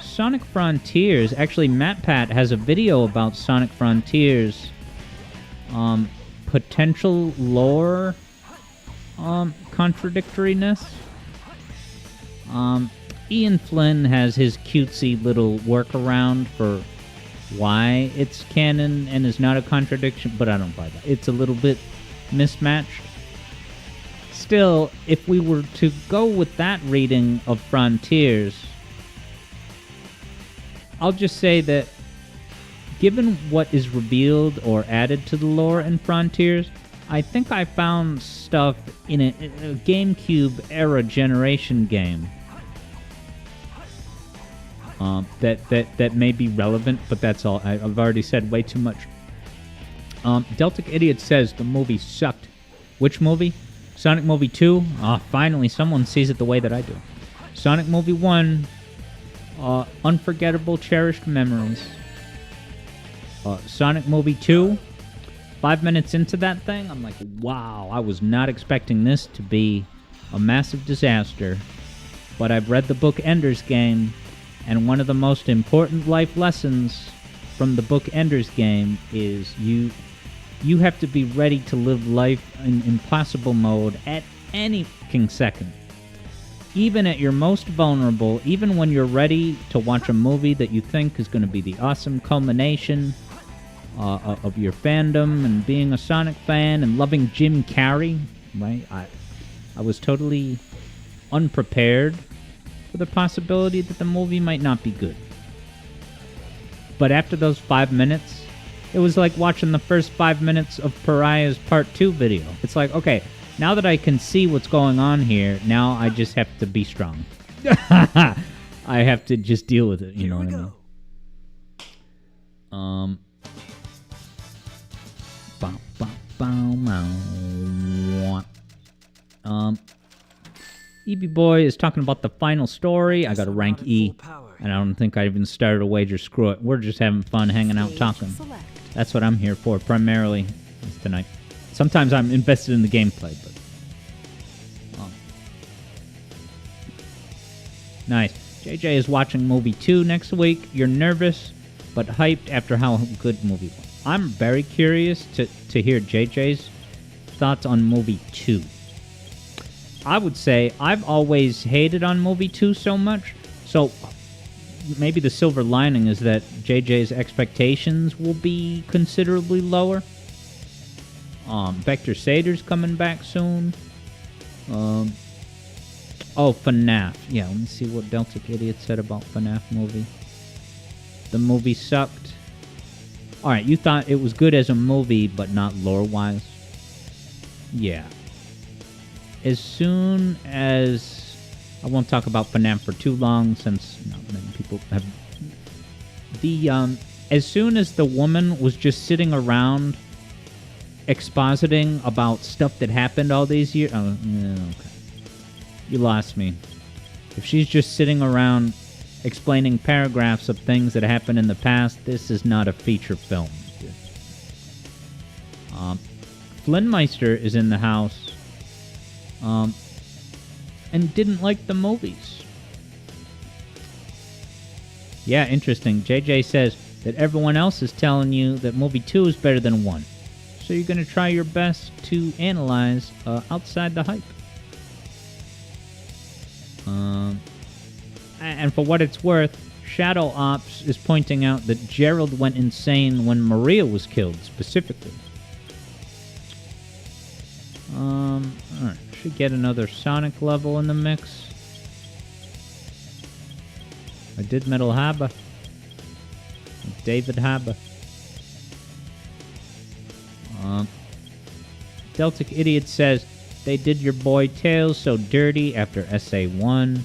Sonic Frontiers, actually MatPat has a video about Sonic Frontiers, potential lore, contradictoriness. Ian Flynn has his cutesy little workaround for why it's canon and is not a contradiction, but I don't buy that. It's a little bit mismatched. Still, if we were to go with that reading of Frontiers, I'll just say that given what is revealed or added to the lore in Frontiers, I think I found stuff in a GameCube era generation game that may be relevant, but that's all. I've already said way too much. Deltic Idiot says the movie sucked. Which movie? Sonic Movie 2? Finally, someone sees it the way that I do. Sonic Movie 1, unforgettable, cherished memories. Sonic Movie 2, 5 minutes into that thing, I'm like, wow, I was not expecting this to be a massive disaster. But I've read the book Ender's Game, and one of the most important life lessons from the book Ender's Game is you have to be ready to live life in impossible mode at any fucking second. Even at your most vulnerable, even when you're ready to watch a movie that you think is going to be the awesome culmination of your fandom and being a Sonic fan and loving Jim Carrey, right? I was totally unprepared for the possibility that the movie might not be good. But after those 5 minutes, it was like watching the first 5 minutes of Pariah's Part 2 video. It's like, okay, now that I can see what's going on here, now I just have to be strong. I have to just deal with it, you know what I mean? EB Boy is talking about the final story. I got a rank E, and I don't think I even started a wager. Screw it. We're just having fun, hanging out, talking. That's what I'm here for, primarily, tonight. Sometimes I'm invested in the gameplay, but... Nice. JJ is watching movie 2 next week. You're nervous, but hyped after how good movie was. I'm very curious to hear JJ's thoughts on movie 2. I would say I've always hated on movie 2 so much, so maybe the silver lining is that JJ's expectations will be considerably lower. Vector Sader's coming back soon. Oh, FNAF. Yeah, let me see what Deltic Idiot said about FNAF movie. The movie sucked. Alright, you thought it was good as a movie, but not lore-wise? Yeah. As soon as... I won't talk about FNAF for too long, since not many people have... As soon as the woman was just sitting around expositing about stuff that happened all these years... Oh, yeah, okay. You lost me. If she's just sitting around explaining paragraphs of things that happened in the past, this is not a feature film. Flynnmeister is in the house and didn't like the movies. Yeah, interesting. JJ says that everyone else is telling you that movie 2 is better than 1. So you're going to try your best to analyze outside the hype. And for what it's worth, Shadow Ops is pointing out that Gerald went insane when Maria was killed, specifically. Alright, should get another Sonic level in the mix. I did Metal Haba. David Haba. Deltic Idiot says, they did your boy Tails so dirty after SA1.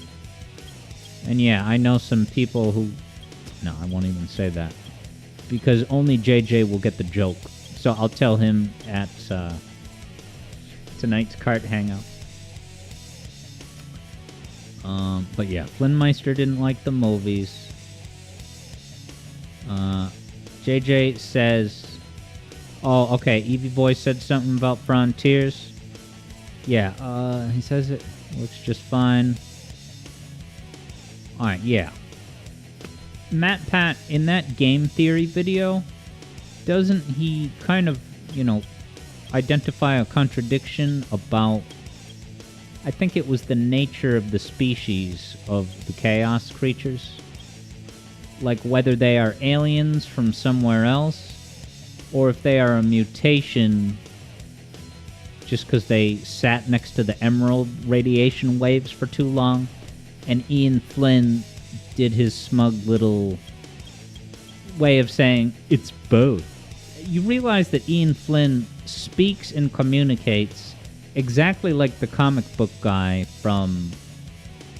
And yeah, I know some people who... No, I won't even say that. Because only JJ will get the joke. So I'll tell him at tonight's cart hangout. But yeah, Flynnmeister didn't like the movies. JJ says... Oh, okay, Evie Boy said something about Frontiers. Yeah, he says it looks just fine. Alright, yeah. Matt Pat, in that game theory video, doesn't he kind of, identify a contradiction about, I think it was the nature of the species of the chaos creatures? Like whether they are aliens from somewhere else, or if they are a mutation just because they sat next to the emerald radiation waves for too long, and Ian Flynn did his smug little way of saying, it's both. You realize that Ian Flynn speaks and communicates exactly like the comic book guy from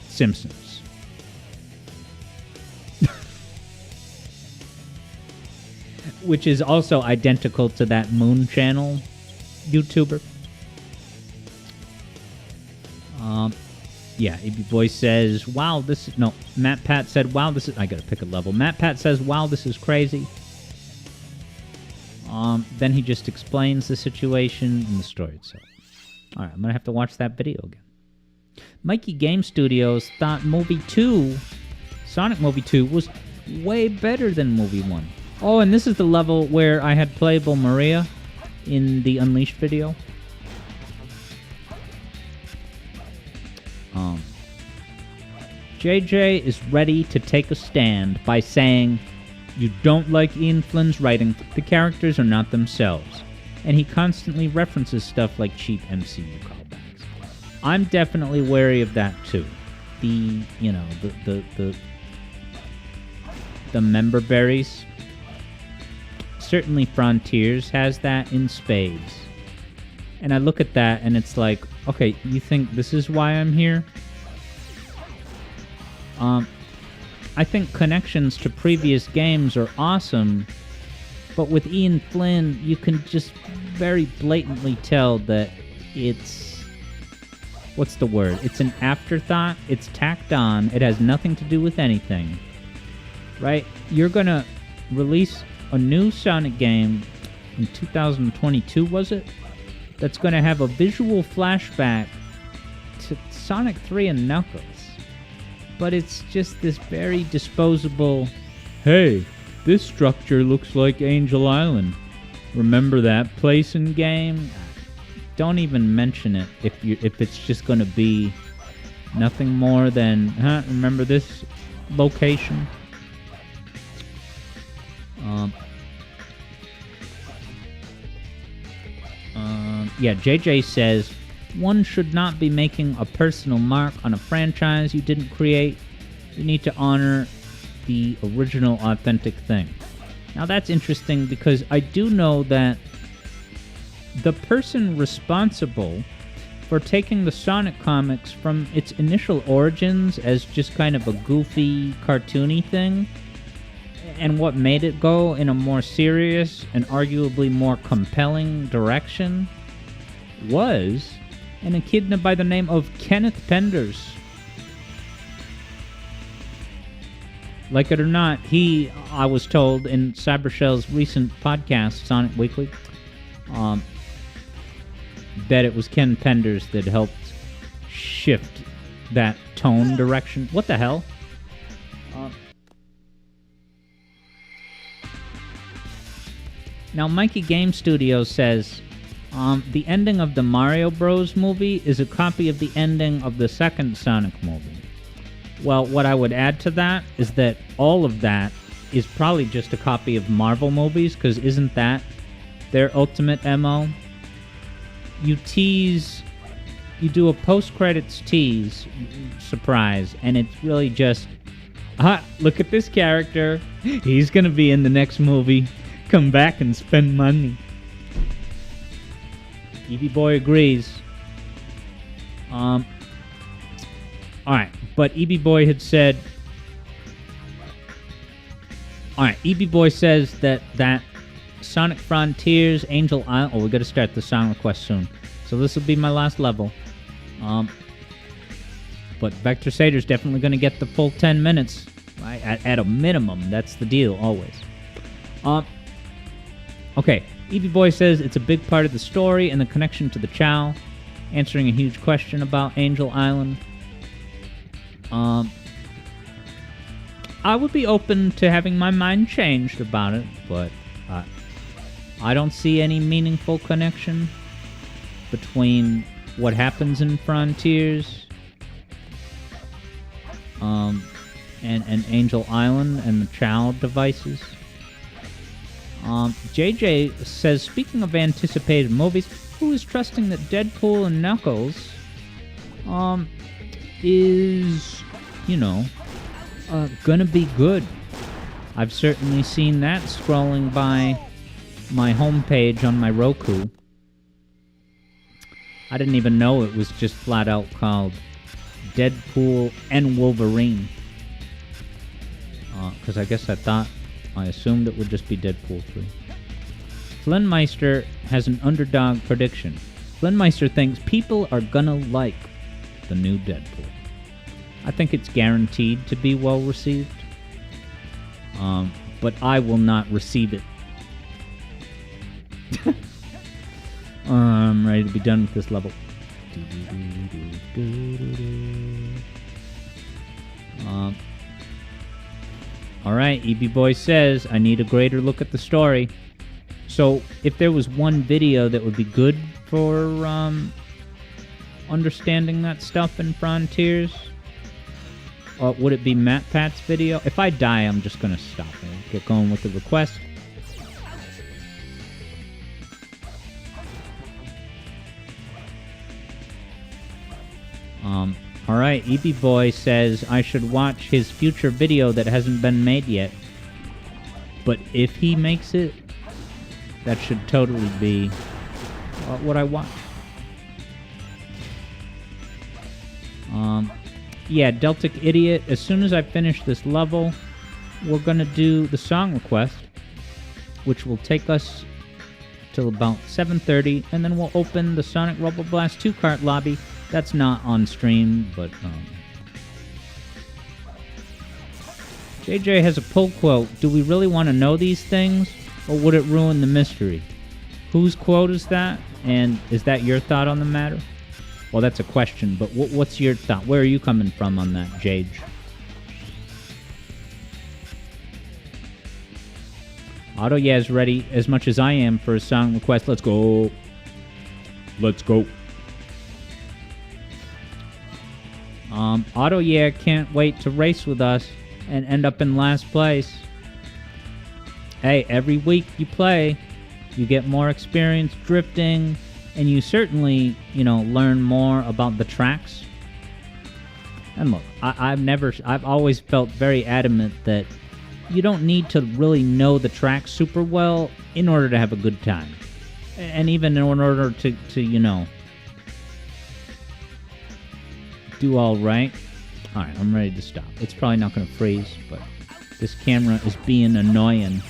Simpsons. Which is also identical to that Moon Channel YouTuber. Yeah, AB Boy says, wow, this is... No, Matt Pat said, wow, this is... I gotta pick a level. Matt Pat says, wow, this is crazy. Then he just explains the situation and the story itself. Alright, I'm gonna have to watch that video again. Mikey Game Studios thought Movie 2, Sonic Movie 2, was way better than Movie 1. Oh, and this is the level where I had playable Maria in the Unleashed video. JJ is ready to take a stand by saying, you don't like Ian Flynn's writing, the characters are not themselves. And he constantly references stuff like cheap MCU callbacks. I'm definitely wary of that too. The member berries. Certainly Frontiers has that in spades. And I look at that and it's like, okay, you think this is why I'm here? I think connections to previous games are awesome, but with Ian Flynn, you can just very blatantly tell that it's... What's the word? It's an afterthought. It's tacked on. It has nothing to do with anything. Right? You're gonna release a new Sonic game in 2022, was it? That's gonna have a visual flashback to Sonic 3 and Knuckles. But it's just this very disposable, hey, this structure looks like Angel Island. Remember that place in game? Don't even mention it if it's just going to be nothing more than, remember this location? Yeah, JJ says, one should not be making a personal mark on a franchise you didn't create. You need to honor the original authentic thing. Now that's interesting because I do know that the person responsible for taking the Sonic comics from its initial origins as just kind of a goofy, cartoony thing, and what made it go in a more serious and arguably more compelling direction was an echidna by the name of Kenneth Penders. Like it or not, I was told in Cybershell's recent podcast, Sonic Weekly, that it was Ken Penders that helped shift that tone direction. What the hell? Now, Mikey Game Studios says, the ending of the Mario Bros. Movie is a copy of the ending of the second Sonic movie. Well, what I would add to that is that all of that is probably just a copy of Marvel movies, because isn't that their ultimate MO? You do a post-credits tease, surprise, and it's really just, look at this character, he's gonna be in the next movie, come back and spend money. Evie Boy agrees. Alright, but EB Boy had said... Alright, EB Boy says that Sonic Frontiers, Angel Island... Oh, we gotta start the song request soon. So this will be my last level. But Vector Sator's definitely gonna get the full 10 minutes. Right? At a minimum, that's the deal, always. Okay, EB Boy says it's a big part of the story and the connection to the Chow. answering a huge question about Angel Island. I would be open to having my mind changed about it, but I don't see any meaningful connection between what happens in Frontiers and Angel Island and the child devices. JJ says, speaking of anticipated movies, who is trusting that Deadpool and Knuckles is, you know, gonna be good? I've certainly seen that scrolling by my homepage on my Roku. I didn't even know it was just flat out called Deadpool and Wolverine. Because I guess I assumed it would just be Deadpool 3. Flynmeister has an underdog prediction. Flynmeister thinks people are gonna like the new Deadpool. I think it's guaranteed to be well received. But I will not receive it. I'm ready to be done with this level. Alright, EB Boy says, I need a greater look at the story. So, if there was one video that would be good for understanding that stuff in Frontiers, would it be Matt Pat's video? If I die, I'm just going to stop and get going with the request. Alright, EB Boy says I should watch his future video that hasn't been made yet. But if he makes it, that should totally be what I want. Yeah, Deltic Idiot, as soon as I finish this level, we're gonna do the song request, which will take us till about 7:30, and then we'll open the Sonic Robo Blast 2 cart lobby. That's not on stream, but JJ has a pull quote. Do we really want to know these things, or would it ruin the mystery? Whose quote is that, and is that your thought on the matter? Well, that's a question, but what's your thought? Where are you coming from on that, Jage? Otto, yeah, is ready as much as I am for a song request. Let's go. Let's go. Otto, yeah, can't wait to race with us and end up in last place. Hey, every week you play, you get more experience drifting, and you certainly, learn more about the tracks. And look, I've always felt very adamant that you don't need to really know the tracks super well in order to have a good time. And even in order to do all right. All right, I'm ready to stop. It's probably not going to freeze, but this camera is being annoying.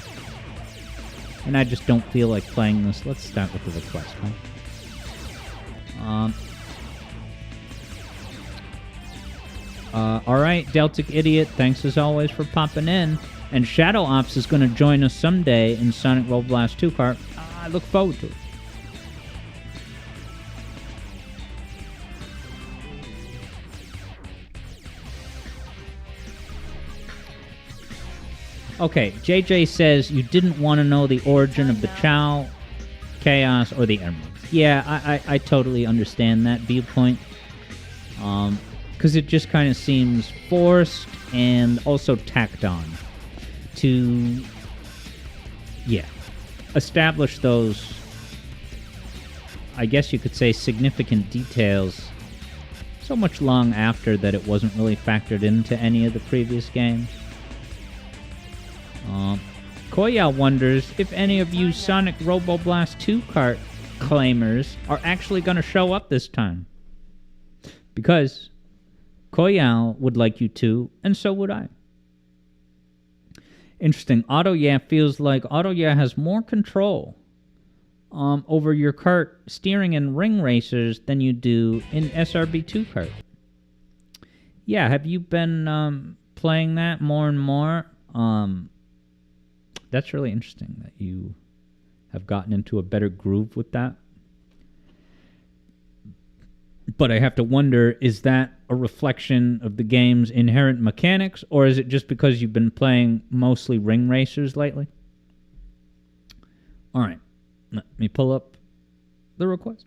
And I just don't feel like playing this. Let's start with the request, huh? Alright, Deltic Idiot, thanks as always for popping in. And Shadow Ops is going to join us someday in Sonic Robo Blast 2 cart. I look forward to it. Okay, JJ says you didn't want to know the origin of the Chow, Chaos, or the Emeralds. Yeah, I totally understand that viewpoint. Because it just kind of seems forced and also tacked on to, establish those, I guess you could say, significant details so much long after that it wasn't really factored into any of the previous games. Koya wonders if any of you Sonic Robo Blast 2 cart claimers are actually going to show up this time. Because Koya would like you to, and so would I. Interesting. Feels like Autoya has more control over your kart steering in ring racers than you do in SRB2 kart. Yeah, have you been playing that more and more? That's really interesting that you have gotten into a better groove with that. But I have to wonder, is that a reflection of the game's inherent mechanics, or is it just because you've been playing mostly ring racers lately? All right, let me pull up the request.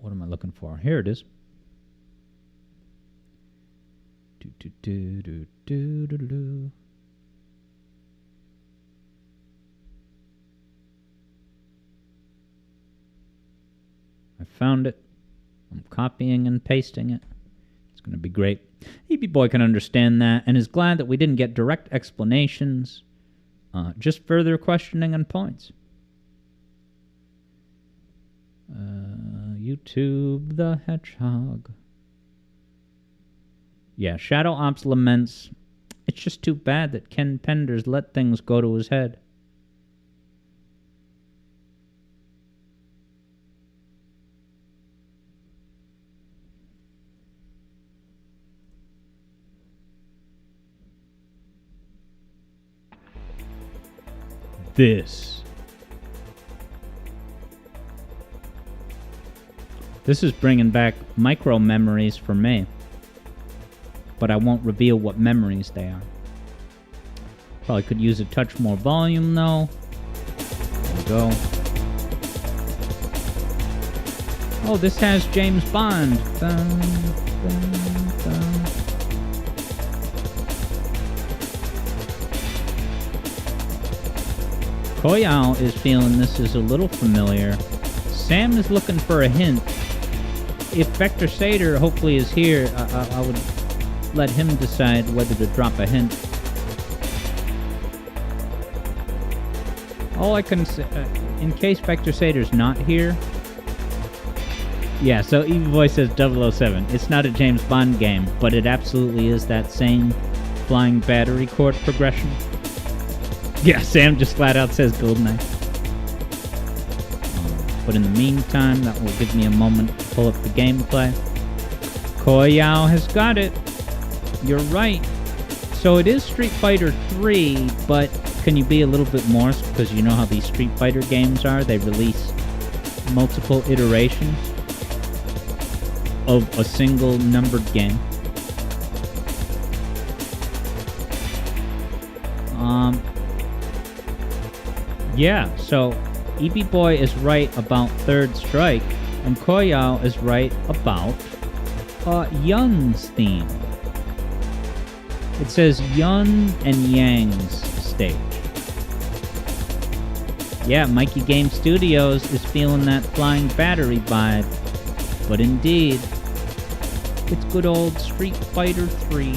What am I looking for? Here it is. I found it. I'm copying and pasting it. It's going to be great. EB Boy can understand that and is glad that we didn't get direct explanations, just further questioning and points. YouTube the Hedgehog. Yeah, Shadow Ops laments, it's just too bad that Ken Penders let things go to his head. This is bringing back micro memories for me. But I won't reveal what memories they are. Probably could use a touch more volume, though. There we go. Oh, this has James Bond. Dun, dun, dun. Koyao is feeling this is a little familiar. Sam is looking for a hint. If Vector Sater hopefully is here, I would let him decide whether to drop a hint. All I can say, in case Vector Sater's not here... Yeah, so Evil Voice says 007. It's not a James Bond game, but it absolutely is that same flying battery chord progression. Yeah, Sam just flat out says GoldenEye. But in the meantime, that will give me a moment to pull up the gameplay. Koyao has got it. You're right. So it is Street Fighter 3, but can you be a little bit more? Because you know how these Street Fighter games are. They release multiple iterations of a single numbered game. Yeah, so EB Boy is right about Third Strike, and Koyao is right about Yun's theme. It says Yun and Yang's stage. Yeah, Mikey Game Studios is feeling that flying battery vibe. But indeed, it's good old Street Fighter 3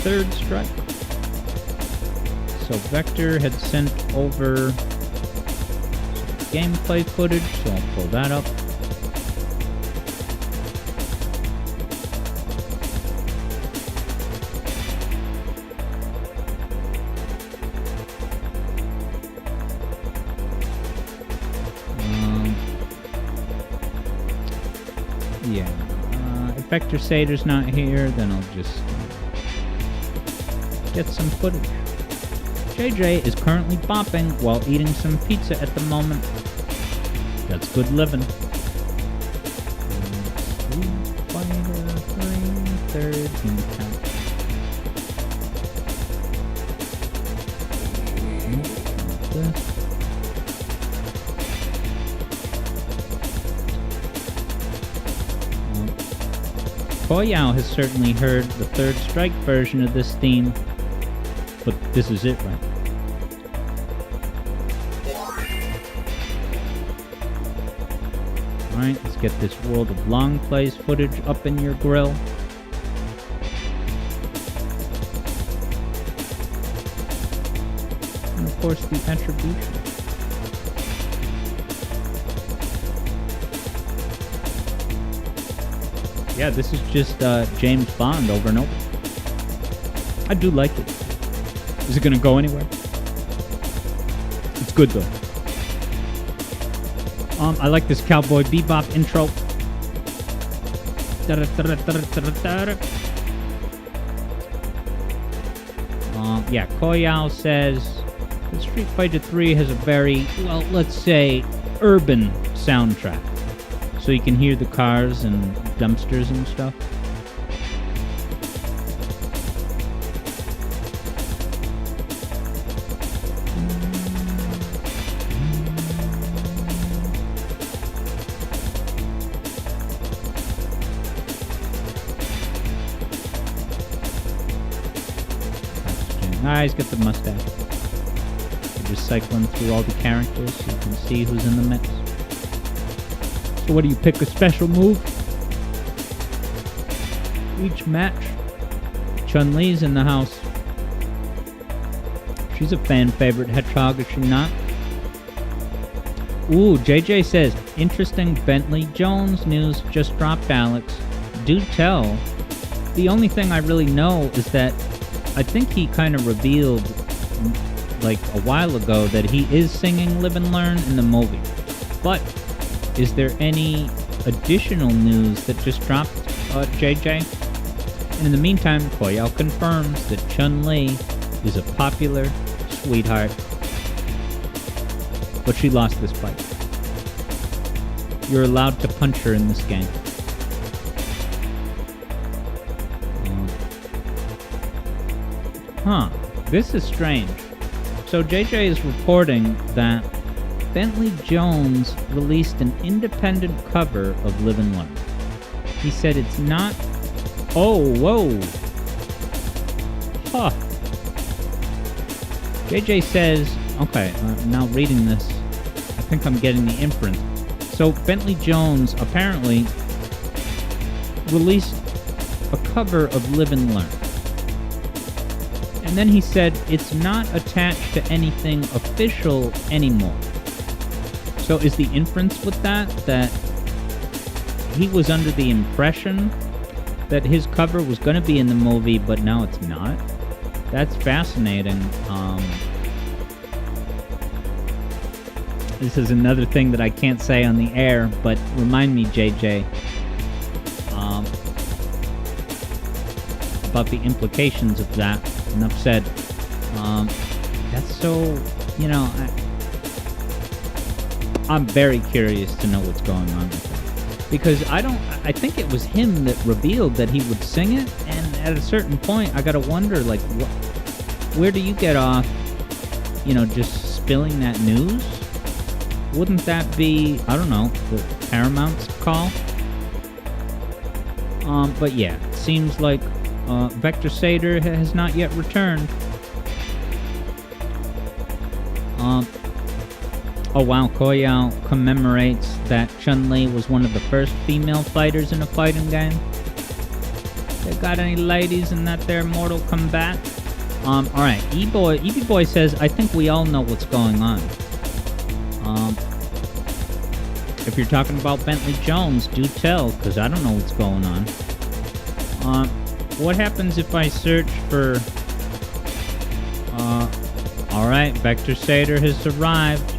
Third Strike. So Vector had sent over some gameplay footage, so I'll pull that up. If Vector Sater's not here, then I'll just get some footage. JJ is currently bopping while eating some pizza at the moment. That's good living. Street Fighter 3 Third Impact. Not this. Koyao has certainly heard the Third Strike version of this theme, but this is it, right? Alright, let's get this World of Long Plays footage up in your grill. And of course the attribution. Yeah, this is just James Bond over and over. I do like it. Is it gonna go anywhere? It's good though. I like this Cowboy Bebop intro. Yeah, Koyao says that Street Fighter 3 has a very, well, let's say, urban soundtrack. So you can hear the cars and dumpsters and stuff. He's got the mustache. We're just cycling through all the characters so you can see who's in the mix. So what do you pick? A special move? Each match. Chun-Li's in the house. She's a fan favorite hedgehog, is she not? Ooh, JJ says, interesting Bentley Jones news just dropped, Alex. Do tell. The only thing I really know is that I think he kind of revealed, like, a while ago that he is singing Live and Learn in the movie. But is there any additional news that just dropped, JJ? And in the meantime, Koyao confirms that Chun-Li is a popular sweetheart. But she lost this fight. You're allowed to punch her in this game. Huh, this is strange. So JJ is reporting that Bentley Jones released an independent cover of Live and Learn. He said it's not... Oh, whoa. Huh. JJ says... Okay, now reading this, I think I'm getting the inference. So Bentley Jones apparently released a cover of Live and Learn. And then he said it's not attached to anything official anymore. So is the inference with that he was under the impression that his cover was going to be in the movie, but now it's not? That's fascinating. This is another thing that I can't say on the air, but remind me, JJ, about the implications of that. Enough said. That's so, you know, I'm very curious to know what's going on with that. Because I think it was him that revealed that he would sing it, and at a certain point, I gotta wonder, like, where do you get off, you know, just spilling that news? Wouldn't that be, I don't know, the Paramount's call? But yeah, it seems like Vector Sater has not yet returned. Oh wow, Koyao commemorates that Chun-Li was one of the first female fighters in a fighting game. They got any ladies in that there Mortal Kombat? Alright, Evie Boy says, I think we all know what's going on. If you're talking about Bentley Jones, do tell, because I don't know what's going on. What happens if I search for... Alright, Vector Sater has arrived.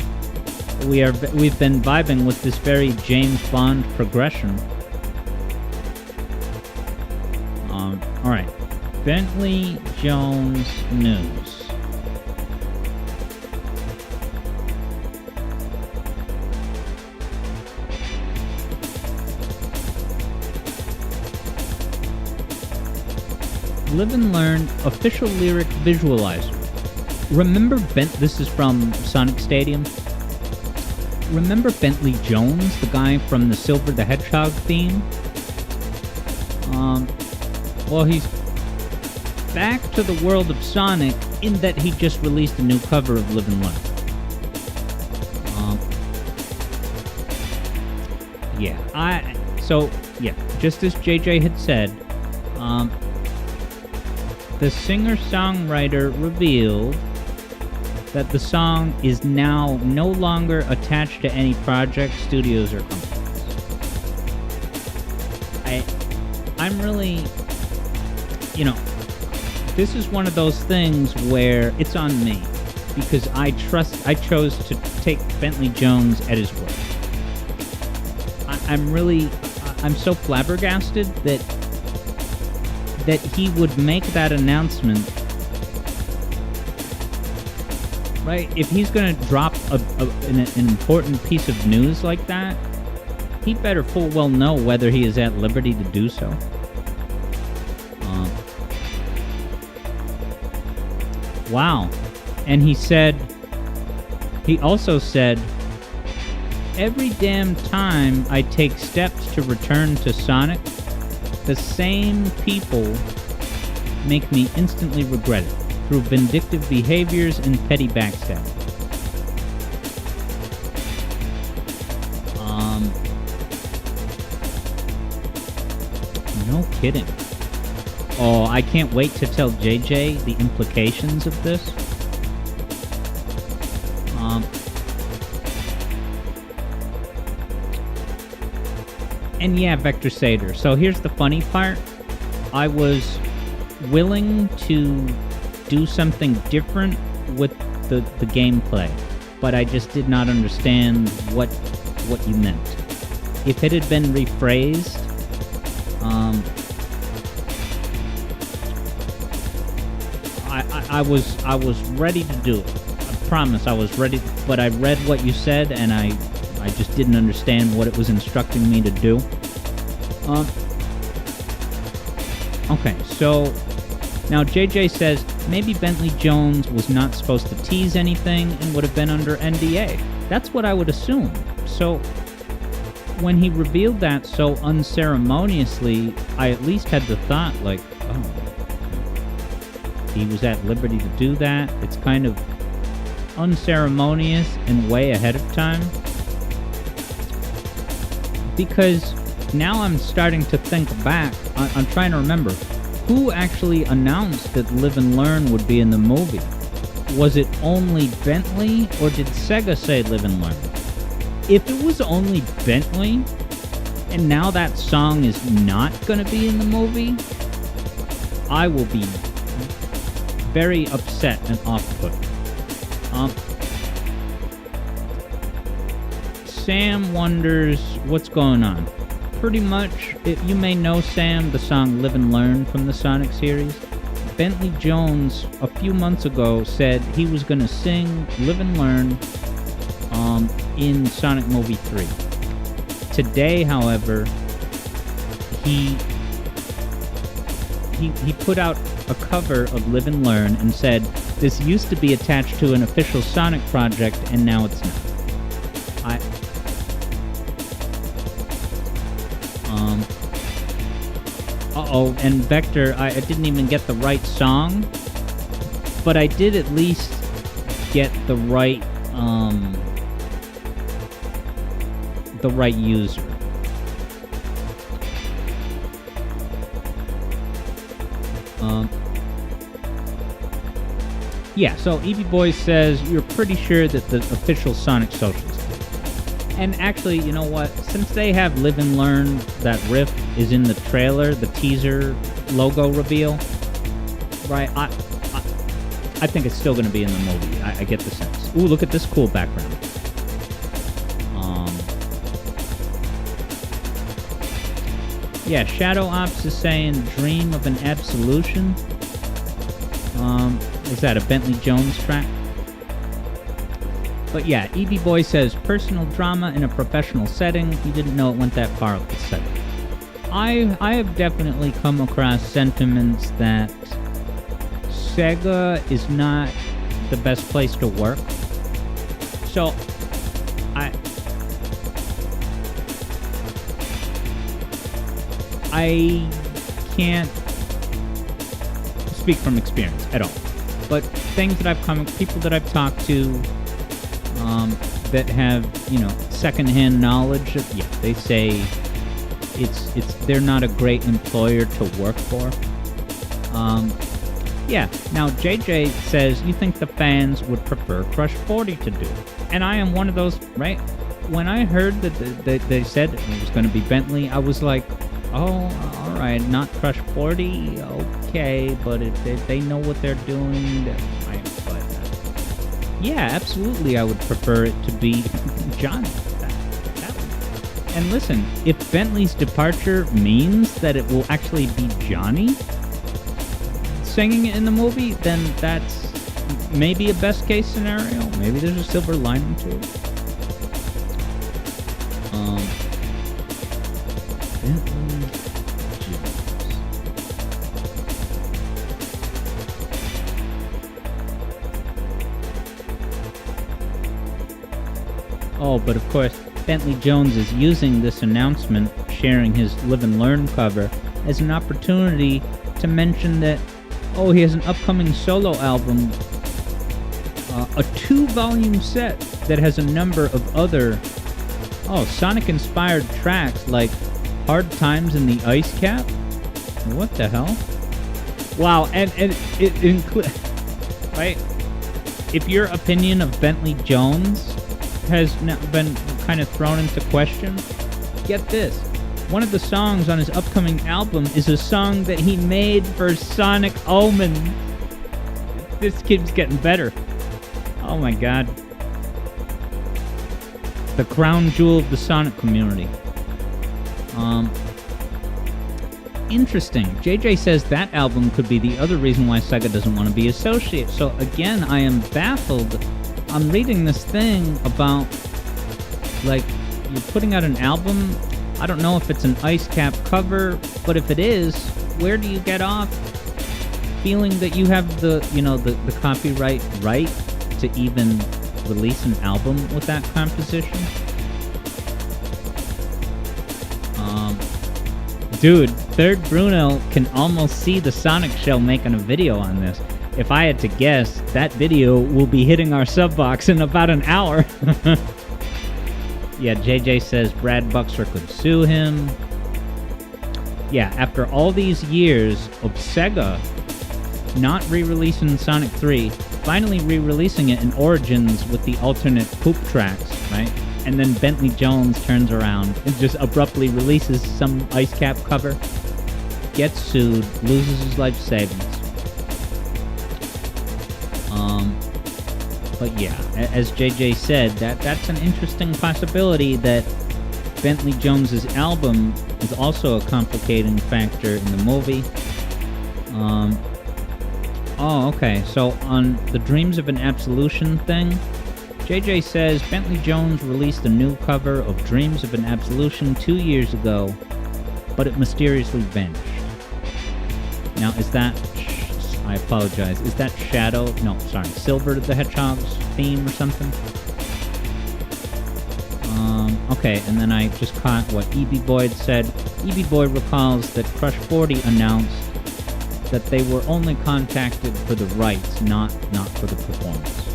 We've been vibing with this very James Bond progression. Alright. Bentley Jones news. Live and Learn official lyric visualizer. Remember this is from Sonic Stadium. Remember Bentley Jones, the guy from the Silver the Hedgehog theme? Well, he's back to the world of Sonic in that he just released a new cover of Live and Learn. Just as JJ had said, the singer-songwriter revealed that the song is now no longer attached to any project, studios, or companies. I'm really, you know, this is one of those things where it's on me, because I chose to take Bentley Jones at his word. I'm really, I'm so flabbergasted that he would make that announcement. Right? If he's gonna drop an important piece of news like that, he better full well know whether he is at liberty to do so. Wow. And he also said, every damn time I take steps to return to Sonic, the same people make me instantly regret it through vindictive behaviors and petty backstabbing. No kidding. Oh, I can't wait to tell JJ the implications of this. And yeah, Vector Sater. So here's the funny part. I was willing to do something different with the gameplay, but I just did not understand what you meant. If it had been rephrased, I was ready to do it. I promise I was ready, but I read what you said and I just didn't understand what it was instructing me to do. Okay, so now JJ says maybe Bentley Jones was not supposed to tease anything and would have been under NDA. That's what I would assume. So when he revealed that so unceremoniously, I at least had the thought, like, oh, he was at liberty to do that. It's kind of unceremonious and way ahead of time. Because now I'm starting to think back. I'm trying to remember. Who actually announced that Live and Learn would be in the movie? Was it only Bentley, or did Sega say Live and Learn? If it was only Bentley, and now that song is not going to be in the movie, I will be very upset and off-put. Sam wonders what's going on. Pretty much, you may know Sam, the song Live and Learn from the Sonic series. Bentley Jones, a few months ago, said he was going to sing Live and Learn in Sonic Movie 3. Today, however, he put out a cover of Live and Learn and said, this used to be attached to an official Sonic project, and now it's not. Uh-oh, and Vector, I didn't even get the right song, but I did at least get the right user. Yeah, so Eevee Boy says, you're pretty sure that the official Sonic socials did. And actually, you know what? Since they have Live and Learn, that riff is in the trailer, the teaser logo reveal, right? I think it's still going to be in the movie. I get the sense. Ooh, look at this cool background. Yeah, Shadow Ops is saying Dream of an Absolution. Is that a Bentley Jones track? But yeah, Eevee Boy says, personal drama in a professional setting. He didn't know it went that far up the setting. I have definitely come across sentiments that Sega is not the best place to work. So, I can't speak from experience at all. But things that I've come, people that I've talked to, that have, secondhand knowledge of, yeah, they say they're not a great employer to work for. Yeah, now JJ says, you think the fans would prefer Crush 40 to do it. And I am one of those, right? When I heard that they said it was going to be Bentley, I was like, oh, alright, not Crush 40, okay, but if they know what they're doing, but yeah, absolutely, I would prefer it to be Johnny. And listen, if Bentley's departure means that it will actually be Johnny singing it in the movie, then that's maybe a best case scenario. Maybe there's a silver lining to it. Bentley Jones. Oh, but of course, Bentley Jones is using this announcement, sharing his Live and Learn cover, as an opportunity to mention that, oh, he has an upcoming solo album, a 2-volume set that has a number of other, Sonic-inspired tracks like Hard Times in the Ice Cap. What the hell? Wow, and it includes, right? If your opinion of Bentley Jones has now been kind of thrown into question, get this. One of the songs on his upcoming album is a song that he made for Sonic Omen. This kid's getting better. Oh my god. The crown jewel of the Sonic community. Interesting. JJ says that album could be the other reason why Sega doesn't want to be associated. So again, I am baffled. I'm reading this thing about, like, you're putting out an album. I don't know if it's an Ice Cap cover, but if it is, where do you get off feeling that you have the copyright right to even release an album with that composition? Dude, Third Bruno can almost see the Sonic Show making a video on this. If I had to guess, that video will be hitting our sub box in about an hour. Yeah, JJ says Brad Buxer could sue him. Yeah, after all these years of Sega not re-releasing Sonic 3, finally re-releasing it in Origins with the alternate poop tracks, right? And then Bentley Jones turns around and just abruptly releases some Ice Cap cover, gets sued, loses his life savings. But yeah, as JJ said, that's an interesting possibility that Bentley Jones's album is also a complicating factor in the movie. Okay, so on the Dreams of an Absolution thing, JJ says Bentley Jones released a new cover of Dreams of an Absolution 2 years ago, but it mysteriously vanished. Now, is that... I apologize. Is that Shadow? No, sorry. Silver the Hedgehog's theme or something? Okay, and then I just caught what EB Boyd said. EB Boyd recalls that Crush 40 announced that they were only contacted for the rights, not for the performance.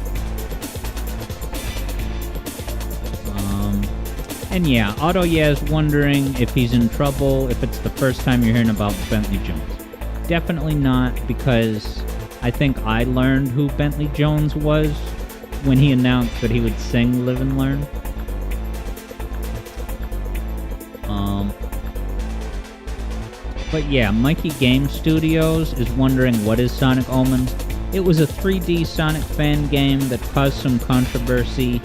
And yeah, Otto is wondering if he's in trouble, if it's the first time you're hearing about Bentley Jones. Definitely not, because I think I learned who Bentley Jones was when he announced that he would sing Live and Learn. But yeah, Mikey Game Studios is wondering what is Sonic Omens. It was a 3D Sonic fan game that caused some controversy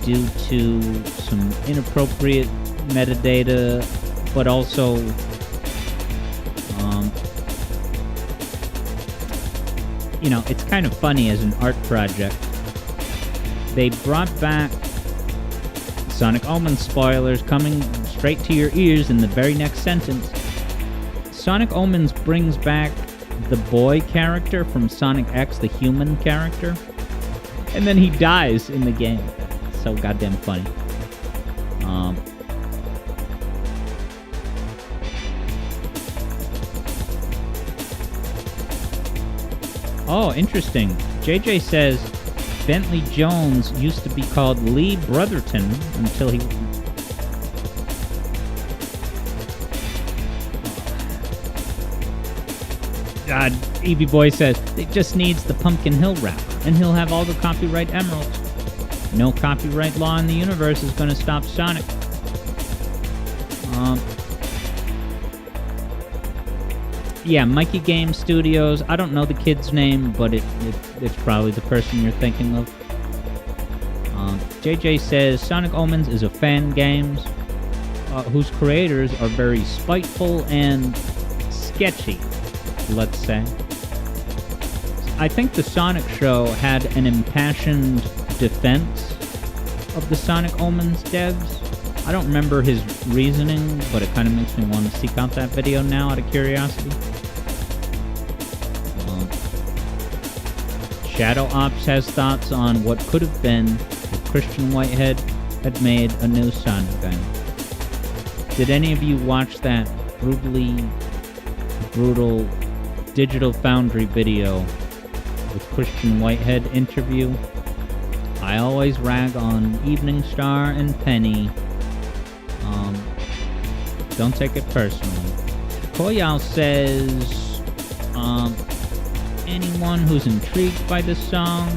due to some inappropriate metadata, but also it's kind of funny as an art project. They brought back Sonic Omen spoilers coming straight to your ears in the very next sentence. Sonic Omens brings back the boy character from Sonic X, the human character, and then he dies in the game. It's so goddamn funny. Oh, interesting. JJ says Bentley Jones used to be called Lee Brotherton until he... God, EB Boy says it just needs the Pumpkin Hill rapper, and he'll have all the copyright emeralds. No copyright law in the universe is going to stop Sonic. Yeah, Mikey Game Studios. I don't know the kid's name, but it's probably the person you're thinking of. JJ says Sonic Omens is a fan game. whose creators are very spiteful and sketchy, let's say. I think the Sonic show had an impassioned defense of the Sonic Omens devs. I don't remember his reasoning, but it kind of makes me want to seek out that video now out of curiosity. Shadow Ops has thoughts on what could have been if Christian Whitehead had made a new Sonic game. Did any of you watch that brutal Digital Foundry video with Christian Whitehead interview? I always rag on Evening Star and Penny. Don't take it personally. Koyal says, anyone who's intrigued by this song,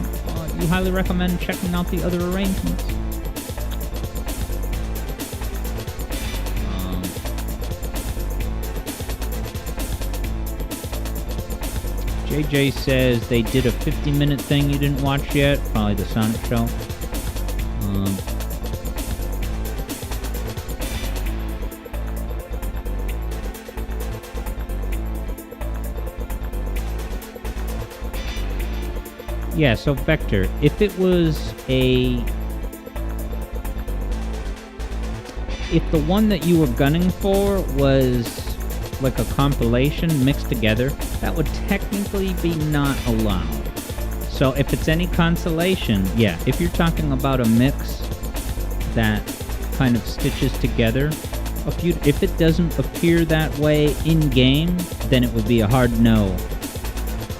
you highly recommend checking out the other arrangements. JJ says they did a 50-minute thing you didn't watch yet. Probably the Sonic show. Yeah, so Vector, if it was if the one that you were gunning for was like a compilation mixed together, that would technically be not allowed. So if it's any consolation, yeah, if you're talking about a mix that kind of stitches together, if it doesn't appear that way in-game, then it would be a hard no.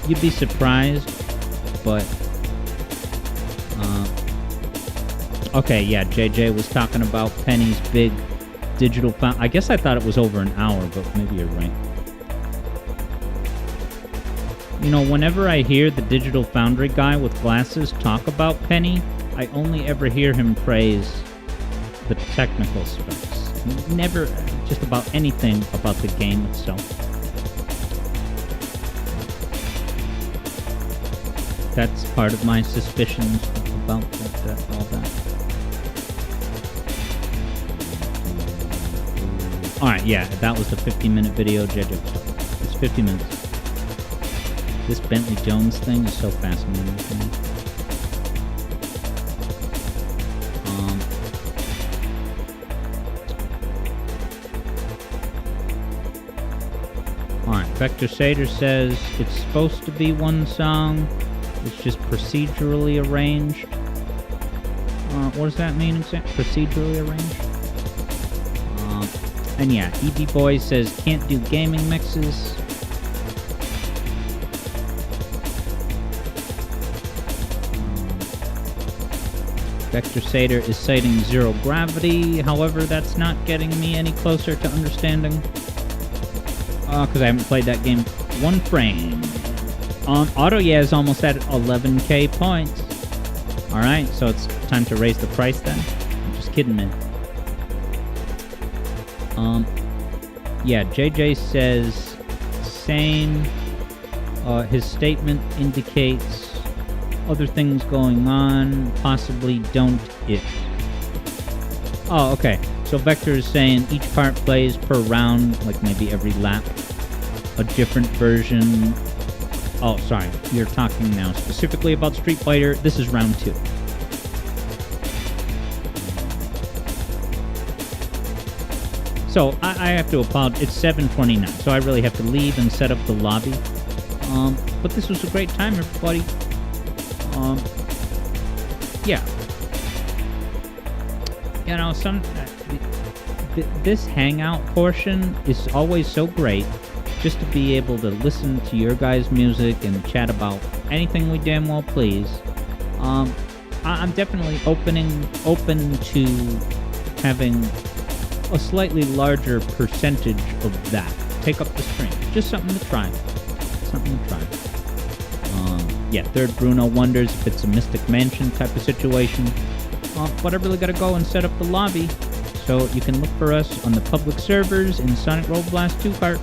You'd be surprised, but... okay, yeah, JJ was talking about Penny's big digital found. I guess I thought it was over an hour, but maybe you're right. You know, whenever I hear the Digital Foundry guy with glasses talk about Penny, I only ever hear him praise the technical specs. Never just about anything about the game itself. That's part of my suspicions about all that. Alright, yeah, that was the 50-minute video, JJ. It's 50 minutes. This Bentley Jones thing is so fascinating to me. Alright, Vector Sater says it's supposed to be one song. It's just procedurally arranged. What does that mean exactly? Procedurally arranged? And yeah, EB Boy says can't do gaming mixes. Vector Sater is citing Zero Gravity. However, that's not getting me any closer to understanding. Because I haven't played that game one frame. Autoya is almost at 11k points. Alright, so it's time to raise the price then? I'm just kidding, man. Yeah, JJ says same. His statement indicates other things going on, possibly don't it. Oh, okay. So Vector is saying each part plays per round, like maybe every lap, a different version. Oh, sorry. You're talking now specifically about Street Fighter. This is round 2. So, I have to apologize. It's 7:29, so I really have to leave and set up the lobby. But this was a great time, everybody. Yeah. You know, this hangout portion is always so great, just to be able to listen to your guys' music and chat about anything we damn well please. I'm definitely open to having a slightly larger percentage of that take up the stream. Just something to try. Yeah, Third Bruno wonders if it's a Mystic Mansion type of situation. But I really gotta go and set up the lobby. So you can look for us on the public servers in Sonic Roll Blast 2 Kart.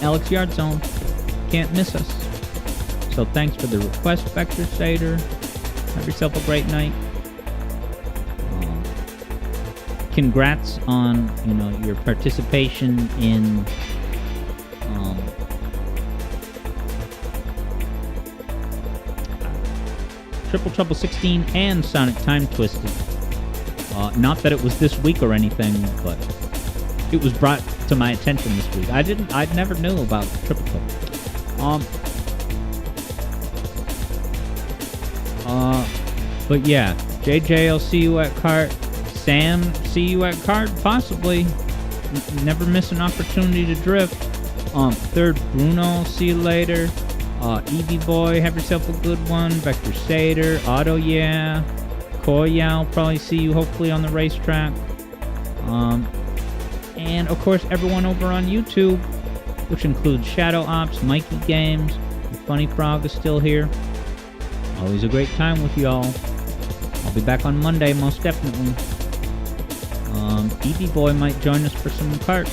Alex Yard Zone. Can't miss us. So thanks for the request, Vector Sater. Have yourself a great night. congrats on, you know, your participation in Triple Trouble 16 and Sonic Time Twisted. Not that it was this week or anything, but it was brought to my attention this week. I never knew about Triple Trouble. But yeah, JJ, I'll see you at Cart. Sam, see you at Cart, possibly. Never miss an opportunity to drift. Third Bruno, see you later. Eevee Boy, have yourself a good one. Vector Sater, Auto Yeah. Koya, I'll probably see you hopefully on the racetrack. And of course everyone over on YouTube, which includes Shadow Ops, Mikey Games, and Funny Frog is still here. Always a great time with y'all. I'll be back on Monday, most definitely. Eevee Boy might join us for some kart.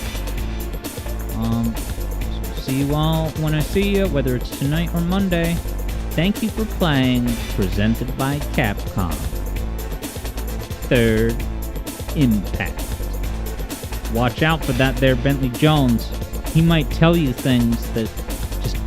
So see you all when I see you, whether it's tonight or Monday. Thank you for playing, presented by Capcom. Third Impact. Watch out for that there Bentley Jones. He might tell you things that